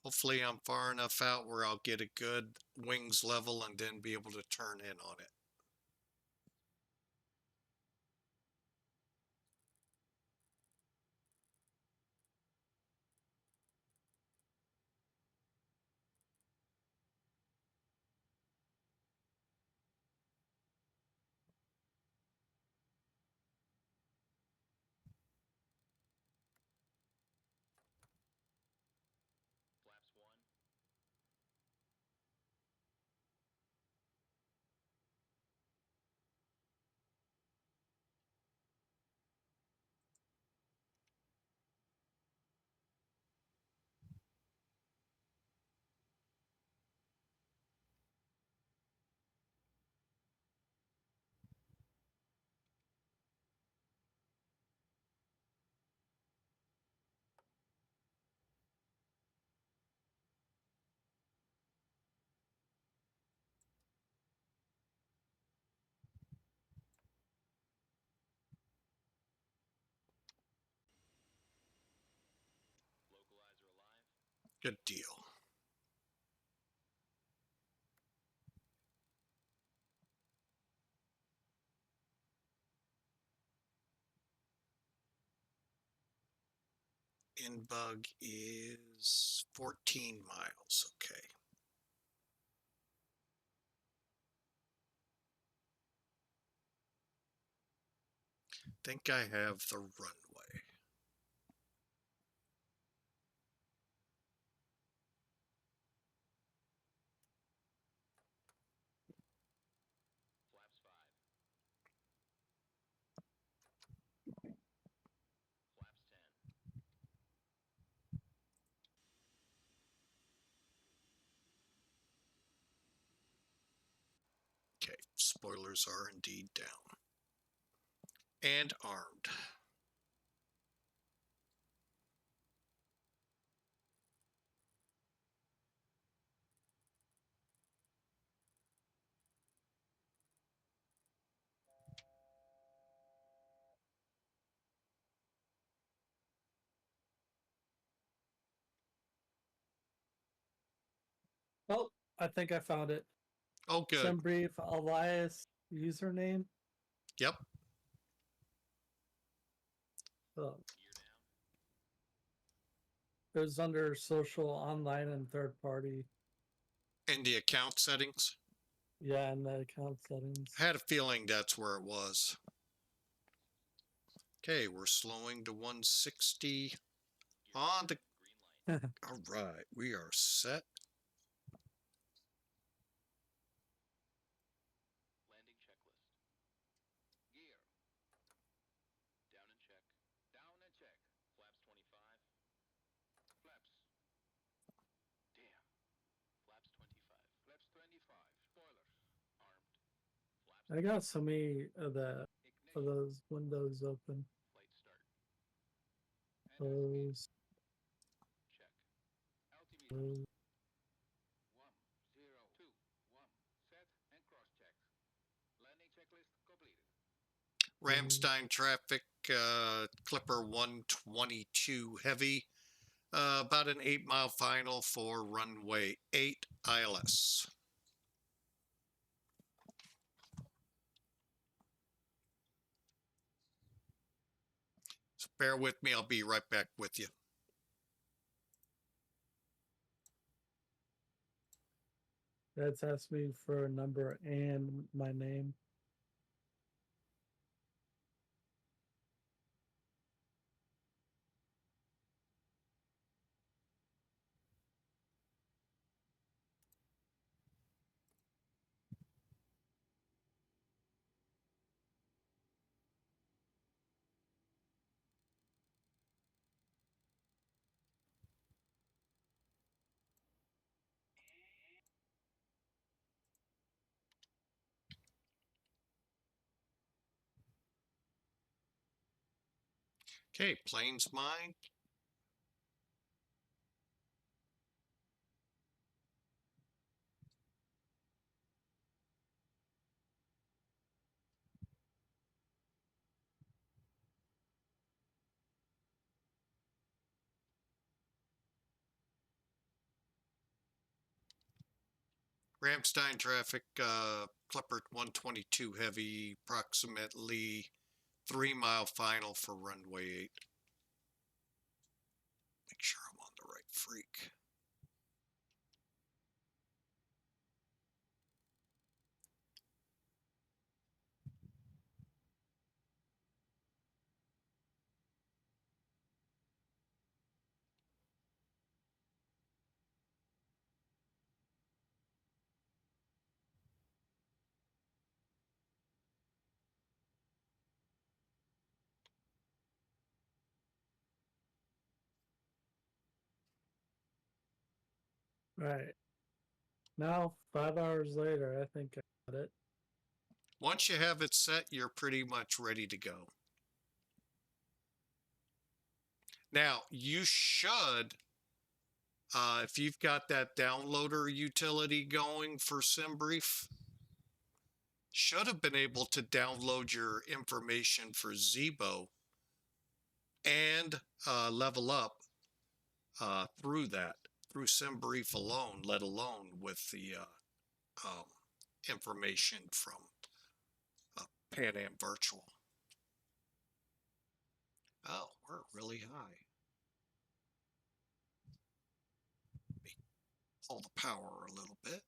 Hopefully I'm far enough out where I'll get a good wings level and then be able to turn in on it. Flaps 1. Localizer alive. Good deal. In-bug is 14 miles. Okay. Think I have the runway. Flaps 5. Flaps 10. Okay, spoilers are indeed down. And armed. Oh, I think I found it. Oh, good. SendBrief Elias username. Yep. Oh, Gear down. It was under social, online, and third party. In the account settings. Yeah, and the account settings. I had a feeling that's where it was. Okay, we're slowing to 160 on the. Green light. All right, we are set. Landing checklist. Gear. Down and check. Down and check. Flaps 25. Flaps. Damn. Flaps 25. Flaps 25. Spoilers. Armed. Flaps I got so many of Ignition. those windows open. Flight start. Those. Check. Altimeter. those. 1, 0, 2, 1. Set and cross check. Landing checklist completed. Ramstein traffic, Clipper 122 heavy. About an 8-mile final for runway 8 ILS. So bear with me, I'll be right back with you. That's asked me for a number and my name. Okay, plane's mine. Ramstein traffic, Clipper 122 heavy, approximately 3-mile final for runway 8. Make sure I'm on the right freak. Right. Now, 5 hours later, I think I got it. Once you have it set, you're pretty much ready to go. Now, you should, if you've got that downloader utility going for SimBrief, should have been able to download your information for Zebo and level up through SimBrief alone, let alone with the information from Pan Am Virtual. Oh, we're really high. Let me pull the power a little bit.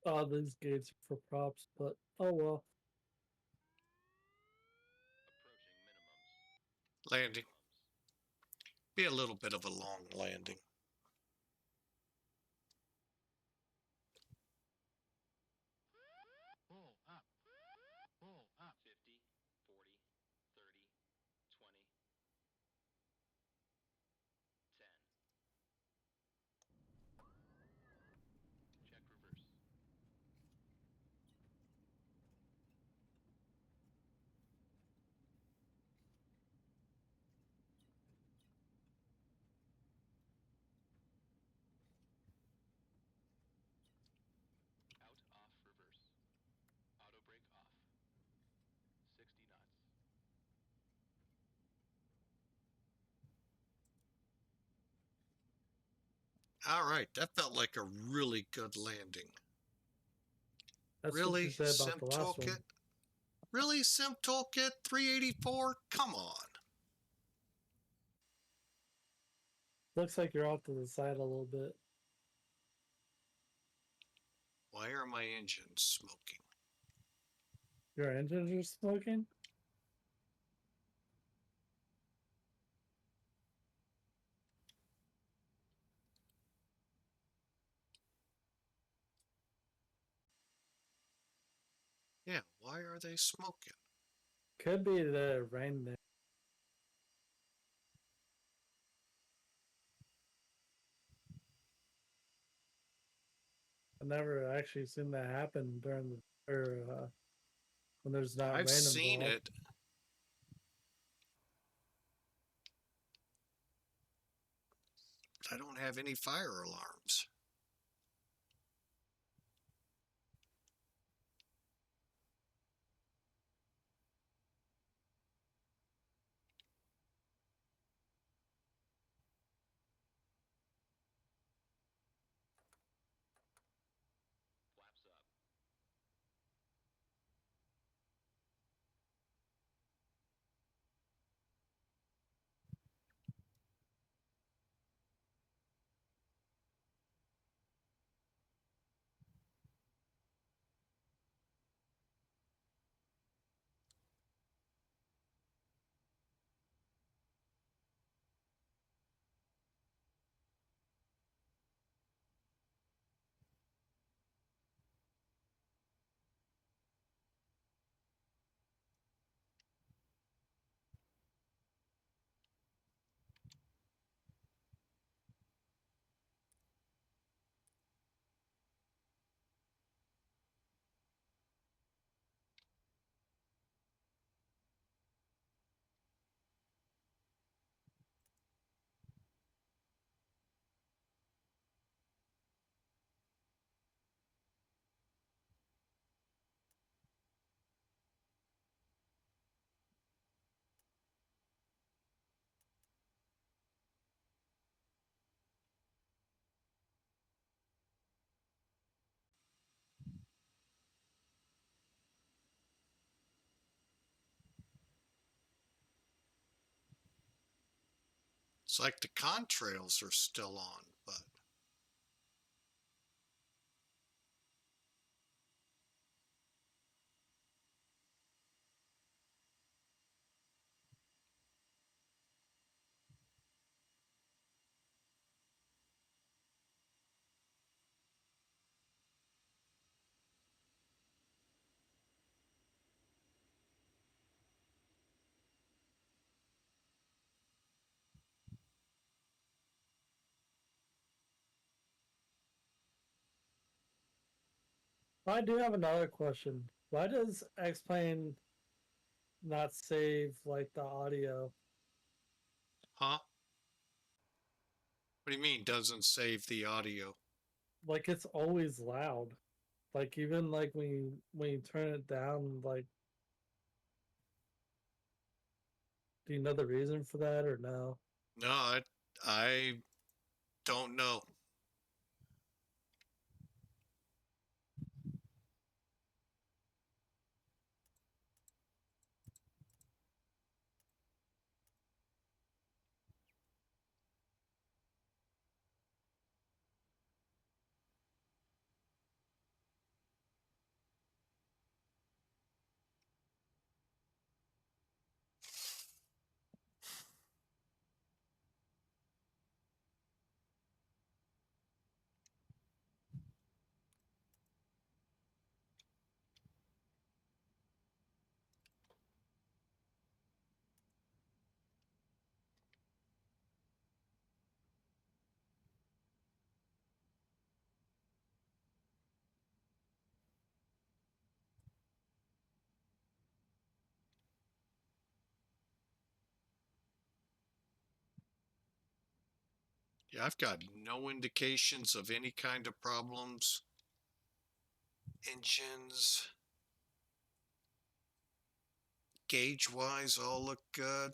1000. All these gates are for props, but oh well. Approaching minimums. Landing. Be a little bit of a long landing. Pull up. Pull up. 50, 40, 30, All right, that felt like a really good landing. That's what Really, you said about Sim the last one. Toolkit? Really, Sim Toolkit 384? Come on. Looks like you're off to the side a little bit. Why are my engines smoking? Your engines are smoking? Yeah, why are they smoking? Could be the rain there. I've never actually seen that happen during the when there's not I've rain seen involved. it. I don't have any fire alarms. Flaps up. It's like the contrails are still on, but I do have another question. Why does X-Plane not save like the audio? huh? What do you mean doesn't save the audio? Like it's always loud. Like even like when you turn it down, like do you know the reason for that or no? No, I don't know. Yeah, I've got no indications of any kind of problems. Engines, gauge wise, all look good.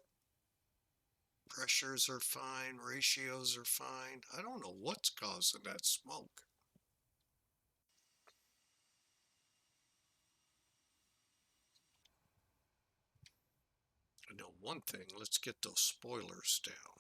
pressures are fine, ratios are fine. I don't know what's causing that smoke. I know one thing, let's get those spoilers down.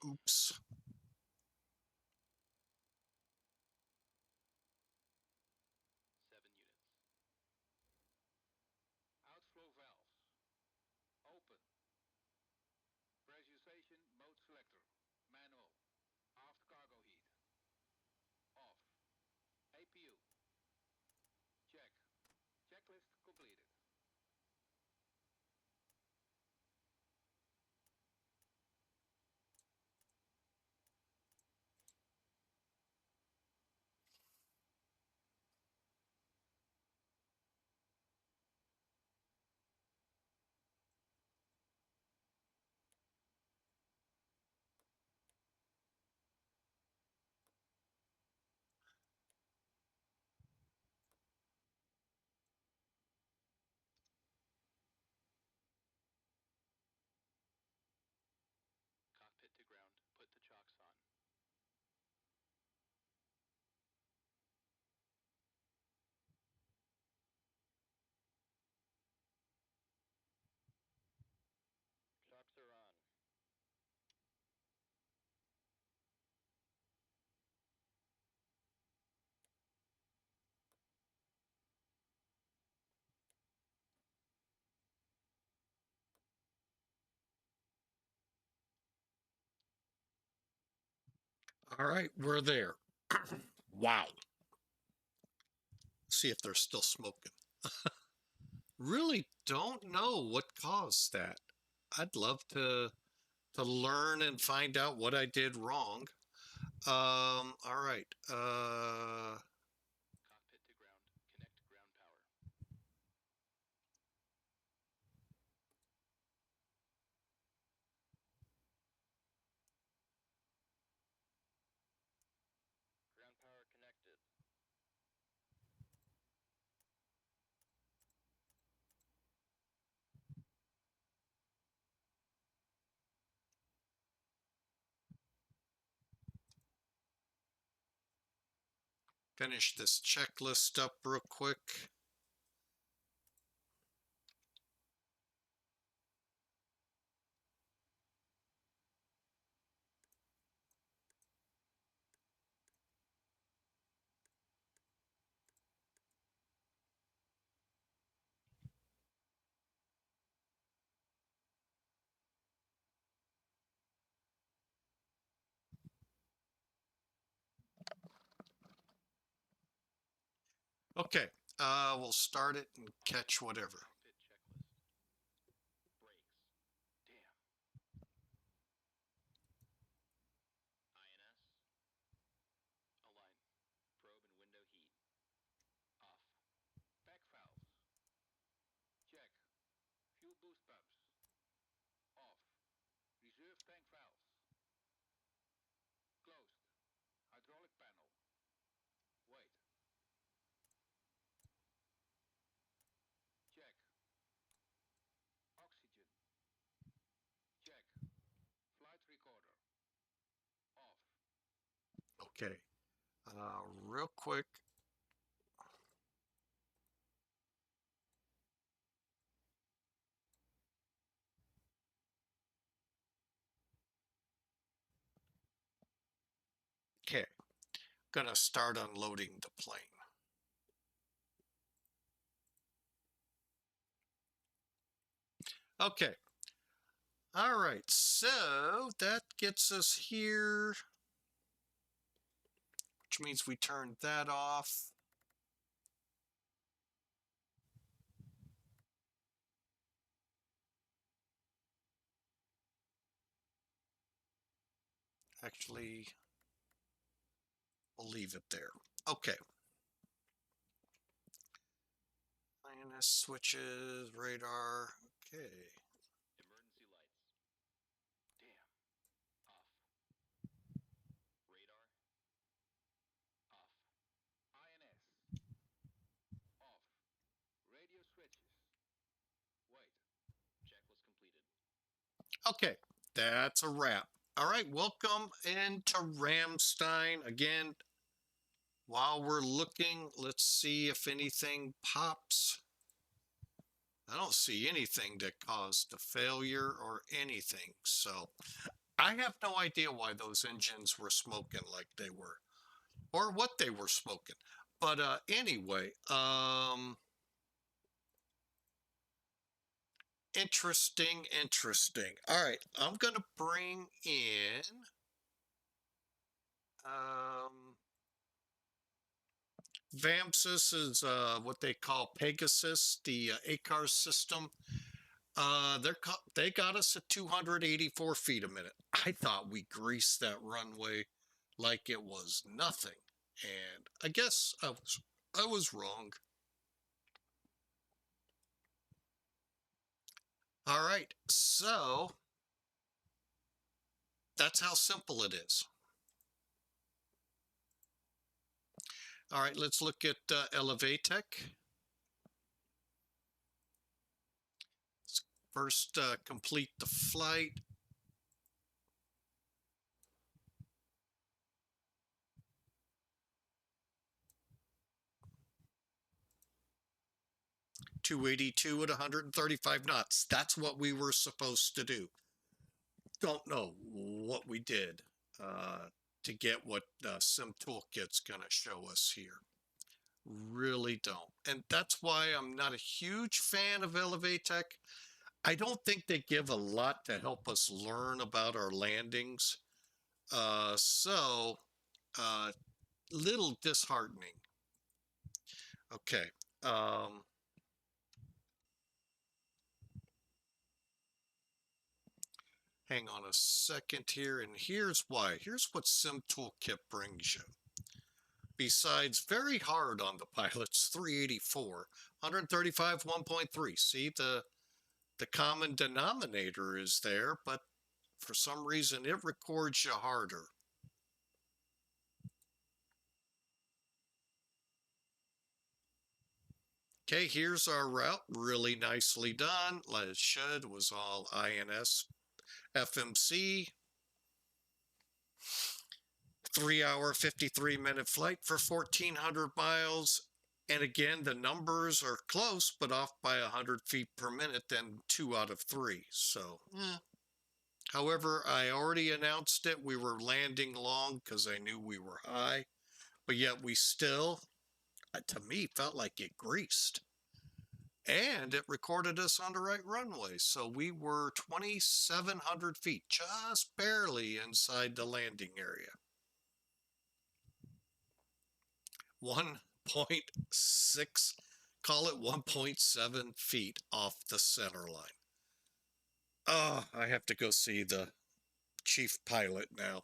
Oops. Outflow valves. Open. Pressurization mode selector. Manual. Aft cargo heat. Off. APU. Check. Checklist completed. Cockpit to ground. Put the chocks on. Chocks are on. All right, we're there. Wow. See if they're still smoking. Really don't know what caused that. I'd love to learn and find out what I did wrong. All right. Cockpit to ground. Connect ground power. Ground power connected. Finish this checklist up real quick. Okay, we'll start it and catch whatever. Cockpit checklist. Brakes. Damn. INS. Align. Probe and window heat. Off. Pack valves. Check. Fuel boost pumps. Off. Reserve tank valves. Closed. Hydraulic panel. Wait. Check. Oxygen. Check. Flight recorder. Off. Okay, real quick. Okay, gonna start unloading the plane. Okay. All right, so that gets us here, which means we turn that off. Actually, we'll leave it there. Okay. INS switches, radar. Okay. Emergency lights. Damn. Off. Radar. Off. INS. Off. Radio switches. Wait. Checklist completed. Okay, that's a wrap. All right, welcome into Ramstein. Again, while we're looking, let's see if anything pops. I don't see anything that caused a failure or anything. So I have no idea why those engines were smoking like they were, or what they were smoking. But anyway, interesting. All right, I'm gonna bring in VAMSIS is what they call Pegasus, the ACAR system. They got us at 284 feet a minute. I thought we greased that runway like it was nothing, and I guess I was wrong. All right, so that's how simple it is. All right, let's look at Elevatech. Let's first complete the flight. .282 at 135 knots. That's what we were supposed to do. Don't know what we did to get what Sim Toolkit's going to show us here. Really don't. And that's why I'm not a huge fan of Elevatech. I don't think they give a lot to help us learn about our landings. So, little disheartening. Okay. Hang on a second here, and here's why. Here's what Sim Toolkit brings you. Besides very hard on the pilots, 384, 135, 1.3. See, the common denominator is there, but for some reason it records you harder. Okay, here's our route. Really nicely done. It should was all INS FMC. 3-hour, 53-minute flight for 1,400 miles. And again, the numbers are close, but off by 100 feet per minute, then 2 out of 3. So, However, I already announced it. We were landing long because I knew we were high. But yet we still, to me, felt like it greased. And it recorded us on the right runway. So we were 2,700 feet, just barely inside the landing area. 1.6, call it 1.7 feet off the center line. Oh, I have to go see the chief pilot now.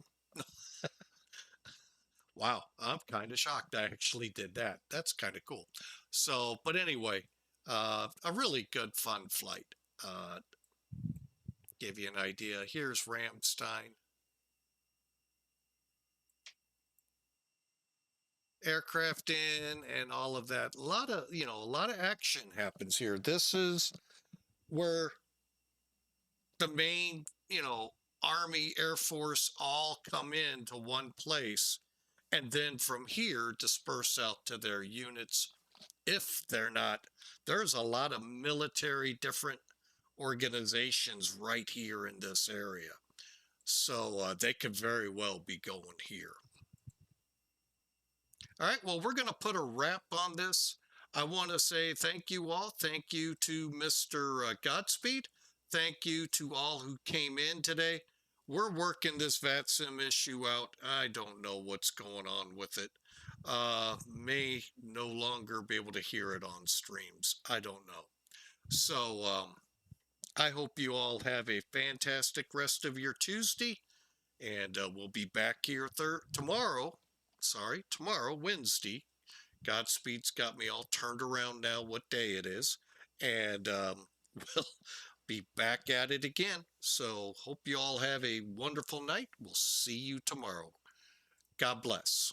Wow, I'm kind of shocked I actually did that. That's kind of cool. So, but anyway, a really good fun flight. Give you an idea. Here's Ramstein. Aircraft in and all of that. A lot of action happens here. This is where the main, Army, Air Force all come into one place, and then from here disperse out to their units. If they're not, there's a lot of military, different organizations right here in this area. So they could very well be going here. All right, well, we're going to put a wrap on this. I want to say thank you all. Thank you to Mr. Godspeed. Thank you to all who came in today. We're working this VATSIM issue out. I don't know what's going on with it. May no longer be able to hear it on streams. I don't know. So I hope you all have a fantastic rest of your Tuesday. And we'll be back here tomorrow, Wednesday. Godspeed's got me all turned around now what day it is. And we'll be back at it again. So hope you all have a wonderful night. We'll see you tomorrow. God bless.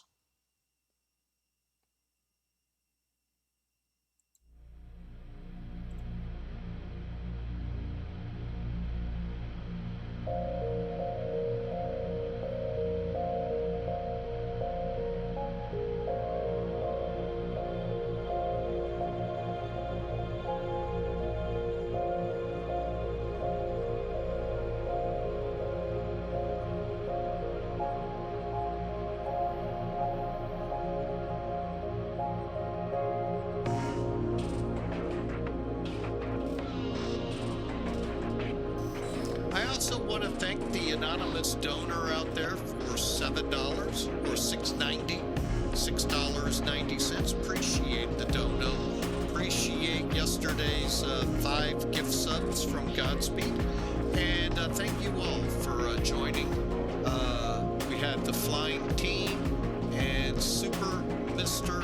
anonymous donor out there for $7 or $6.90. $6.90. Appreciate the dono. Appreciate yesterday's 5 gift subs from Godspeed. And thank you all for joining. We had the flying team and Super Mr.